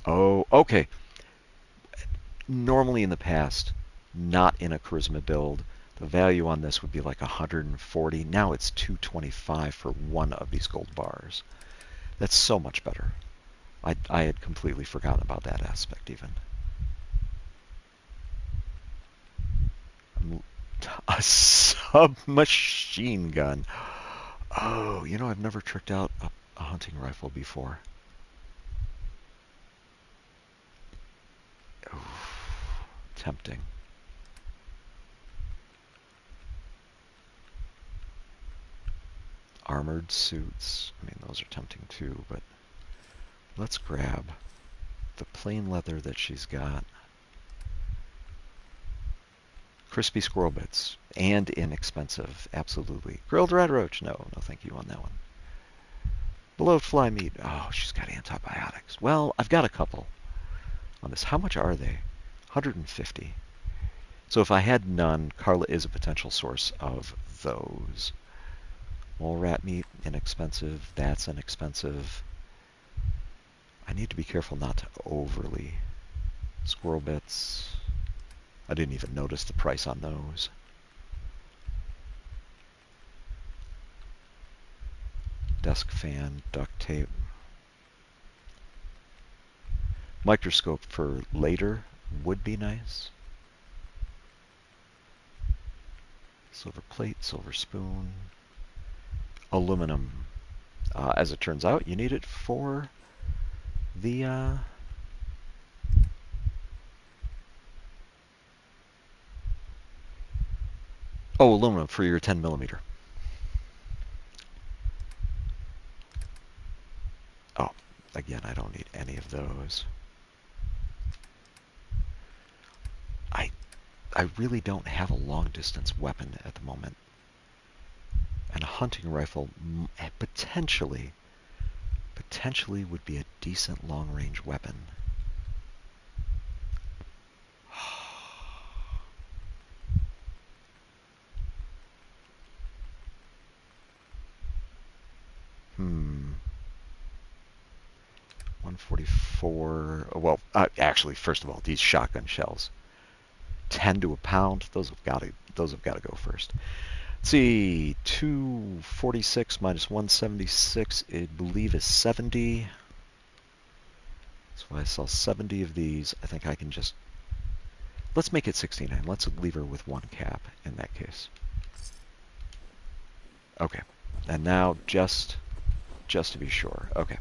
Oh, okay. Normally in the past, not in a charisma build, the value on this would be like 140. Now it's 225 for one of these gold bars. That's so much better. I had completely forgotten about that aspect even. A submachine gun. Oh, you know, I've never tricked out a hunting rifle before. Oof, tempting. Armored suits. I mean, those are tempting too, but let's grab the plain leather that she's got. Crispy squirrel bits. And inexpensive. Absolutely. Grilled red roach. No, no thank you on that one. Beloved fly meat. Oh, she's got antibiotics. Well, I've got a couple on this. How much are they? 150. So if I had none, Carla is a potential source of those. Mole rat meat, inexpensive. That's inexpensive. I need to be careful not to overly. Squirrel bits. I didn't even notice the price on those. Desk fan, duct tape. Microscope for later would be nice. Silver plate, silver spoon. Aluminum. As it turns out, you need it for the oh, aluminum for your 10 millimeter. Oh, again, I don't need any of those. I really don't have a long distance weapon at the moment. And a hunting rifle potentially would be a decent long range weapon. Hmm. 144. Well, actually, first of all, these shotgun shells, 10 to a pound. Those have got to go first. Let's see, 246 minus 176, I believe, is 70. So if I sell 70 of these, I think I can just. Let's make it 69. Let's leave her with one cap in that case. Okay. And now just to be sure. Okay.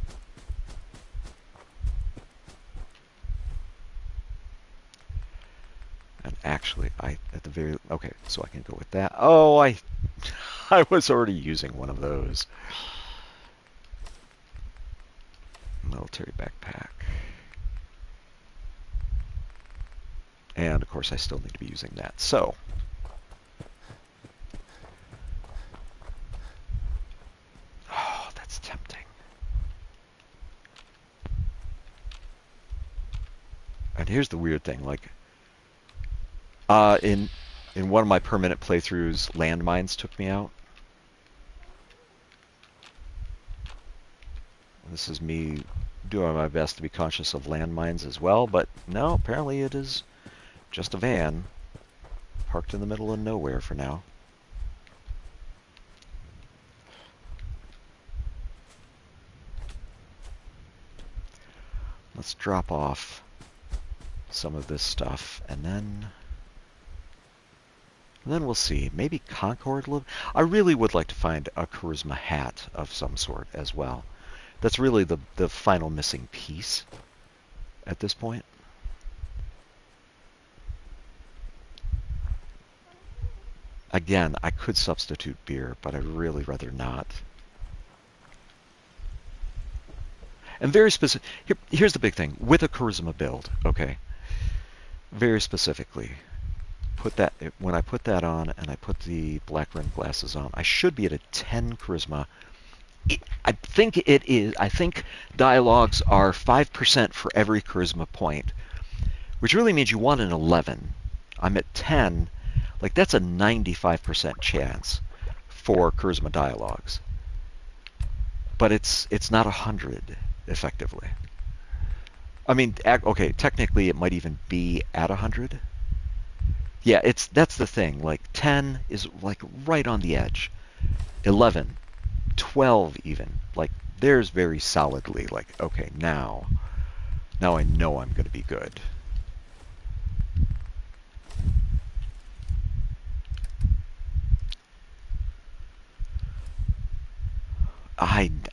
And actually, okay, so I can go with that. Oh, I was already using one of those. Military backpack. And of course, I still need to be using that. So, oh, that's tempting. And here's the weird thing, like, in one of my permanent playthroughs, landmines took me out. This is me doing my best to be conscious of landmines as well, but no, apparently it is just a van parked in the middle of nowhere for now. Let's drop off some of this stuff, and then we'll see. Maybe Concord. I really would like to find a charisma hat of some sort as well. That's really the final missing piece at this point. Again, I could substitute beer, but I'd really rather not. And very specific. Here's the big thing with a charisma build. Okay, very specifically, when I put that on and I put the black rimmed glasses on, I should be at a 10 charisma. I think it is. I think dialogues are 5% for every charisma point, which really means you want an 11. I'm at 10. Like, that's a 95% chance for charisma dialogues. But it's not 100, effectively. I mean, okay, technically it might even be at 100. Yeah, that's the thing. Like, 10 is like right on the edge. 11, 12 even. Like, there's very solidly like, okay, now I know I'm going to be good.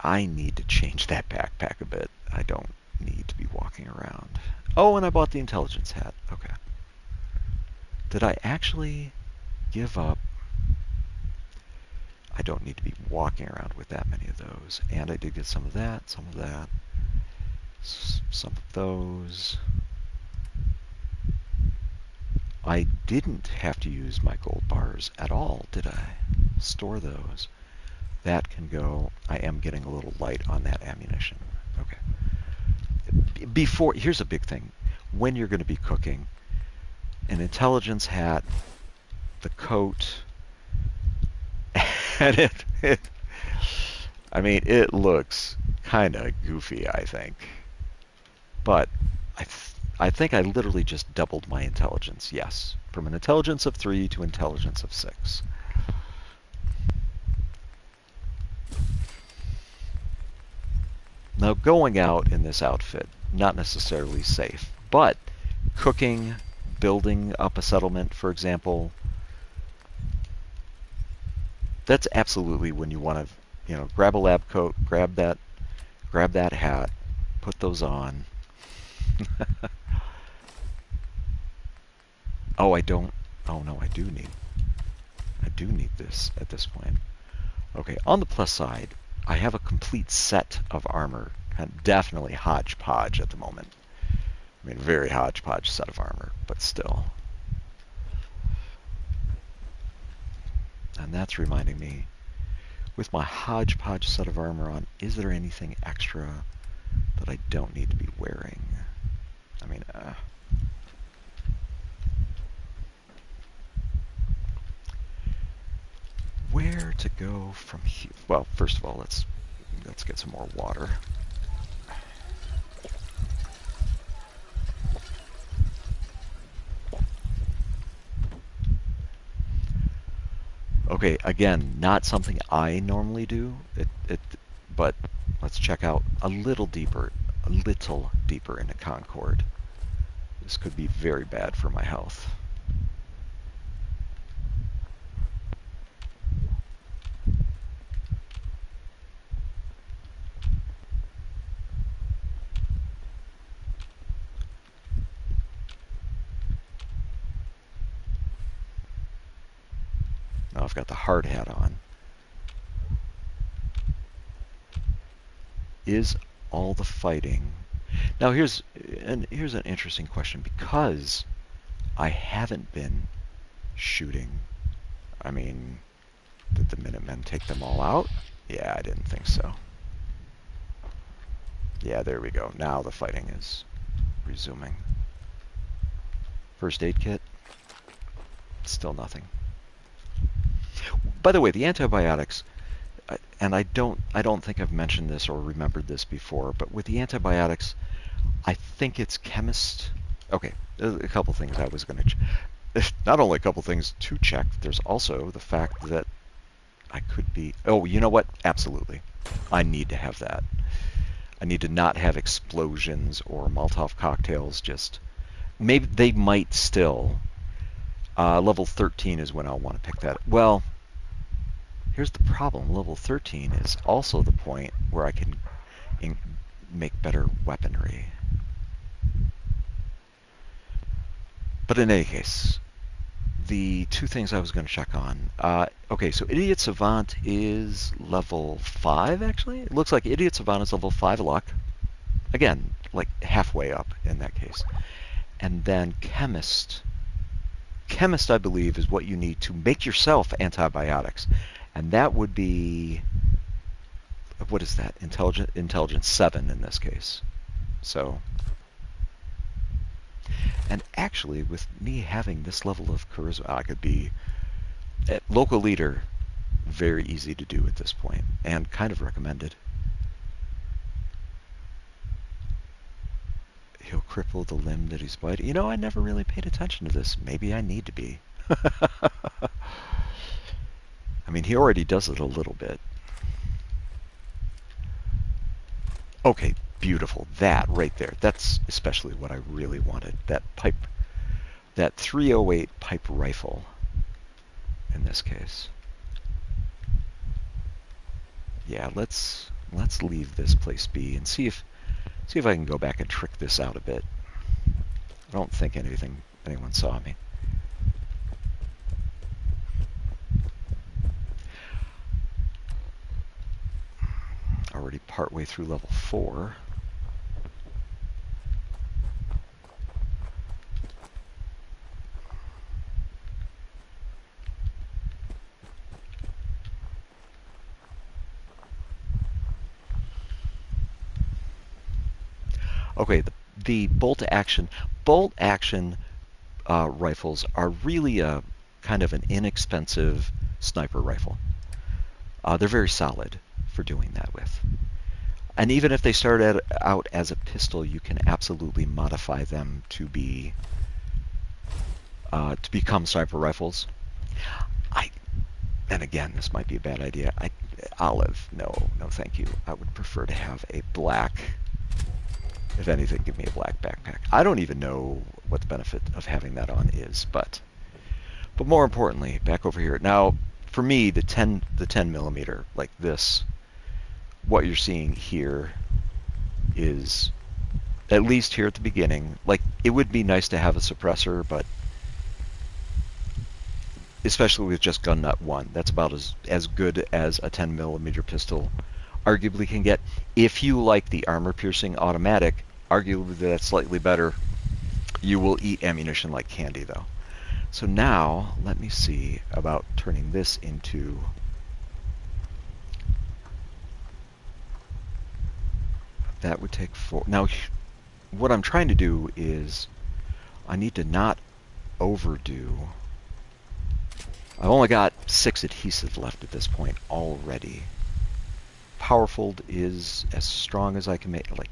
I need to change that backpack a bit. I don't need to be walking around. Oh, and I bought the intelligence hat. Okay. Did I actually give up? I don't need to be walking around with that many of those. And I did get some of that, some of that, some of those. I didn't have to use my gold bars at all, did I? Store those. That can go. I am getting a little light on that ammunition. Okay. Here's a big thing. When you're going to be cooking, an intelligence hat, the coat, and I mean, it looks kind of goofy, I think. But I think I literally just doubled my intelligence, yes. From an intelligence of 3 to intelligence of 6. Now, going out in this outfit, not necessarily safe, but cooking, building up a settlement, for example, that's absolutely when you want to, grab a lab coat, grab that hat, put those on. Oh, I don't. Oh no, I do need this at this point. Okay, on the plus side, I have a complete set of armor. Definitely hodgepodge at the moment. I mean, very hodgepodge set of armor, but still. And that's reminding me, with my hodgepodge set of armor on, is there anything extra that I don't need to be wearing? I mean, where to go from here? Well, first of all, let's get some more water. Okay, again, not something I normally do. But let's check out a little deeper into Concord. This could be very bad for my health. Now I've got the hard hat on. Is all the fighting... Now here's an interesting question, because I haven't been shooting. I mean, did the Minutemen take them all out? Yeah, I didn't think so. Yeah, there we go. Now the fighting is resuming. First aid kit. Still nothing. By the way, the antibiotics, and I don't think I've mentioned this or remembered this before, but with the antibiotics, I think it's chemist. Okay, a couple things I was going to... Not only a couple things to check, there's also the fact that I could be... Oh, you know what? Absolutely. I need to have that. I need to not have explosions or Molotov cocktails. Just... Maybe they might still... level 13 is when I'll want to pick that. Well, here's the problem. Level 13 is also the point where I can make better weaponry. But in any case, the two things I was going to check on. Okay, so Idiot Savant is level 5, actually. It looks like Idiot Savant is level 5 luck. Again, like halfway up in that case. And then Chemist. Chemist, I believe, is what you need to make yourself antibiotics. And that would be, what is that? Intelligence 7 in this case. So, and actually, with me having this level of charisma, I could be local leader. Very easy to do at this point, and kind of recommended. He'll cripple the limb that he's biting. You know, I never really paid attention to this. Maybe I need to be. I mean, he already does it a little bit. Okay, beautiful. That right there. That's especially what I really wanted. That pipe, that 308 pipe rifle in this case. Yeah, let's leave this place be and see if I can go back and trick this out a bit. I don't think anyone saw me. Already partway through level 4. Okay, the bolt action rifles are really a kind of an inexpensive sniper rifle. They're very solid for doing that with. And even if they start out as a pistol, you can absolutely modify them to become sniper rifles. And again, this might be a bad idea. Olive, no, thank you. I would prefer to have a black. If anything, give me a black backpack. I don't even know what the benefit of having that on is, but more importantly, back over here. Now, for me, the 10 millimeter, like this, what you're seeing here is, at least here at the beginning, like, it would be nice to have a suppressor, but especially with just gun nut 1, that's about as good as a 10 millimeter pistol arguably can get. If you like the armor-piercing automatic, arguably that's slightly better. You will eat ammunition like candy, though. So now, let me see about turning this into... That would take 4... Now, what I'm trying to do is, I need to not overdo... I've only got 6 adhesive left at this point already. Powerful is as strong as I can make. Like,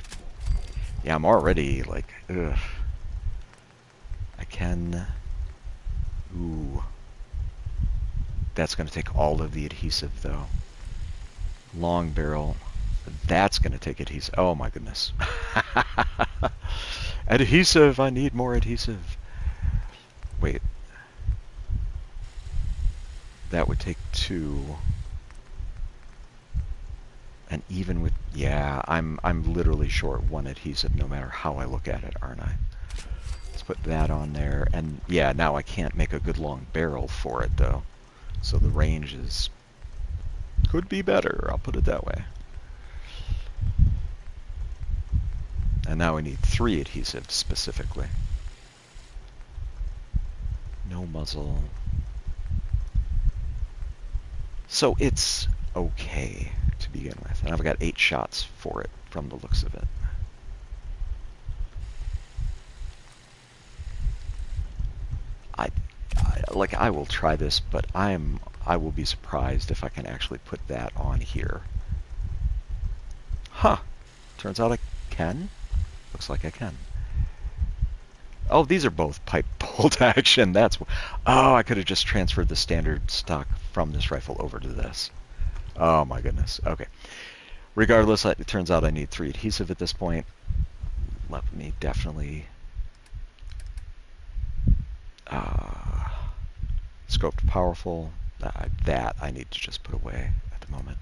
yeah, I'm already like, ugh. I can. Ooh, that's going to take all of the adhesive though. Long barrel, that's going to take adhesive. Oh my goodness. Adhesive. I need more adhesive. Wait. That would take 2. And even with, yeah, I'm literally short 1 adhesive no matter how I look at it, aren't I? Let's put that on there. And yeah, now I can't make a good long barrel for it though. So the range could be better, I'll put it that way. And now I need 3 adhesive specifically. No muzzle. So it's okay to begin with. And I've got 8 shots for it from the looks of it. I will try this, but I will be surprised if I can actually put that on here. Huh. Turns out I can. Looks like I can. Oh, these are both pipe bolt action. Oh, I could have just transferred the standard stock from this rifle over to this. Oh my goodness. Okay. Regardless, it turns out I need 3 adhesive at this point. Let me definitely scoped powerful. That I need to just put away at the moment.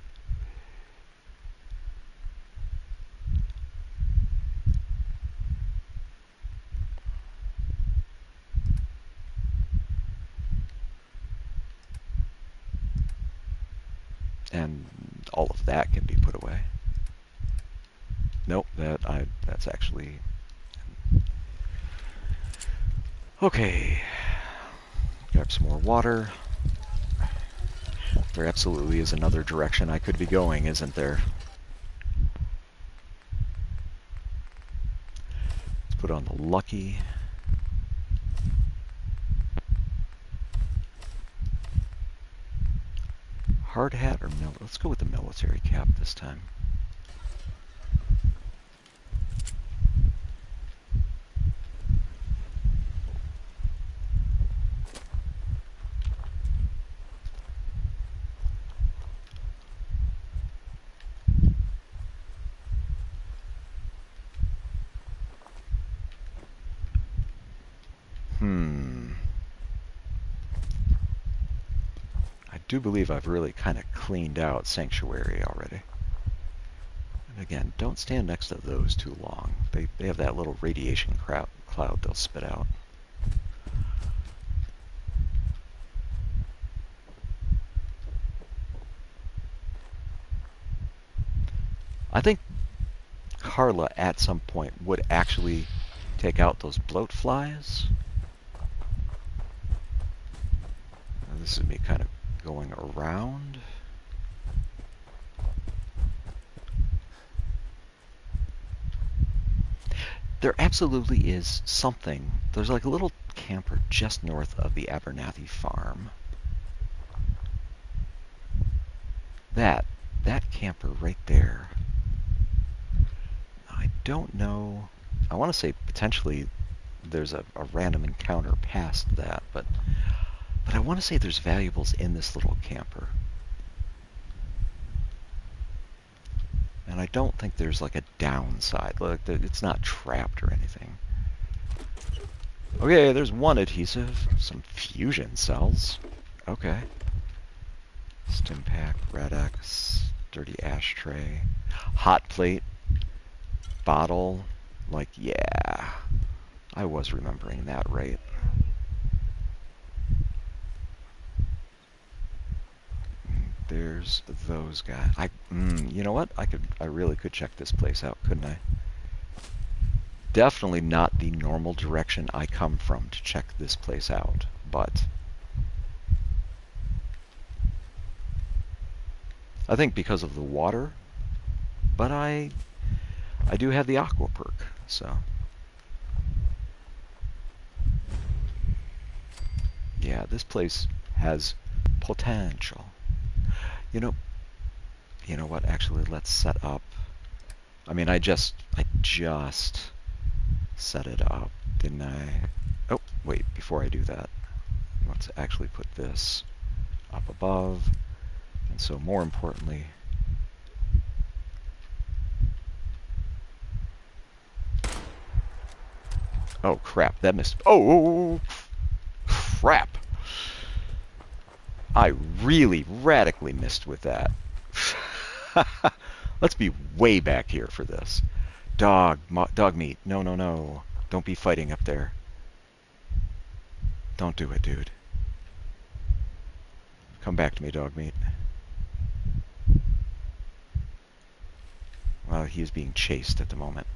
And all of that can be put away. Nope, that's actually... Okay. Grab some more water. There absolutely is another direction I could be going, isn't there? Let's put on the lucky. Hard hat or let's go with the military cap this time. I do believe I've really kind of cleaned out Sanctuary already. And again, don't stand next to those too long. They have that little radiation cloud they'll spit out. I think Carla at some point would actually take out those bloat flies. Now, this is me kind of going around. There absolutely is something. There's like a little camper just north of the Abernathy farm. That camper right there. I don't know. I want to say potentially there's a random encounter past that, but I want to say there's valuables in this little camper. And I don't think there's like a downside. Look, it's not trapped or anything. Okay, there's one adhesive. Some fusion cells. Okay. Stim pack, Red X, dirty ashtray, hot plate, bottle. Like, yeah. I was remembering that right. There's those guys. You know what? I really could check this place out, couldn't I? Definitely not the normal direction I come from to check this place out, but I think because of the water, but I do have the aqua perk, so yeah, this place has potential. You know what? Actually, let's set up. I mean, I just set it up, didn't I? Oh, wait, before I do that, let's actually put this up above. And so more importantly, oh crap, that missed. Oh, crap. I really radically missed with that. Let's be way back here for this. Dog meat. No, no, no. Don't be fighting up there. Don't do it, dude. Come back to me, dog meat. Well, he is being chased at the moment.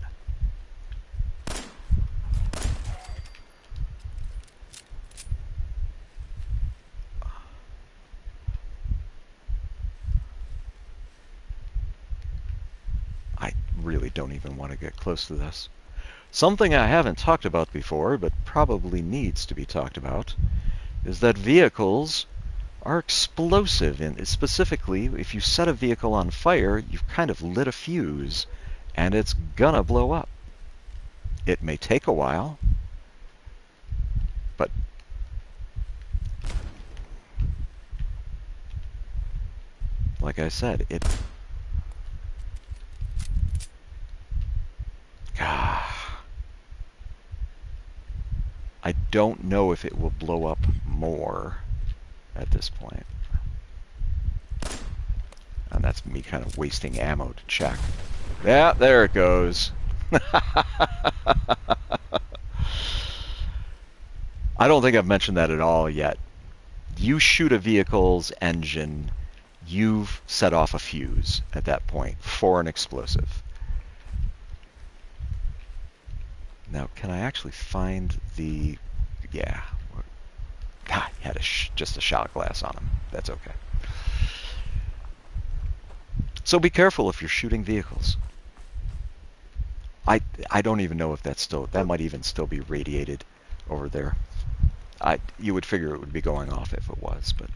I really don't even want to get close to this. Something I haven't talked about before, but probably needs to be talked about, is that vehicles are explosive. And specifically, if you set a vehicle on fire, you've kind of lit a fuse, and it's gonna blow up. It may take a while, but like I said, I don't know if it will blow up more at this point. And that's me kind of wasting ammo to check. Yeah, there it goes. I don't think I've mentioned that at all yet. You shoot a vehicle's engine, you've set off a fuse at that point for an explosive. Now, can I actually find the... Yeah. Ah, he had just a shot glass on him. That's okay. So be careful if you're shooting vehicles. I don't even know if that's still... That might even still be radiated over there. You would figure it would be going off if it was, but...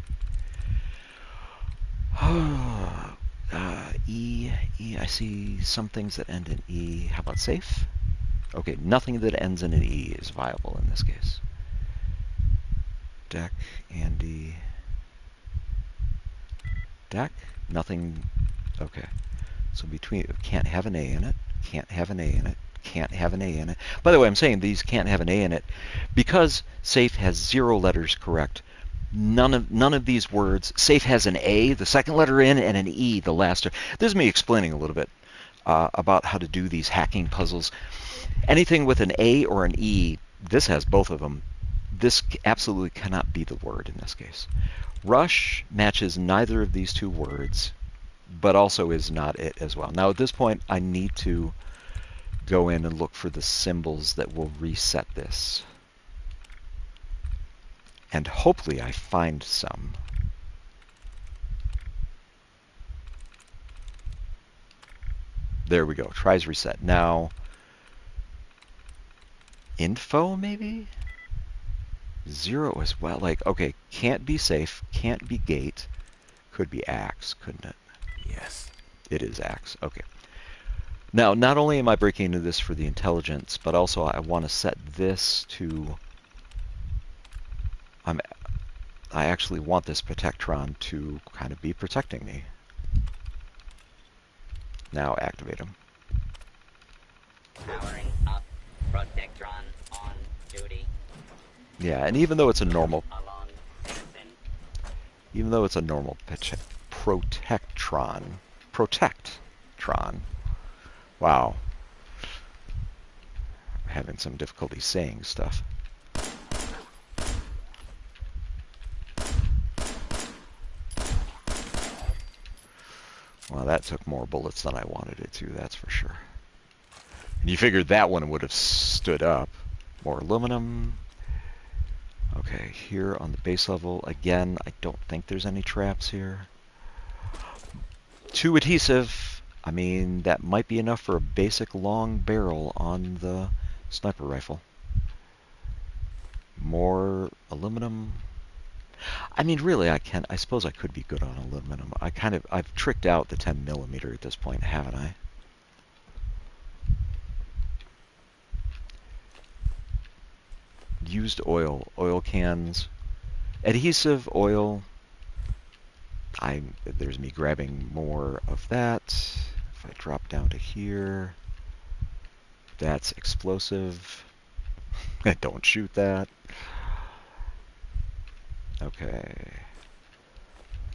E, I see some things that end in E. How about safe? Okay, nothing that ends in an E is viable in this case. Deck, Andy. Deck, nothing. Okay, so between, can't have an A in it, can't have an A in it, can't have an A in it. By the way, I'm saying these can't have an A in it because safe has 0 letters correct. None of these words. Safe has an A, the second letter in, and an E, the last. This is me explaining a little bit about how to do these hacking puzzles. Anything with an A or an E, this has both of them. This absolutely cannot be the word in this case. Rush matches neither of these 2 words, but also is not it as well. Now at this point, I need to go in and look for the symbols that will reset this. And hopefully I find some. There we go. Tries reset. Now, info maybe? 0 as well. Like, okay, can't be safe, can't be gate. Could be axe, couldn't it? Yes. It is axe. Okay. Now, not only am I breaking into this for the intelligence, but also I want to set this to... I actually want this Protectron to kind of be protecting me. Now activate him. Powering up. Protectron on duty. Yeah, and even though it's a normal... Protectron. Wow. I'm having some difficulty saying stuff. Well, that took more bullets than I wanted it to, that's for sure. And you figured that one would have stood up. More aluminum. Okay, here on the base level, again, I don't think there's any traps here. 2 adhesive. I mean, that might be enough for a basic long barrel on the sniper rifle. More aluminum. I mean, really, I suppose I could be good on aluminum. I've tricked out the 10mm at this point, haven't I? Used oil cans, adhesive, oil. There's me grabbing more of that. If I drop down to here, that's explosive. Don't shoot that. Okay.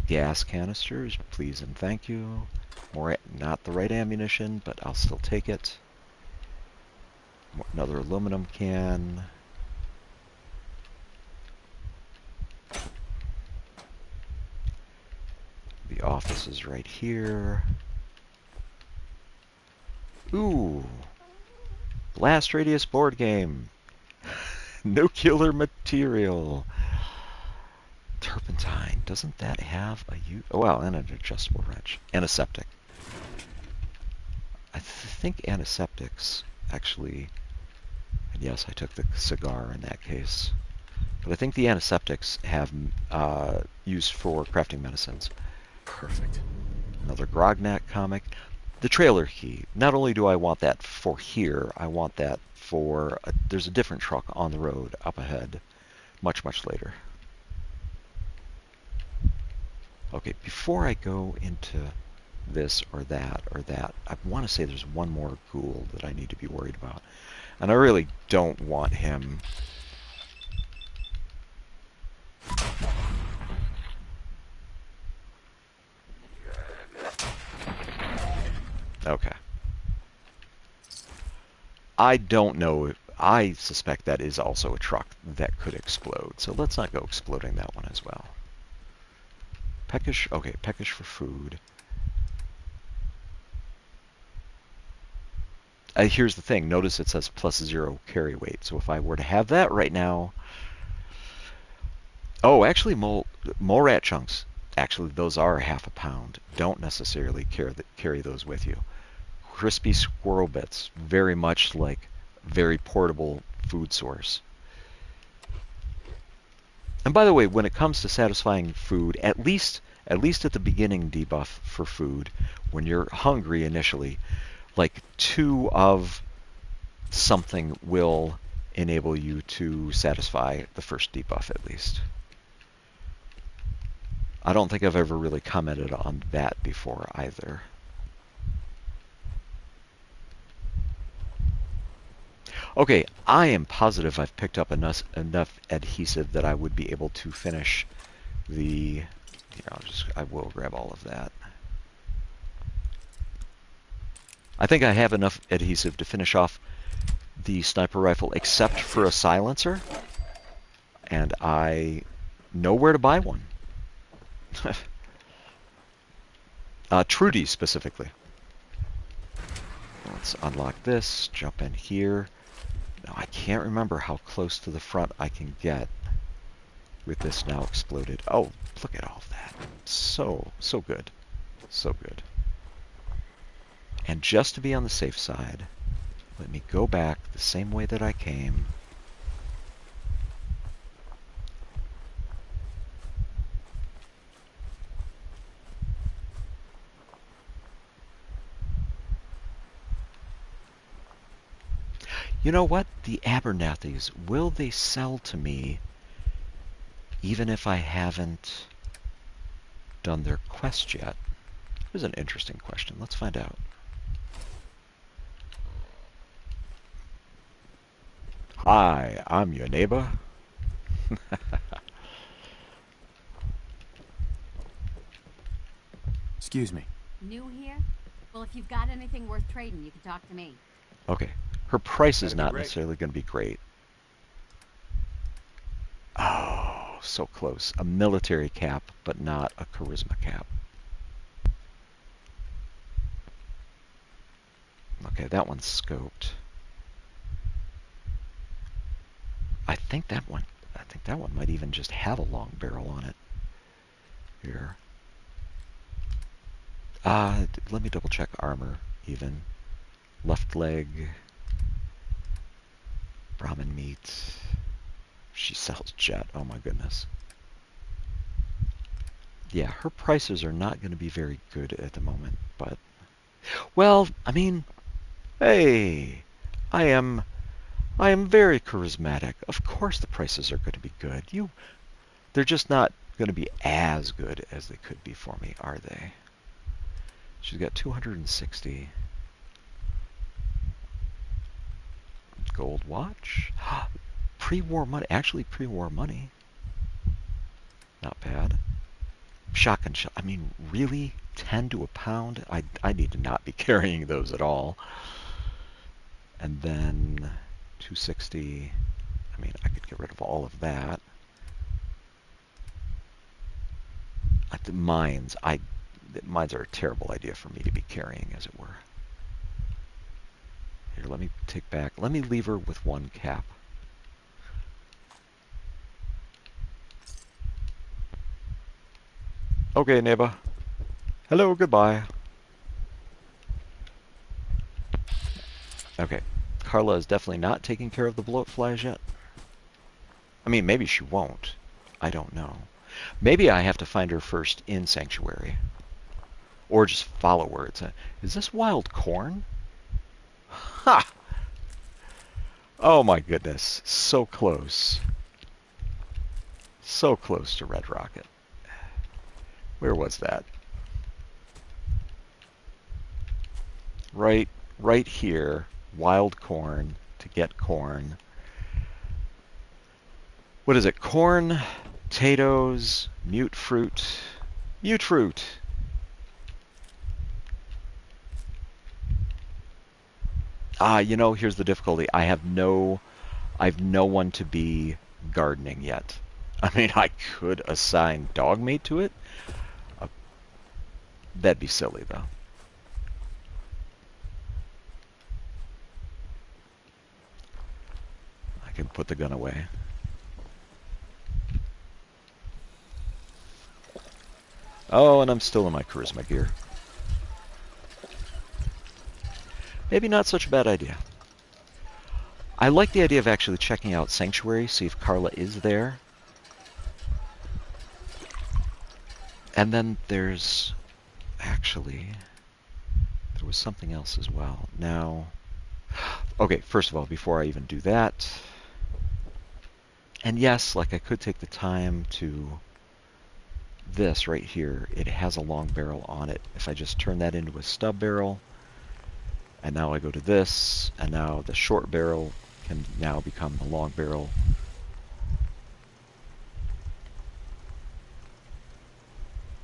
Gas canisters, please and thank you. More, not the right ammunition, but I'll still take it. Another aluminum can. The office is right here. Ooh. Blast radius board game. Nuclear material. Turpentine. Doesn't that have a oh, well, and an adjustable wrench. Antiseptic. I think antiseptics actually... And yes, I took the cigar in that case. But I think the antiseptics have used for crafting medicines. Perfect. Another Grognak comic. The trailer key. Not only do I want that for here, I want that for... there's a different truck on the road up ahead. Much, much later. Okay, before I go into this or that, I want to say there's one more ghoul that I need to be worried about. And I really don't want him... Okay. I don't know if... I suspect that is also a truck that could explode, so let's not go exploding that one as well. Peckish, okay, peckish for food. Here's the thing, notice it says +0 carry weight, so if I were to have that right now... Oh, actually, mole rat chunks, actually those are ½ a pound. Don't necessarily carry those with you. Crispy squirrel bits, very much like very portable food source. And by the way, when it comes to satisfying food, at least at the beginning debuff for food, when you're hungry initially, like 2 of something will enable you to satisfy the first debuff at least. I don't think I've ever really commented on that before either. Okay, I am positive I've picked up enough adhesive that I would be able to finish the... Here, I will grab all of that. I think I have enough adhesive to finish off the sniper rifle except for a silencer, and I know where to buy one. Trudy specifically. Let's unlock this, jump in here. Now I can't remember how close to the front I can get with this now exploded. Oh, look at all of that. So good. So good. And just to be on the safe side, let me go back the same way that I came. You know what? The Abernethys, will they sell to me even if I haven't done their quest yet? Here's an interesting question. Let's find out. Hi, I'm your neighbor. Excuse me. New here? Well, if you've got anything worth trading, you can talk to me. Okay. Her price is not necessarily going to be great. Oh, so close. A military cap, but not a charisma cap. Okay, that one's scoped. I think that one might even just have a long barrel on it. Here. Let me double check armor even. Left leg. Brahmin meat. She sells jet. Oh my goodness. Yeah, her prices are not going to be very good at the moment, but... Well, I mean, hey, I am very charismatic. Of course the prices are going to be good. They're just not going to be as good as they could be for me, are they? She's got 260. Gold watch. Pre-war money. Actually, pre-war money. Not bad. Shotgun shell. I mean, really? 10 to a pound? I need to not be carrying those at all. And then 260. I mean, I could get rid of all of that. The mines. Mines are a terrible idea for me to be carrying, as it were. Here, let me take back. Let me leave her with 1 cap. Okay, neighbor. Hello, goodbye. Okay. Carla is definitely not taking care of the bloat flies yet. I mean, maybe she won't. I don't know. Maybe I have to find her first in Sanctuary. Or just follow her. Is this wild corn? Ha! Oh my goodness. So close. So close to Red Rocket. Where was that? Right here. Wild corn to get corn. What is it? Corn, potatoes, mute fruit. Mute fruit. You know, here's the difficulty. I've no one to be gardening yet. I mean, I could assign dog meat to it, That'd be silly, though. I can put the gun away. Oh, and I'm still in my charisma gear. Maybe not such a bad idea. I like the idea of actually checking out Sanctuary, see if Carla is there. And then there's... Actually, there was something else as well. Now... Okay, first of all, before I even do that... And yes, like I could take the time to... This right here, it has a long barrel on it. If I just turn that into a stub barrel... And now I go to this, and now the short barrel can now become the long barrel.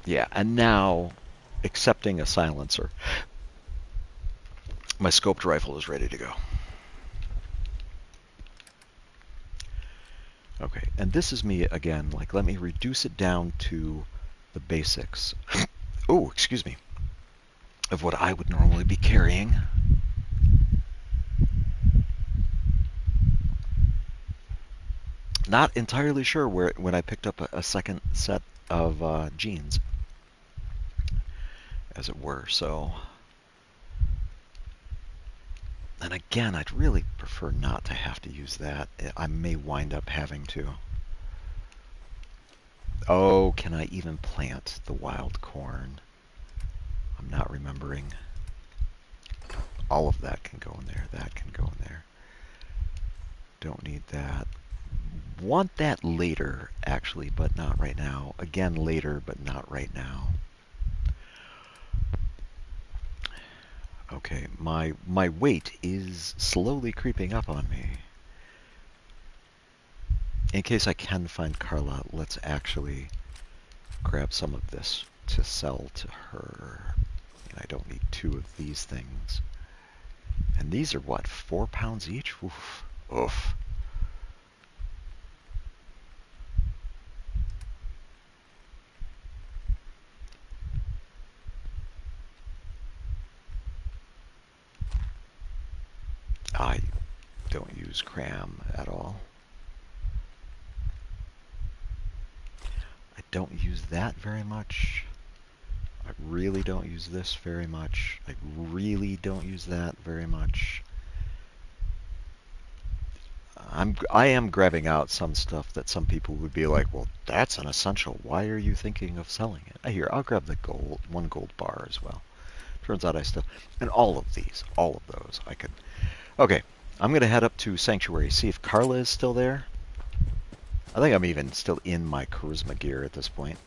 Yeah, and now, accepting a silencer, my scoped rifle is ready to go. Okay, and this is me again, like let me reduce it down to the basics. Oh, excuse me. Of what I would normally be carrying. Not entirely sure where when I picked up a second set of jeans, as it were. So, and again, I'd really prefer not to have to use that. I may wind up having to. Oh, can I even plant the wild corn? I'm not remembering. All of that can go in there. That can go in there. Don't need that. Want that later, actually, but not right now. Again, later, but not right now. Okay, my weight is slowly creeping up on me. In case I can find Carla, let's actually grab some of this to sell to her. And I don't need 2 of these things. And these are what, 4 pounds each? Oof. Oof. I don't use cram at all. I don't use that very much. I really don't use this very much. I really don't use that very much. I am grabbing out some stuff that some people would be like, well, that's an essential. Why are you thinking of selling it? Here, I'll grab the gold, 1 gold bar as well. Turns out I still, and all of those, I could. Okay, I'm going to head up to Sanctuary, see if Carla is still there. I think I'm even still in my charisma gear at this point.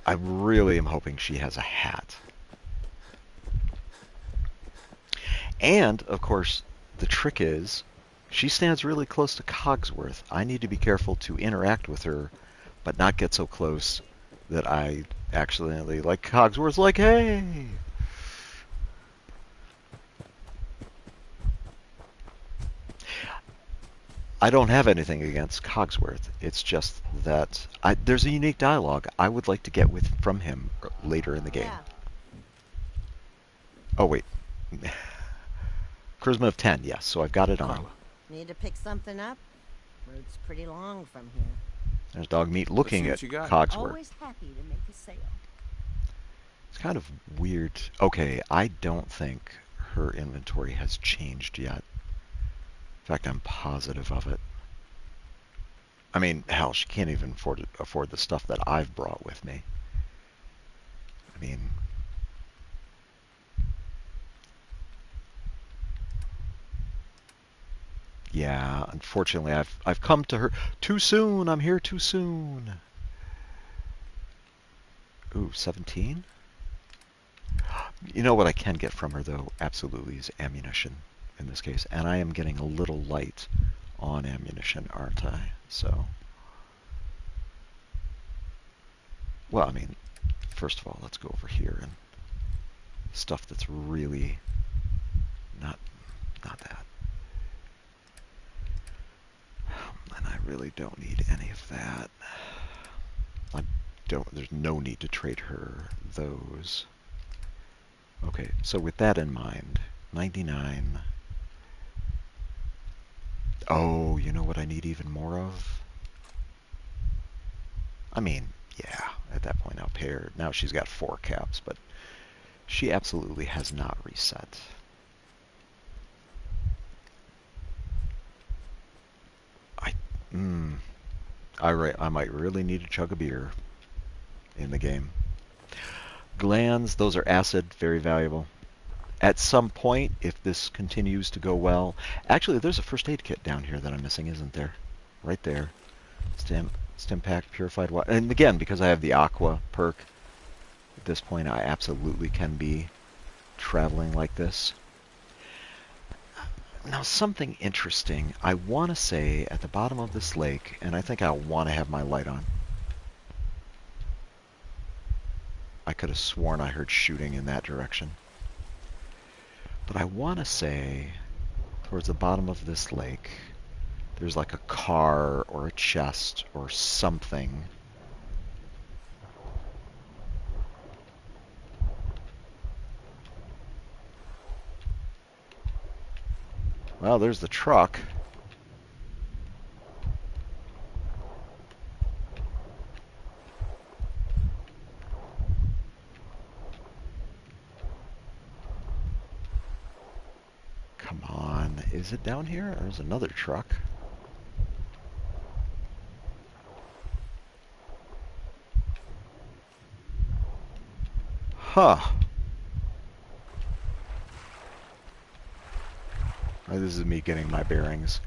I really am hoping she has a hat. And, of course, the trick is, she stands really close to Cogsworth. I need to be careful to interact with her, but not get so close that I accidentally, like Cogsworth's like, hey! I don't have anything against Cogsworth. It's just that there's a unique dialogue I would like to get from him later in the game. Yeah. Oh, wait. Charisma of 10, yes, so I've got it on. Need to pick something up? Road's pretty long from here. There's Dog Meat looking at Cogsworth. Always happy to make a sale. It's kind of weird. Okay, I don't think her inventory has changed yet. In fact, I'm positive of it. I mean, hell, she can't even afford the stuff that I've brought with me. I mean... Yeah, unfortunately, I've come to her too soon. I'm here too soon. Ooh, 17? You know what I can get from her, though, absolutely, is ammunition in this case. And I am getting a little light on ammunition, aren't I? So... Well, I mean, first of all, let's go over here and stuff that's really not that. And I really don't need any of that. there's no need to trade her those. Okay, so with that in mind, 99. Oh, you know what I need even more of? I mean, yeah, at that point I'll pay her. Now she's got 4 caps, but she absolutely has not reset. I might really need a chug of beer in the game. Glands, those are acid, very valuable. At some point, if this continues to go well... Actually, there's a first aid kit down here that I'm missing, isn't there? Right there. Stim pack, purified water. And again, because I have the aqua perk, at this point I absolutely can be traveling like this. Now, something interesting. I want to say at the bottom of this lake, and I think I want to have my light on. I could have sworn I heard shooting in that direction. But I want to say, towards the bottom of this lake, there's like a car or a chest or something. Well, there's the truck. Come on, is it down here? There's another truck. Huh. This is me getting my bearings.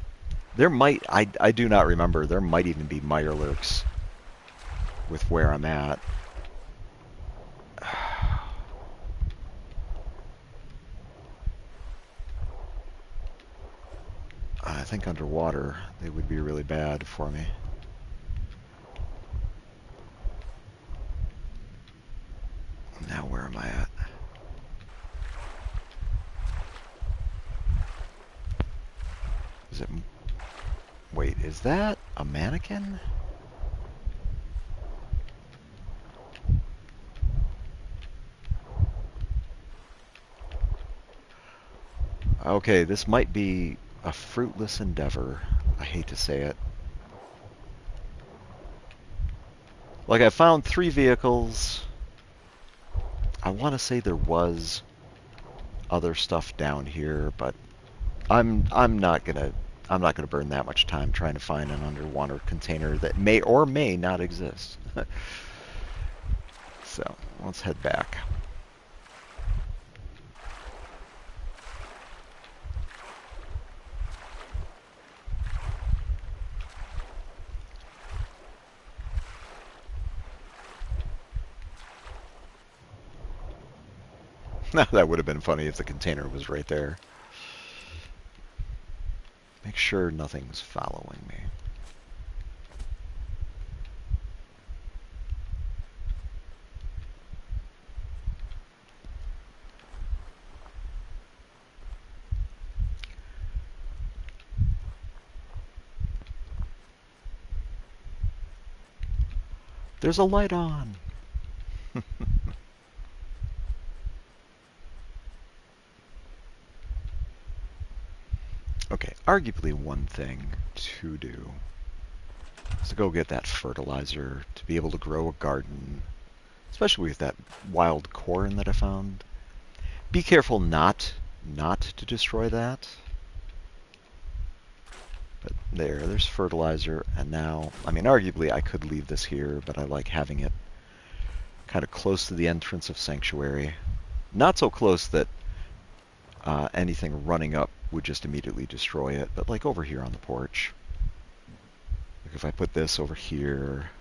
There might, I do not remember, there might even be Mirelurks with where I'm at. I think underwater they would be really bad for me. Now where am I at? Is it... Wait, is that a mannequin? Okay, this might be a fruitless endeavor. I hate to say it. Like, I found 3 vehicles. I want to say there was other stuff down here, but I'm not gonna burn that much time trying to find an underwater container that may or may not exist. So let's head back. That would have been funny if the container was right there. Make sure nothing's following me. There's a light on. Okay, arguably one thing to do is to go get that fertilizer to be able to grow a garden, especially with that wild corn that I found. Be careful not to destroy that. But there's fertilizer, and now, I mean, arguably I could leave this here, but I like having it kind of close to the entrance of Sanctuary. Not so close that anything running up would just immediately destroy it, but like over here on the porch. Like if I put this over here...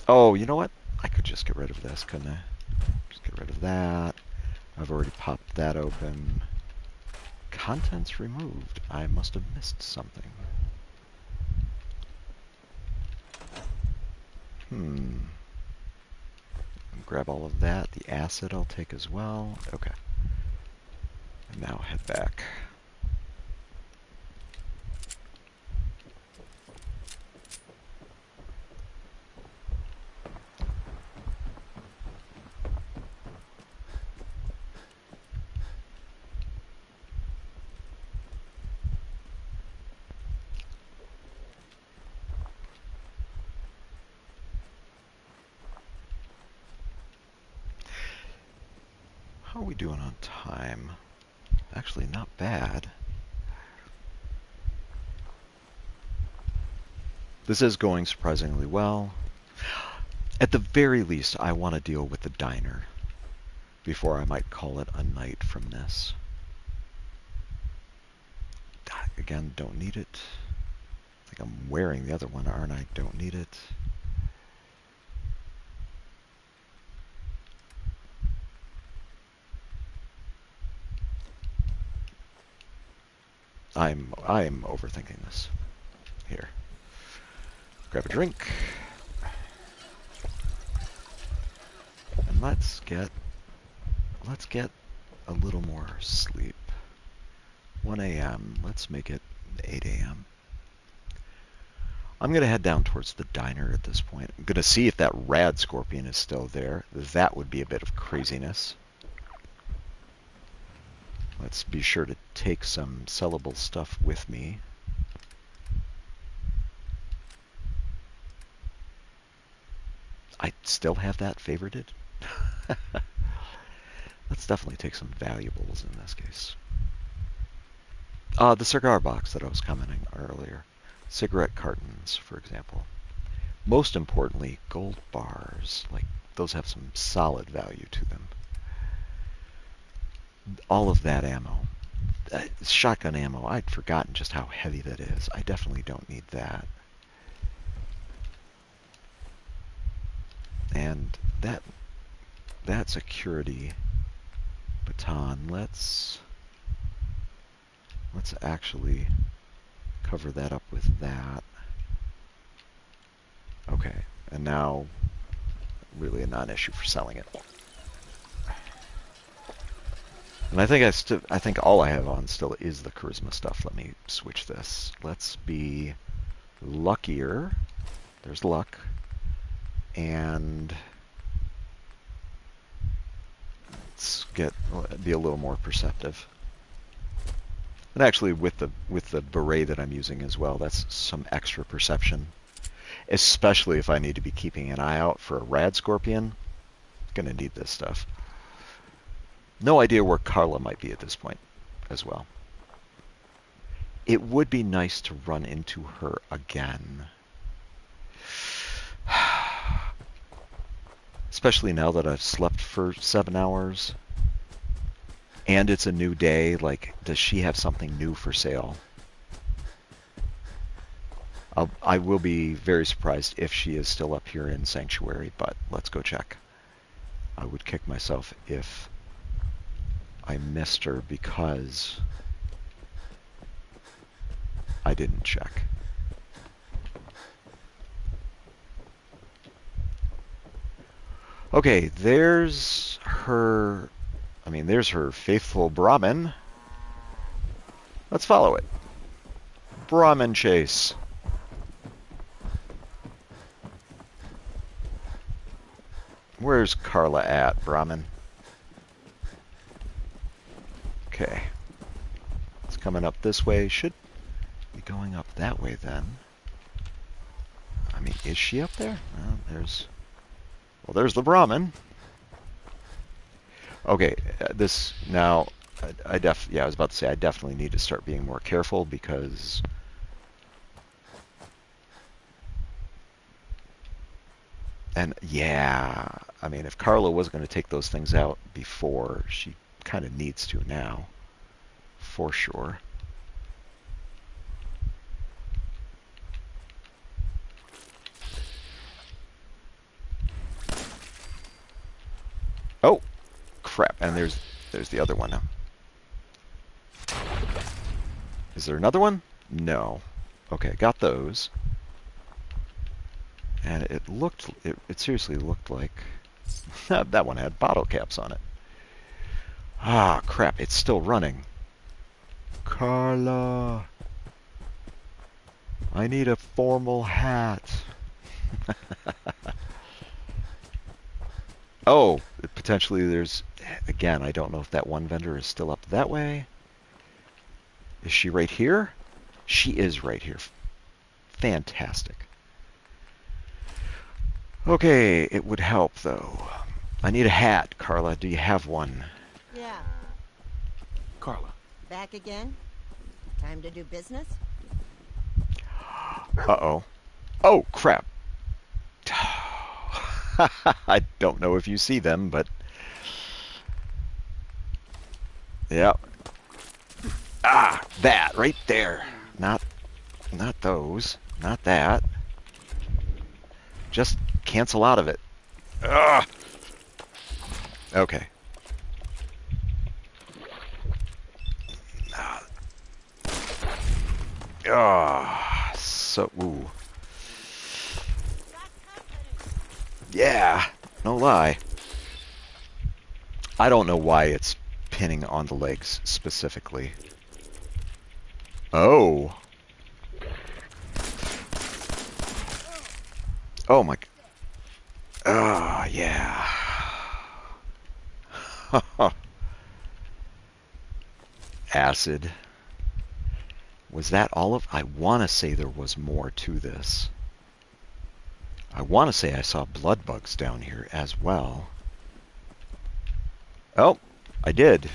Oh, you know what? I could just get rid of this, couldn't I? Just get rid of that. I've already popped that open. Contents removed. I must have missed something. Grab all of that. The acid I'll take as well. Okay. And now head back. How are we doing on time? Actually, not bad. This is going surprisingly well. At the very least, I want to deal with the diner before I might call it a night from this. Again, don't need it. I think I'm wearing the other one, aren't I? Don't need it. I am overthinking this. Here. Grab a drink. And let's get a little more sleep. 1 a.m. Let's make it 8 a.m. I'm going to head down towards the diner at this point. I'm going to see if that rad scorpion is still there. That would be a bit of craziness. Let's be sure to take some sellable stuff with me. I still have that favorited. Let's definitely take some valuables in this case. The cigar box that I was commenting earlier. Cigarette cartons, for example. Most importantly, gold bars. Like, those have some solid value to them. All of that ammo. Shotgun ammo, I'd forgotten just how heavy that is. I definitely don't need that. And that security baton, let's actually cover that up with that. Okay, and now really a non-issue for selling it. And I think all I have on still is the charisma stuff. Let me switch this. Let's be luckier. There's luck. And let's be a little more perceptive. And actually with the beret that I'm using as well, that's some extra perception. Especially if I need to be keeping an eye out for a rad scorpion. Gonna need this stuff. No idea where Carla might be at this point as well. It would be nice to run into her again. Especially now that I've slept for 7 hours. And it's a new day. Like, does she have something new for sale? I will be very surprised if she is still up here in Sanctuary, but let's go check. I would kick myself if I missed her because I didn't check. Okay, there's her faithful Brahmin. Let's follow it. Brahmin chase. Where's Carla at, Brahmin? Okay. It's coming up this way. Should be going up that way then. I mean, is she up there? Well, there's the Brahmin. Okay, I was about to say I definitely need to start being more careful because yeah, I mean, if Carla was going to take those things out before, she kind of needs to now, for sure. Oh, crap! And there's the other one now. Is there another one? No. Okay, got those. And it seriously looked like that one had bottle caps on it. Ah, crap, it's still running. Carla, I need a formal hat. Oh, potentially there's, again, I don't know if that one vendor is still up that way. Is she right here? She is right here. Fantastic. Okay, it would help, though. I need a hat, Carla. Do you have one? Carla. Back again? Time to do business? Uh-oh. Oh, crap. I don't know if you see them, but... Yep. Ah, that right there. Not those. Not that. Just cancel out of it. Ugh. Okay. Ah, so ooh. Yeah, no lie. I don't know why it's pinning on the legs specifically. Oh. Oh my. Ah, yeah. Acid. Was that all of? I want to say there was more to this. I want to say I saw blood bugs down here as well. Oh, I did.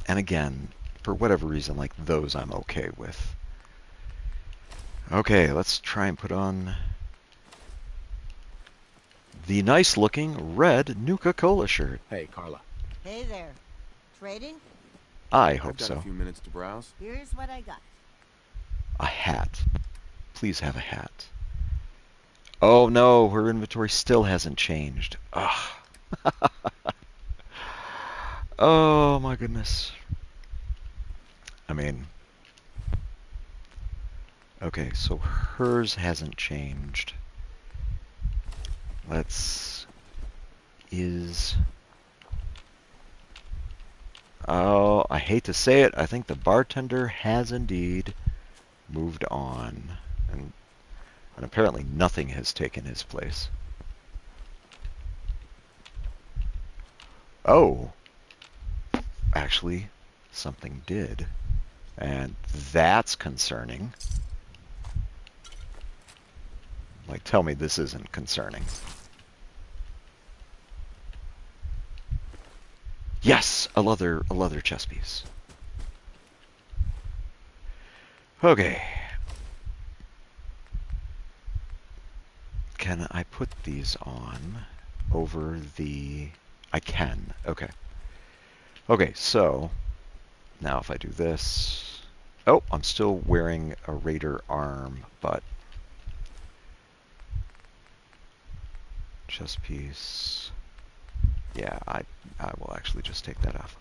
And again, for whatever reason, like those I'm okay with. Okay, let's try and put on the nice-looking red Nuka-Cola shirt. Hey, Carla. Hey there. Trading? I hope I've got so. a few minutes to browse. Here's what I got. A hat. Please have a hat. Oh no, her inventory still hasn't changed. Ugh. Oh my goodness. I mean, okay, so hers hasn't changed. Oh, I hate to say it, I think the bartender has indeed moved on. And apparently nothing has taken his place. Oh. Actually, something did. And that's concerning. Like, tell me this isn't concerning. Yes, a leather chess piece. Okay. Can I put these on over the... I can. Okay. Okay, so now if I do this... Oh, I'm still wearing a Raider arm, but... Chess piece... Yeah, I will actually just take that off.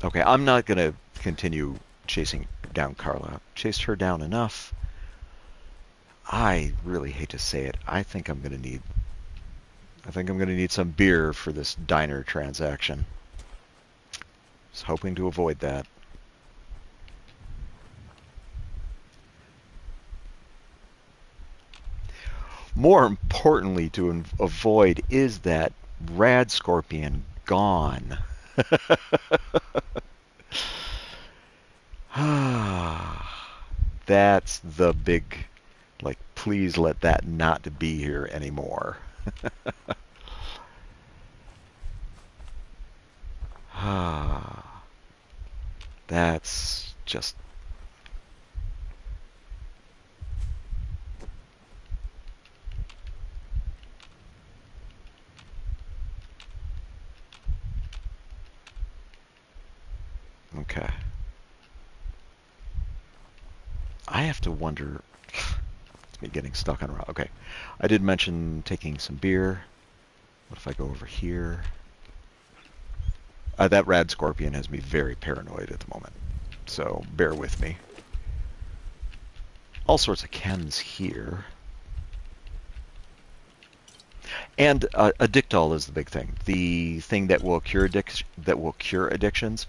Okay, I'm not going to continue chasing down Carla. I've chased her down enough. I really hate to say it. I think I'm going to need some beer for this diner transaction. I was hoping to avoid that. More importantly to avoid is that rad scorpion gone. That's the big, like, please let that not be here anymore. That's just... Okay. I have to wonder... It's me getting stuck on a route. Okay. I did mention taking some beer. What if I go over here? That rad scorpion has me very paranoid at the moment. So bear with me. All sorts of chems here. And addictol is the big thing. The thing that will cure addictions.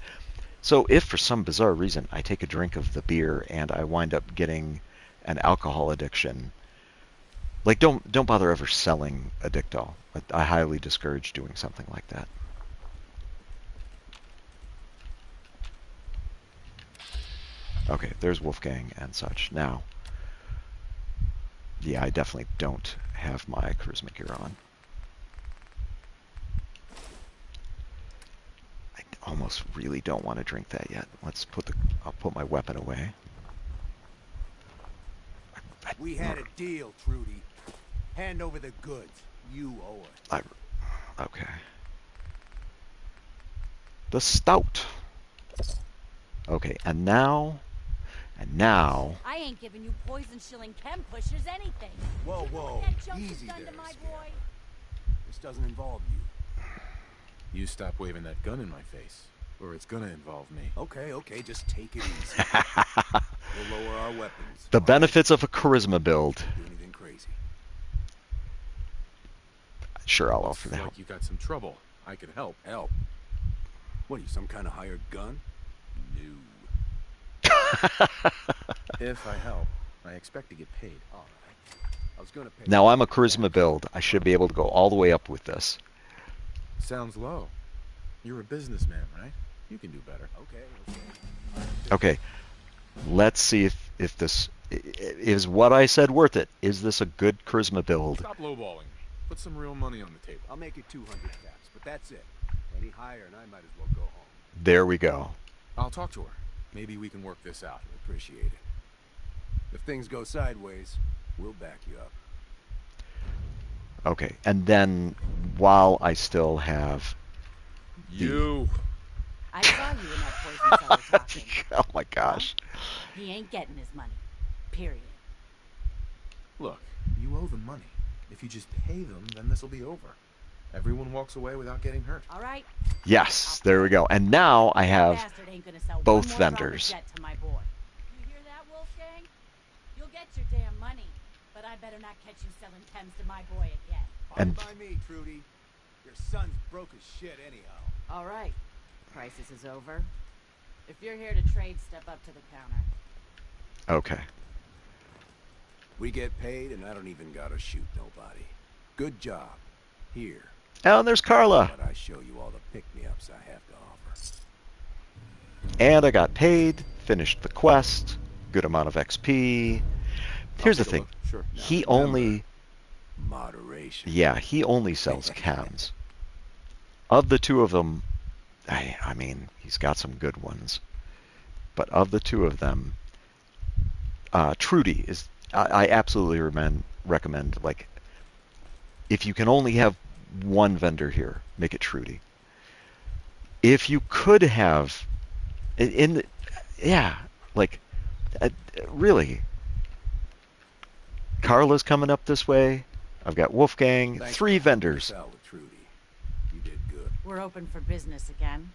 So if for some bizarre reason I take a drink of the beer and I wind up getting an alcohol addiction, like don't bother ever selling addictol. I highly discourage doing something like that. Okay, there's Wolfgang and such. Now, yeah, I definitely don't have my charisma gear on. I almost really don't want to drink that yet. I'll put my weapon away. We had a deal, Trudy. Hand over the goods. You owe it. Okay. The stout. Okay, and now. I ain't giving you poison shilling chem pushers anything. Whoa, Do you know whoa, what that junk easy has done there, to my Scamp. boy? This doesn't involve you. You stop waving that gun in my face, or it's gonna involve me. Okay, just take it easy. We'll lower our weapons. The benefits of a charisma build. Do anything crazy. Sure, I'll Looks offer that. like you got some trouble. I can help. Help? What are you, some kind of hired gun? No. If I help, I expect to get paid. All right. I was gonna pay. Now I'm a charisma build. I should be able to go all the way up with this. Sounds low. You're a businessman, right? You can do better. Okay. Okay, let's see if this is what I said worth it. Is this a good charisma build? Stop lowballing me. Put some real money on the table. I'll make it 200 caps, but that's it. Any higher and I might as well go home. There we go. I'll talk to her. Maybe we can work this out. Appreciate it. If things go sideways, we'll back you up. Okay, and then while I still have I saw you in that poison cellar talking. Oh my gosh. He ain't getting his money. Period. Look, you owe them money. If you just pay them, then this'll be over. Everyone walks away without getting hurt. All right. Yes, there we go. And now I have Bastard ain't gonna sell both one more vendors. drop of jet to my boy. You hear that, Wolfgang? You'll get your damn money, but I better not catch you selling chems to my boy again. Fine by me, Trudy. Your son's broke as shit anyhow. All right. Crisis is over. If you're here to trade, step up to the counter. Okay. We get paid and I don't even gotta shoot nobody. Good job. Here. Oh, and there's Carla. But I show you all the pick-me-ups I have to offer. And I got paid, finished the quest, good amount of XP. Here's the thing. Sure. He only Moderation. Yeah, he only sells chems. Of the two of them, I mean, he's got some good ones. But of the two of them, Trudy is, I absolutely recommend, like, if you can only have one vendor here, make it Trudy. If you could have, really, Carla's coming up this way. I've got Wolfgang, Thanks 3 for helping vendors. us out with Trudy. You did good. We're open for business again.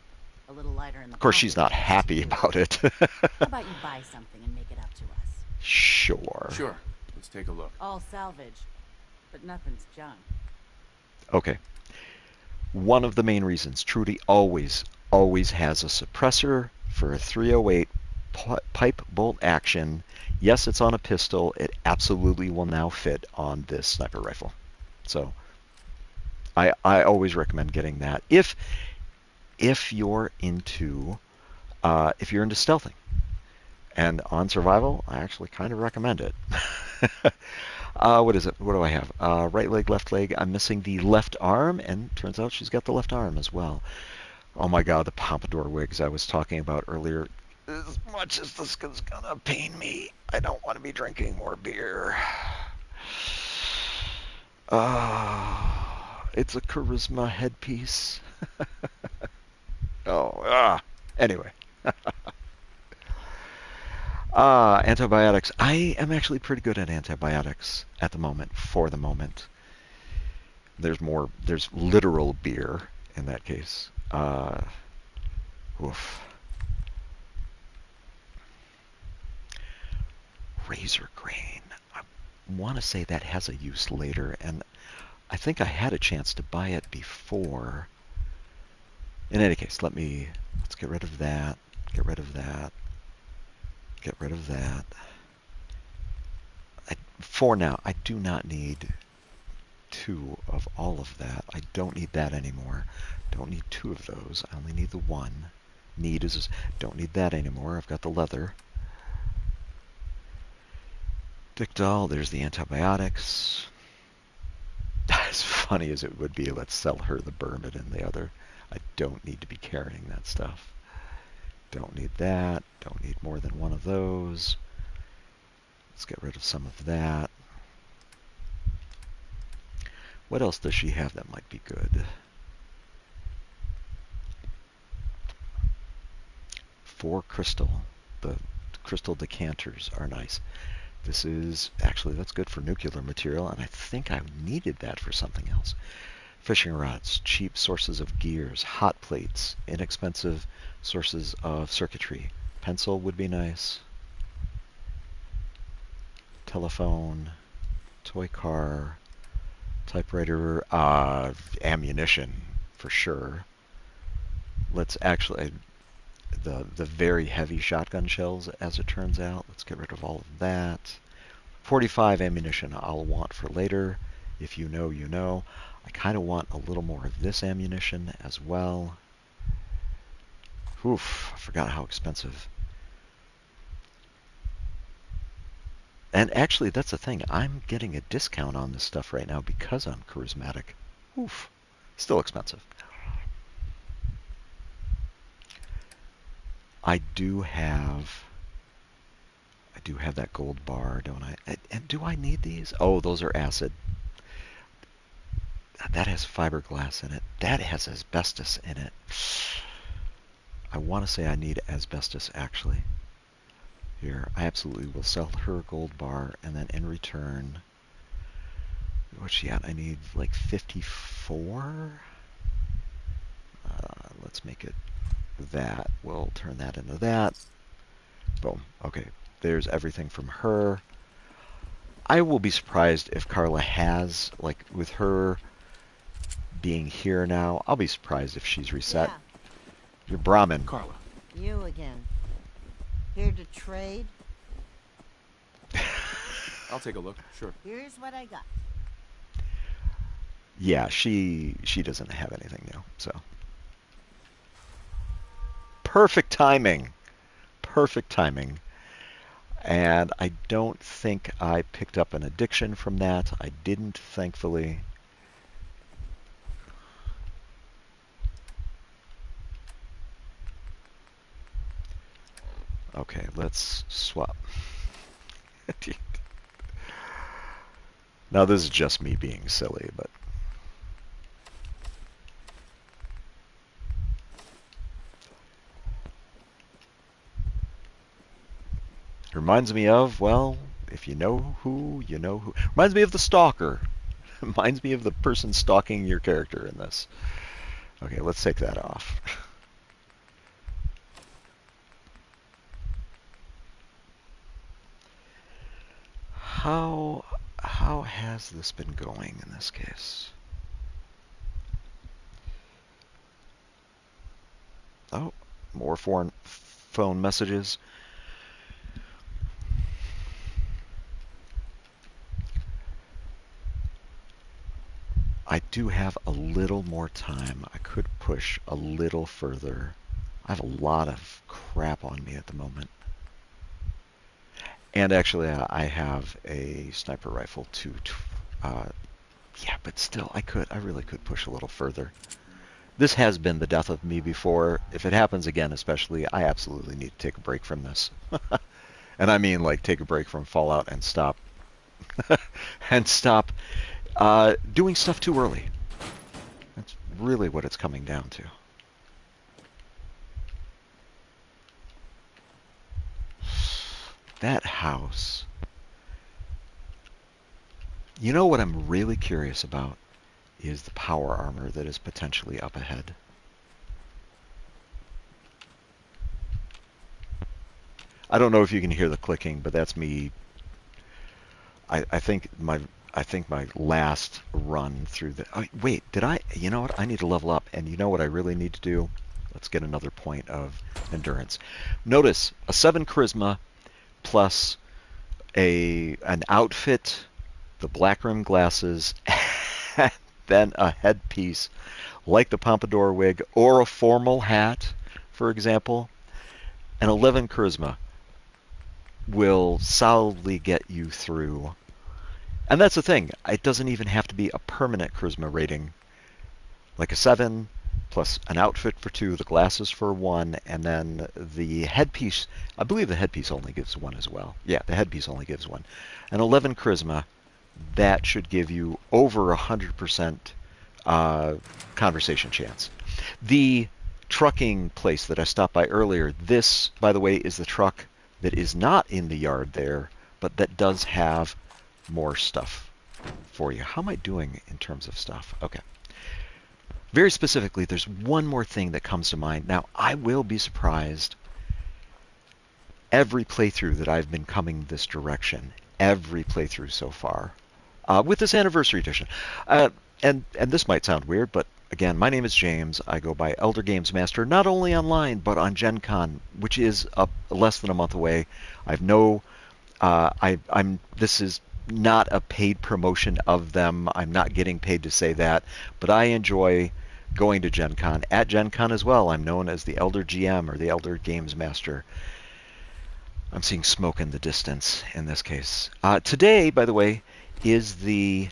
A little lighter in the Of course, she's not pockets. happy about it. How about you buy something and make it up to us? Sure. Sure. Let's take a look. All salvage, but nothing's junk. Okay. One of the main reasons, Trudy always has a suppressor for a 308 pipe bolt action. Yes, it's on a pistol. It absolutely will now fit on this sniper rifle. So I always recommend getting that if you're into stealthing. And on survival, I actually kind of recommend it. What is it? What do I have? Right leg, left leg. I'm missing the left arm, and turns out she's got the left arm as well. Oh my god, the pompadour wigs I was talking about earlier. As much as this is gonna pain me, I don't want to be drinking more beer. It's a charisma headpiece. Anyway. Antibiotics. I am actually pretty good at antibiotics at the moment, for the moment. There's literal beer in that case. Oof. Razor grain. I want to say that has a use later, and I think I had a chance to buy it before. In any case, let's get rid of that. Get rid of that. Get rid of that. For now, I do not need 2 of all of that. I don't need that anymore. Don't need 2 of those. I only need the 1. Don't need that anymore. I've got the leather. Dictol, there's the antibiotics. As funny as it would be, let's sell her the Bourbon and the other. I don't need to be carrying that stuff. Don't need that. Don't need more than one of those. Let's get rid of some of that. What else does she have that might be good? 4 crystal. The crystal decanters are nice. This is, actually, that's good for nuclear material, and I think I needed that for something else. Fishing rods, cheap sources of gears, hot plates, inexpensive sources of circuitry. Pencil would be nice. Telephone, toy car, typewriter, ammunition for sure. Let's actually, the very heavy shotgun shells, as it turns out, let's get rid of all of that. 45 ammunition I'll want for later. If you know, you know. I kind of want a little more of this ammunition as well. Oof, I forgot how expensive. And actually, that's the thing. I'm getting a discount on this stuff right now because I'm charismatic. Oof, still expensive. I do have that gold bar, don't I? And do I need these? Oh, those are acid. That has fiberglass in it. That has asbestos in it. I want to say I need asbestos, actually. Here, I absolutely will sell her a gold bar, and then in return, what's she at? I need like 54? Let's make it that. We'll turn that into that. Boom. Okay, there's everything from her. I will be surprised if Carla has, like, with her being here now, I'll be surprised if she's reset. Yeah. You're Brahmin. Carla. You again. Here to trade? I'll take a look, sure. Here's what I got. Yeah, she doesn't have anything new, so. Perfect timing. Perfect timing. And I don't think I picked up an addiction from that. I didn't, thankfully. Okay, let's swap. Now this is just me being silly, but reminds me of, well, if you know who, you know who. Reminds me of the stalker. Reminds me of the person stalking your character in this. Okay, let's take that off. How has this been going in this case? Oh, more foreign phone messages. I do have a little more time. I could push a little further. I have a lot of crap on me at the moment. And actually, I have a sniper rifle too. Yeah, but still, I really could push a little further. This has been the death of me before. If it happens again, especially, I absolutely need to take a break from this. And I mean, like, take a break from Fallout and stop. And stop doing stuff too early. That's really what it's coming down to. That house. You know what I'm really curious about is the power armor that is potentially up ahead. I don't know if you can hear the clicking, but that's me. I think my last run through the. Oh, wait, did I? You know what? I need to level up, and you know what I really need to do? Let's get another point of endurance. Notice a 7 charisma plus an outfit, the black rim glasses, and then a headpiece like the pompadour wig or a formal hat, for example, and 11 charisma. will solidly get you through. And that's the thing. It doesn't even have to be a permanent charisma rating. Like a 7 plus an outfit for 2, the glasses for 1, and then the headpiece. I believe the headpiece only gives 1 as well. Yeah, the headpiece only gives 1. An 11 charisma, that should give you over 100% conversation chance. The trucking place that I stopped by earlier, this, by the way, is the truck that is not in the yard there, but that does have more stuff for you. How am I doing in terms of stuff? Okay. Very specifically, there's one more thing that comes to mind. Now, I will be surprised every playthrough that I've been coming this direction, every playthrough so far, with this anniversary edition. And this might sound weird, but again, my name is James. I go by Elder Games Master, not only online, but on Gen Con, which is less than a month away. I've no, this is not a paid promotion of them. I'm not getting paid to say that, but I enjoy going to Gen Con. At Gen Con as well, I'm known as the Elder GM or the Elder Games Master. I'm seeing smoke in the distance in this case. Today, by the way, is the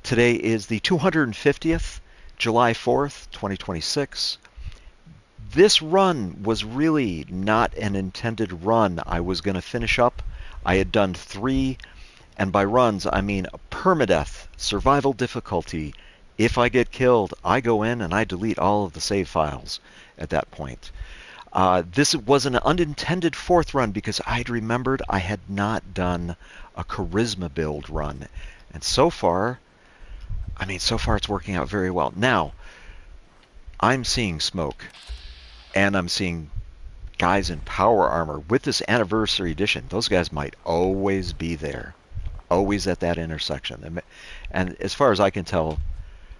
250th, July 4th, 2026. This run was really not an intended run. I was going to finish up. I had done 3, and by runs, I mean permadeath, survival difficulty. If I get killed, I go in and I delete all of the save files at that point. This was an unintended 4th run because I'd remembered I had not done a charisma build run. And so far it's working out very well. Now, I'm seeing smoke, and I'm seeing guys in power armor. With this anniversary edition, those guys might always be there, always at that intersection. And as far as I can tell,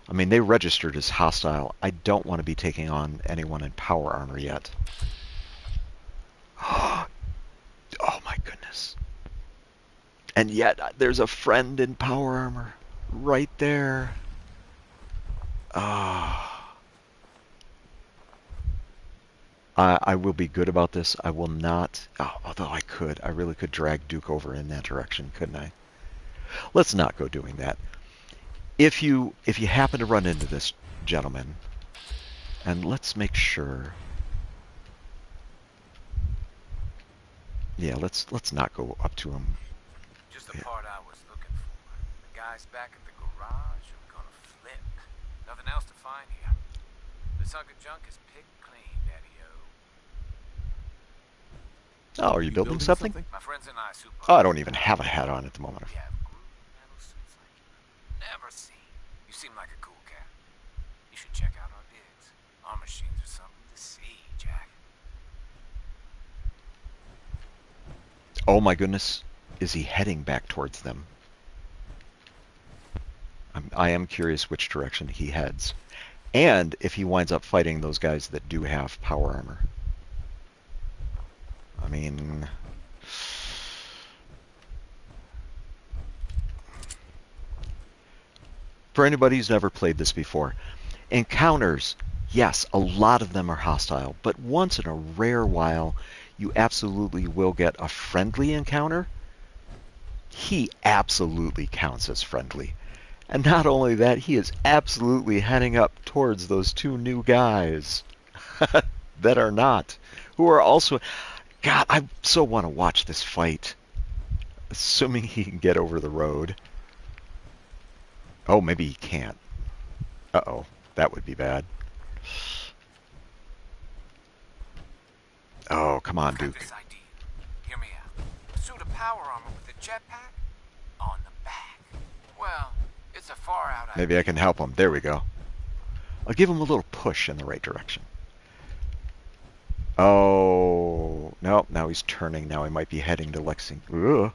I mean, they registered as hostile. I don't want to be taking on anyone in power armor yet. Oh my goodness. And yet, there's a friend in power armor right there. I will be good about this. I will not, although I really could drag Duke over in that direction, couldn't I? Let's not go doing that. If you happen to run into this gentleman, and let's make sure. Yeah, let's not go up to him. Just the part I was looking for. The guys back at the garage are gonna flip. Nothing else to find here. This hunk of junk is picked clean, Daddy-o. Oh, are you building something? My friends and I super. Oh, I don't even have a hat on at the moment. We have groove metal suits like you've never seen. You seem like a cool cat. You should check out our digs. Our machines are something to see, Jack. Oh my goodness, is he heading back towards them? I am curious which direction he heads, and if he winds up fighting those guys that do have power armor. I mean, for anybody who's never played this before, encounters, yes, a lot of them are hostile, but once in a rare while, you absolutely will get a friendly encounter. He absolutely counts as friendly. And not only that, he is absolutely heading up towards those 2 new guys that are not, who are also... God, I so want to watch this fight. Assuming he can get over the road. Oh, maybe he can't. Uh-oh, that would be bad. Oh, come on, Duke. Hear me out. A suit of power armor with a jetpack on the back. Well, it's a far out idea. Maybe I can help him. There we go. I'll give him a little push in the right direction. Oh, no, now he's turning. Now he might be heading to Lexington. Ugh.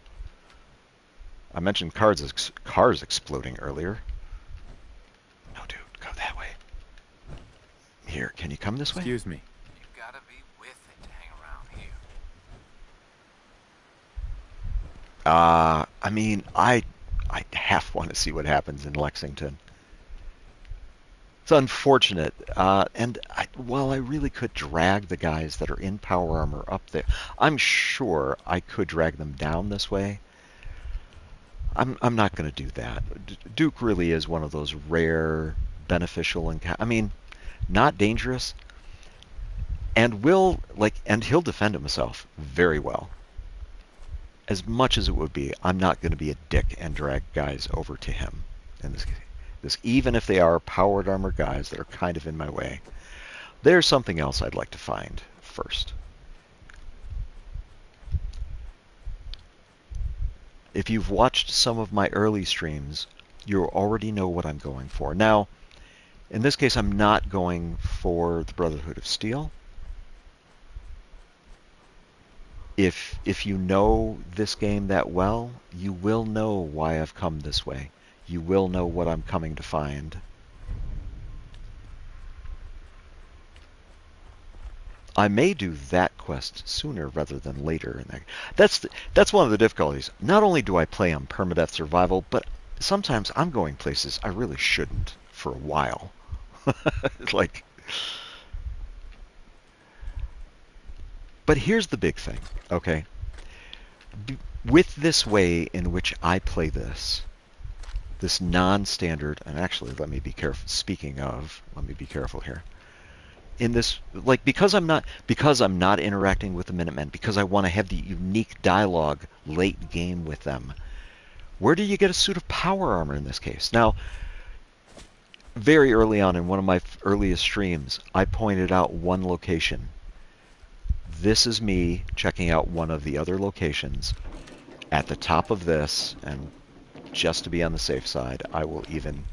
I mentioned cars exploding earlier. No, dude, go that way. Here, can you come this way? Excuse me. You gotta be with it to hang around here. I mean, I half want to see what happens in Lexington. It's unfortunate. While I really could drag the guys that are in power armor up there, I'm sure I could drag them down this way. I'm not going to do that. Duke really is one of those rare, beneficial, not dangerous, and he'll defend himself very well. As much as it would be, I'm not going to be a dick and drag guys over to him in this case. Even if they are powered armor guys that are kind of in my way. There's something else I'd like to find first. If you've watched some of my early streams, you already know what I'm going for. Now, in this case, I'm not going for the Brotherhood of Steel. If you know this game that well, you will know why I've come this way. You will know what I'm coming to find. I may do that quest sooner rather than later. That's one of the difficulties. Not only do I play on Permadeath Survival, but sometimes I'm going places I really shouldn't for a while. But here's the big thing, okay? With this way in which I play this non-standard, and actually let me be careful, let me be careful here. In this, because I'm not interacting with the Minutemen, because I want to have the unique dialogue late game with them, where do you get a suit of power armor in this case? Now, very early on in one of my earliest streams, I pointed out one location. This is me checking out one of the other locations. At the top of this, and just to be on the safe side, I will even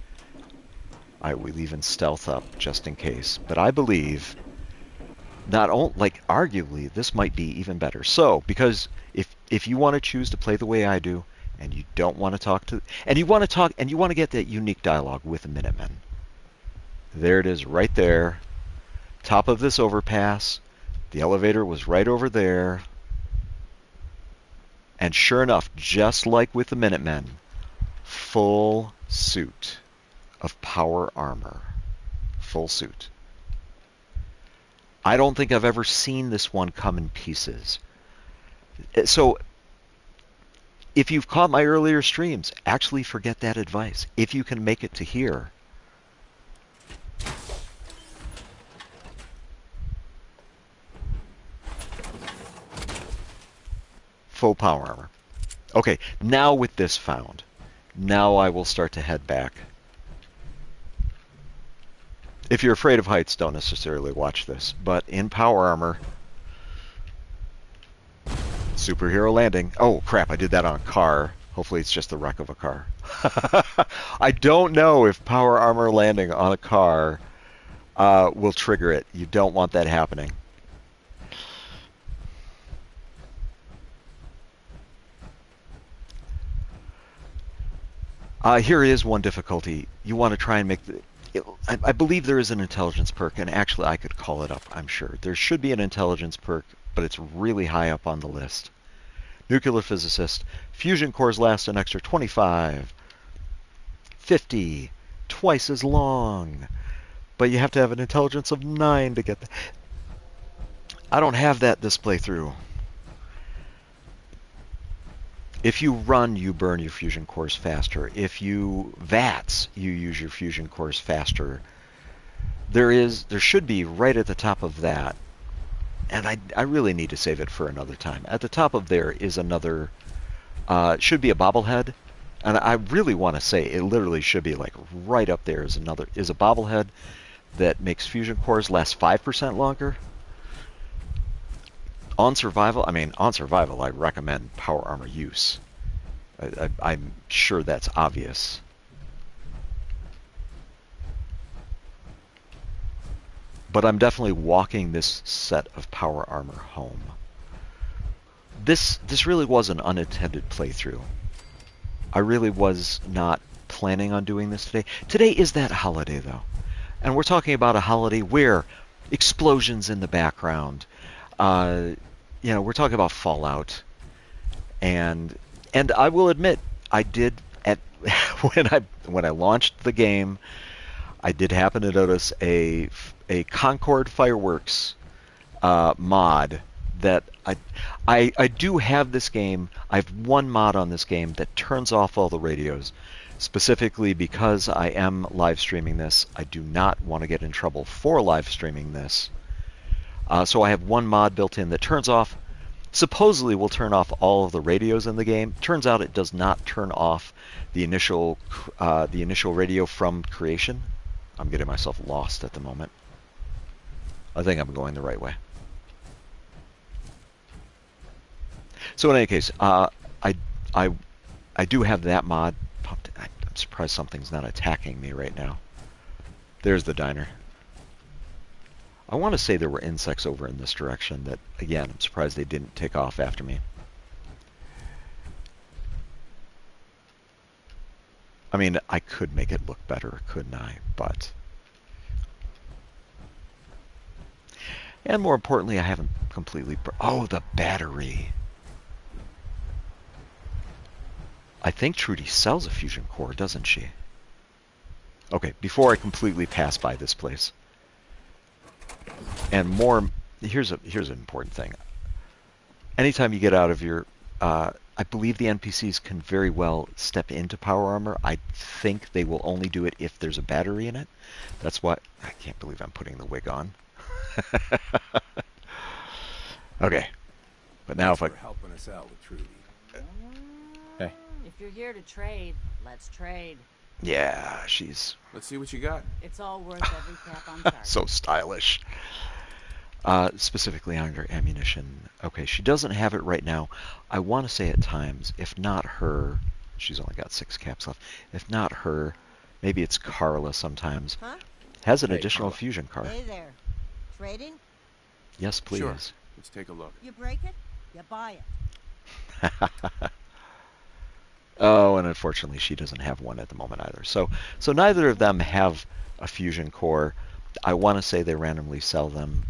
stealth up just in case. But I believe arguably this might be even better. So, because if you want to choose to play the way I do, and you don't want to talk to, and you want to get that unique dialogue with the Minutemen, there it is right there. Top of this overpass. The elevator was right over there. And sure enough, just like with the Minutemen, full suit of power armor. Full suit. I don't think I've ever seen this one come in pieces. So, if you've caught my earlier streams, actually forget that advice. If you can make it to here, full power armor. Okay, now with this found, now I will start to head back. If you're afraid of heights, don't necessarily watch this, but in power armor, superhero landing. Oh crap, I did that on a car. Hopefully it's just the wreck of a car. I don't know if power armor landing on a car will trigger it. You don't want that happening. Here is one difficulty. You want to try and make I believe there is an intelligence perk, and actually I could call it up, I'm sure. There should be an intelligence perk, but it's really high up on the list. Nuclear physicist. Fusion cores last an extra 25. 50. Twice as long. But you have to have an intelligence of 9 to get that. I don't have that this playthrough. If you run, you burn your fusion cores faster. If you VATS, you use your fusion cores faster. There should be right at the top of that, and I really need to save it for another time. At the top of there is another, should be a bobblehead, and I really want to say it literally should be like right up there is a bobblehead that makes fusion cores last 5% longer. On survival, I recommend power armor use. I'm sure that's obvious. But I'm definitely walking this set of power armor home. This really was an unintended playthrough. I really was not planning on doing this today. Today is that holiday, though. And we're talking about a holiday where explosions in the background, we're talking about Fallout, and I will admit, I did when I launched the game, I did happen to notice a Concord Fireworks mod that I do have this game. I have one mod on this game that turns off all the radios, specifically because I am live streaming this. I do not want to get in trouble for live streaming this. So I have one mod built in that turns off, supposedly will turn off all of the radios in the game. Turns out it does not turn off the initial radio from creation. I'm getting myself lost at the moment. I think I'm going the right way. So in any case, I do have that mod. I'm surprised something's not attacking me right now. There's the diner. I want to say there were insects over in this direction that, again, I'm surprised they didn't take off after me. I mean, I could make it look better, couldn't I? But... And more importantly, I haven't completely... Oh, the battery! I think Trudy sells a fusion core, doesn't she? Okay, before I completely pass by this place. And more... Here's an important thing. Anytime you get out of your... I believe the NPCs can very well step into power armor. I think they will only do it if there's a battery in it. That's why... I can't believe I'm putting the wig on. Okay. But now Thanks if I... for helping us out with Trudy. Hey. If you're here to trade, let's trade. Yeah, she's... Let's see what you got. It's all worth every cap on target. so stylish. Specifically under ammunition. Okay, she doesn't have it right now. I want to say at times, if not her... She's only got 6 caps left. If not her, maybe it's Carla sometimes. Huh? Has an Hey, additional Carla. fusion car. Hey there. Trading? Yes, please. Sure. Let's take a look. You break it, you buy it. Oh, and unfortunately she doesn't have one at the moment either. So neither of them have a fusion core. I want to say they randomly sell them.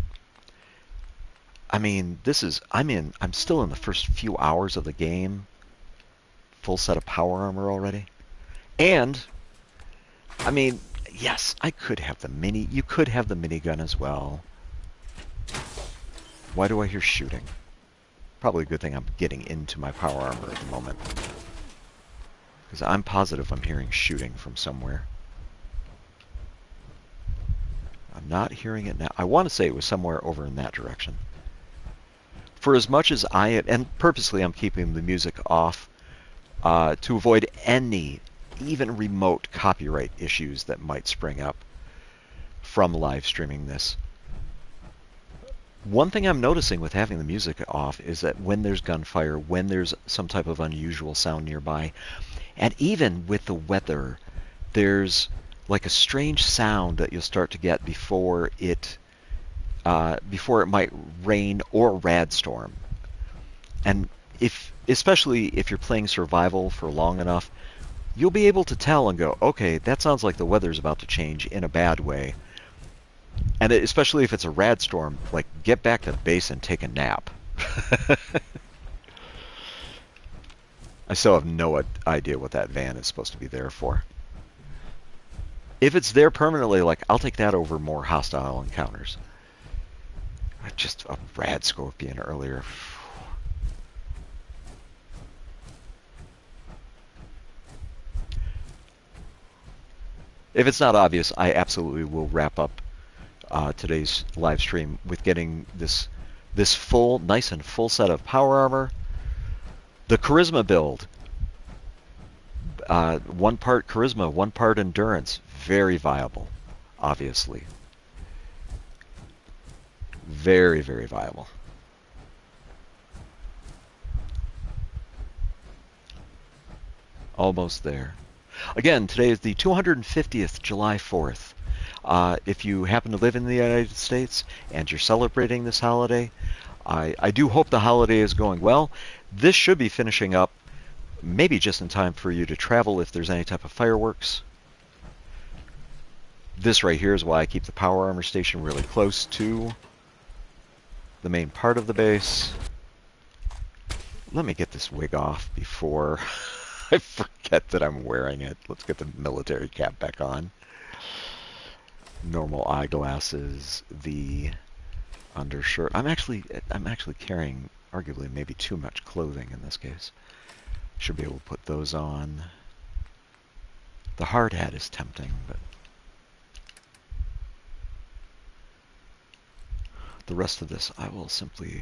I mean, I'm still in the first few hours of the game. Full set of power armor already. And, I mean, yes, I could have the mini. You could have the minigun as well. Why do I hear shooting? Probably a good thing I'm getting into my power armor at the moment. Because I'm positive I'm hearing shooting from somewhere. I'm not hearing it now. I want to say it was somewhere over in that direction. For as much as and purposely I'm keeping the music off to avoid any, even remote copyright issues that might spring up from live streaming this. One thing I'm noticing with having the music off is that when there's gunfire, when there's some type of unusual sound nearby, and even with the weather, there's like a strange sound that you'll start to get before it might rain or radstorm. And especially if you're playing survival for long enough, you'll be able to tell and go, okay, that sounds like the weather's about to change in a bad way. And especially if it's a radstorm, like, get back to base and take a nap. I still have no idea what that van is supposed to be there for. If it's there permanently, like, I'll take that over more hostile encounters. Just a rad scorpion earlier. If it's not obvious, I absolutely will wrap up today's live stream with getting this nice and full set of power armor. The charisma build. 1 part charisma, 1 part endurance. Very viable, obviously. Very, very viable. Almost there. Again, today is the 250th July 4th. If you happen to live in the United States and you're celebrating this holiday, I do hope the holiday is going well. This should be finishing up maybe just in time for you to travel if there's any type of fireworks. This right here is why I keep the power armor station really close to the main part of the base. Let me get this wig off before I forget that I'm wearing it. Let's get the military cap back on. normal eyeglasses, the undershirt. I'm actually carrying arguably maybe too much clothing in this case. Should be able to put those on. The hard hat is tempting, but the rest of this I will simply...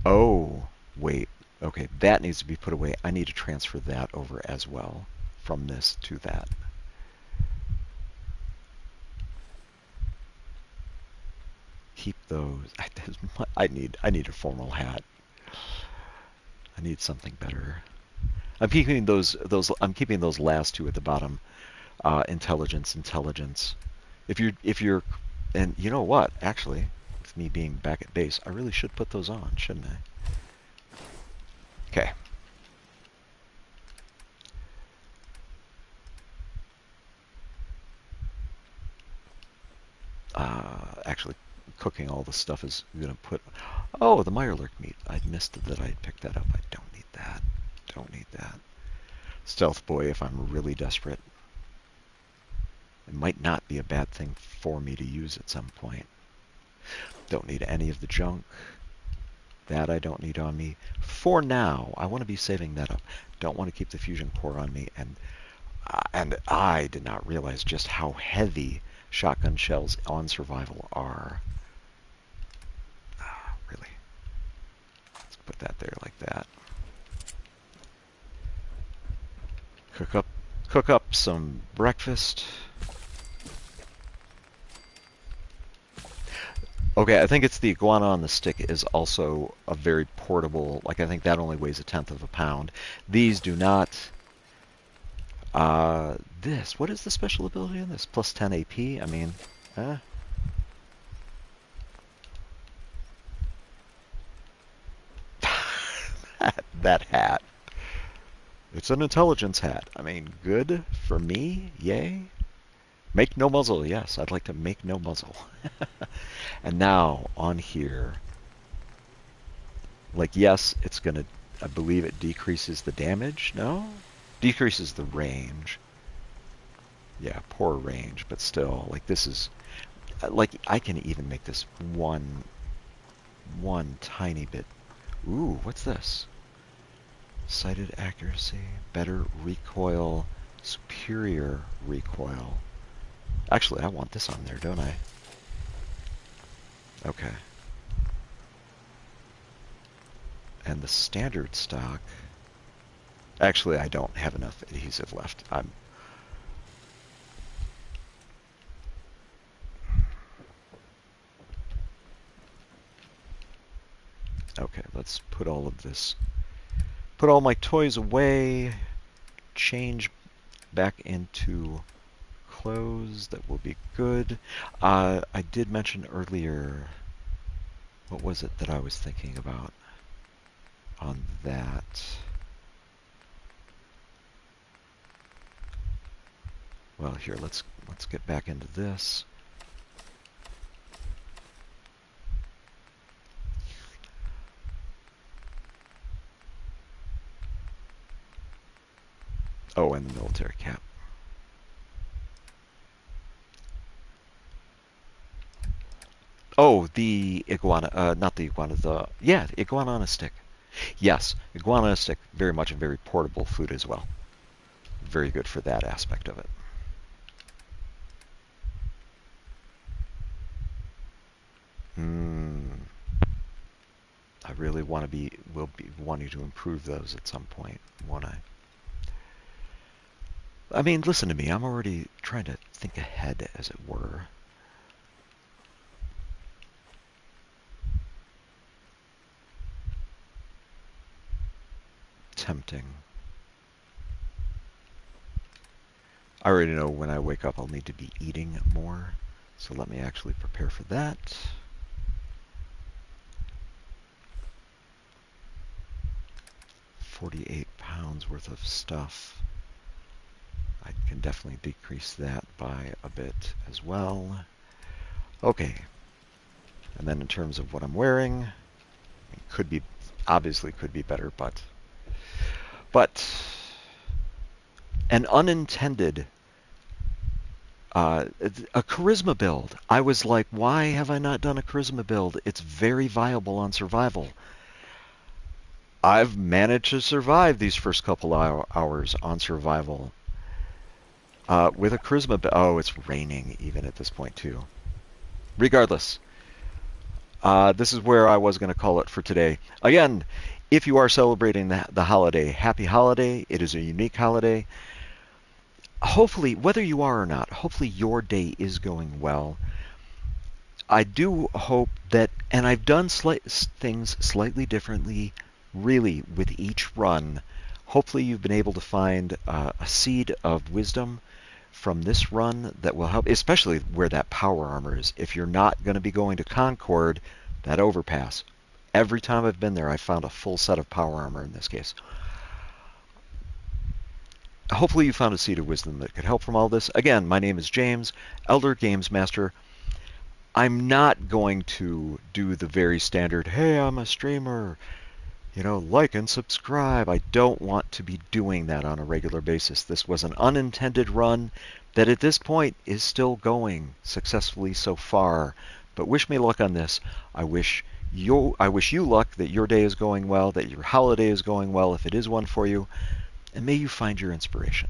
Oh, wait. Okay, that needs to be put away. I need to transfer that over as well from this to that. Keep those. I need a formal hat. I need something better. I'm keeping those last two at the bottom. Intelligence. If you're, and you know what? Actually, with me being back at base, I really should put those on, shouldn't I? Okay. Actually, cooking all the stuff is gonna put. Oh, the Mirelurk meat. I missed that I picked that up. I don't need that. Don't need that. Stealth boy, if I'm really desperate. It might not be a bad thing for me to use at some point. Don't need any of the junk. That I don't need on me. For now, I want to be saving that up. Don't want to keep the fusion core on me. And I did not realize just how heavy shotgun shells on survival are. Really. Let's put that there like that. Cook up some breakfast. Okay, I think it's the iguana on the stick is also a very portable, like I think that only weighs 1/10 of a pound. These do not. What is the special ability on this? Plus 10 AP? I mean, that hat. It's an intelligence hat. I mean, good for me, yay. Make no muzzle, yes, I'd like to make no muzzle. And now, on here, like, yes, it's gonna, I believe it decreases the damage, no? Decreases the range. Yeah, poor range, but still, like, this is, like, I can even make this one tiny bit. Ooh, what's this? Sighted accuracy, better recoil, superior recoil. Actually, I want this on there, don't I? Okay. And the standard stock... Actually, I don't have enough adhesive left. Okay, let's put all of this... Put all my toys away. Change back into clothes. That will be good. I did mention earlier... What was it that I was thinking about on that? Well, here, let's get back into this. Oh, and the military cap. Oh, the iguana, not the iguana, the iguana on a stick. Yes, iguana on a stick, very much a very portable food as well. Very good for that aspect of it. I really will be wanting to improve those at some point, won't I? I mean, listen to me, I'm already trying to think ahead, as it were. Tempting. I already know when I wake up I'll need to be eating more, so let me actually prepare for that. £48 worth of stuff. I can definitely decrease that by a bit as well. Okay. And then in terms of what I'm wearing, it could be, obviously could be better, but an unintended A charisma build. I was like, why have I not done a charisma build? It's very viable on survival. I've managed to survive these first couple hours on survival. With a charisma build. Oh, it's raining even at this point too. Regardless, this is where I was going to call it for today. Again, if you are celebrating the holiday, happy holiday. It is a unique holiday. Hopefully, whether you are or not, hopefully your day is going well. I do hope that, and I've done things slightly differently, really, with each run. Hopefully you've been able to find a seed of wisdom from this run that will help, especially where that power armor is. If you're not going to be going to Concord, that overpass. Every time I've been there, I found a full set of power armor in this case. Hopefully you found a seed of wisdom that could help from all this. Again, my name is James, Elder Games Master. I'm not going to do the very standard, hey, I'm a streamer, like and subscribe. I don't want to be doing that on a regular basis. This was an unintended run that at this point is still going successfully so far. But wish me luck on this. I wish you luck, that your day is going well, that your holiday is going well if it is one for you. And may you find your inspiration.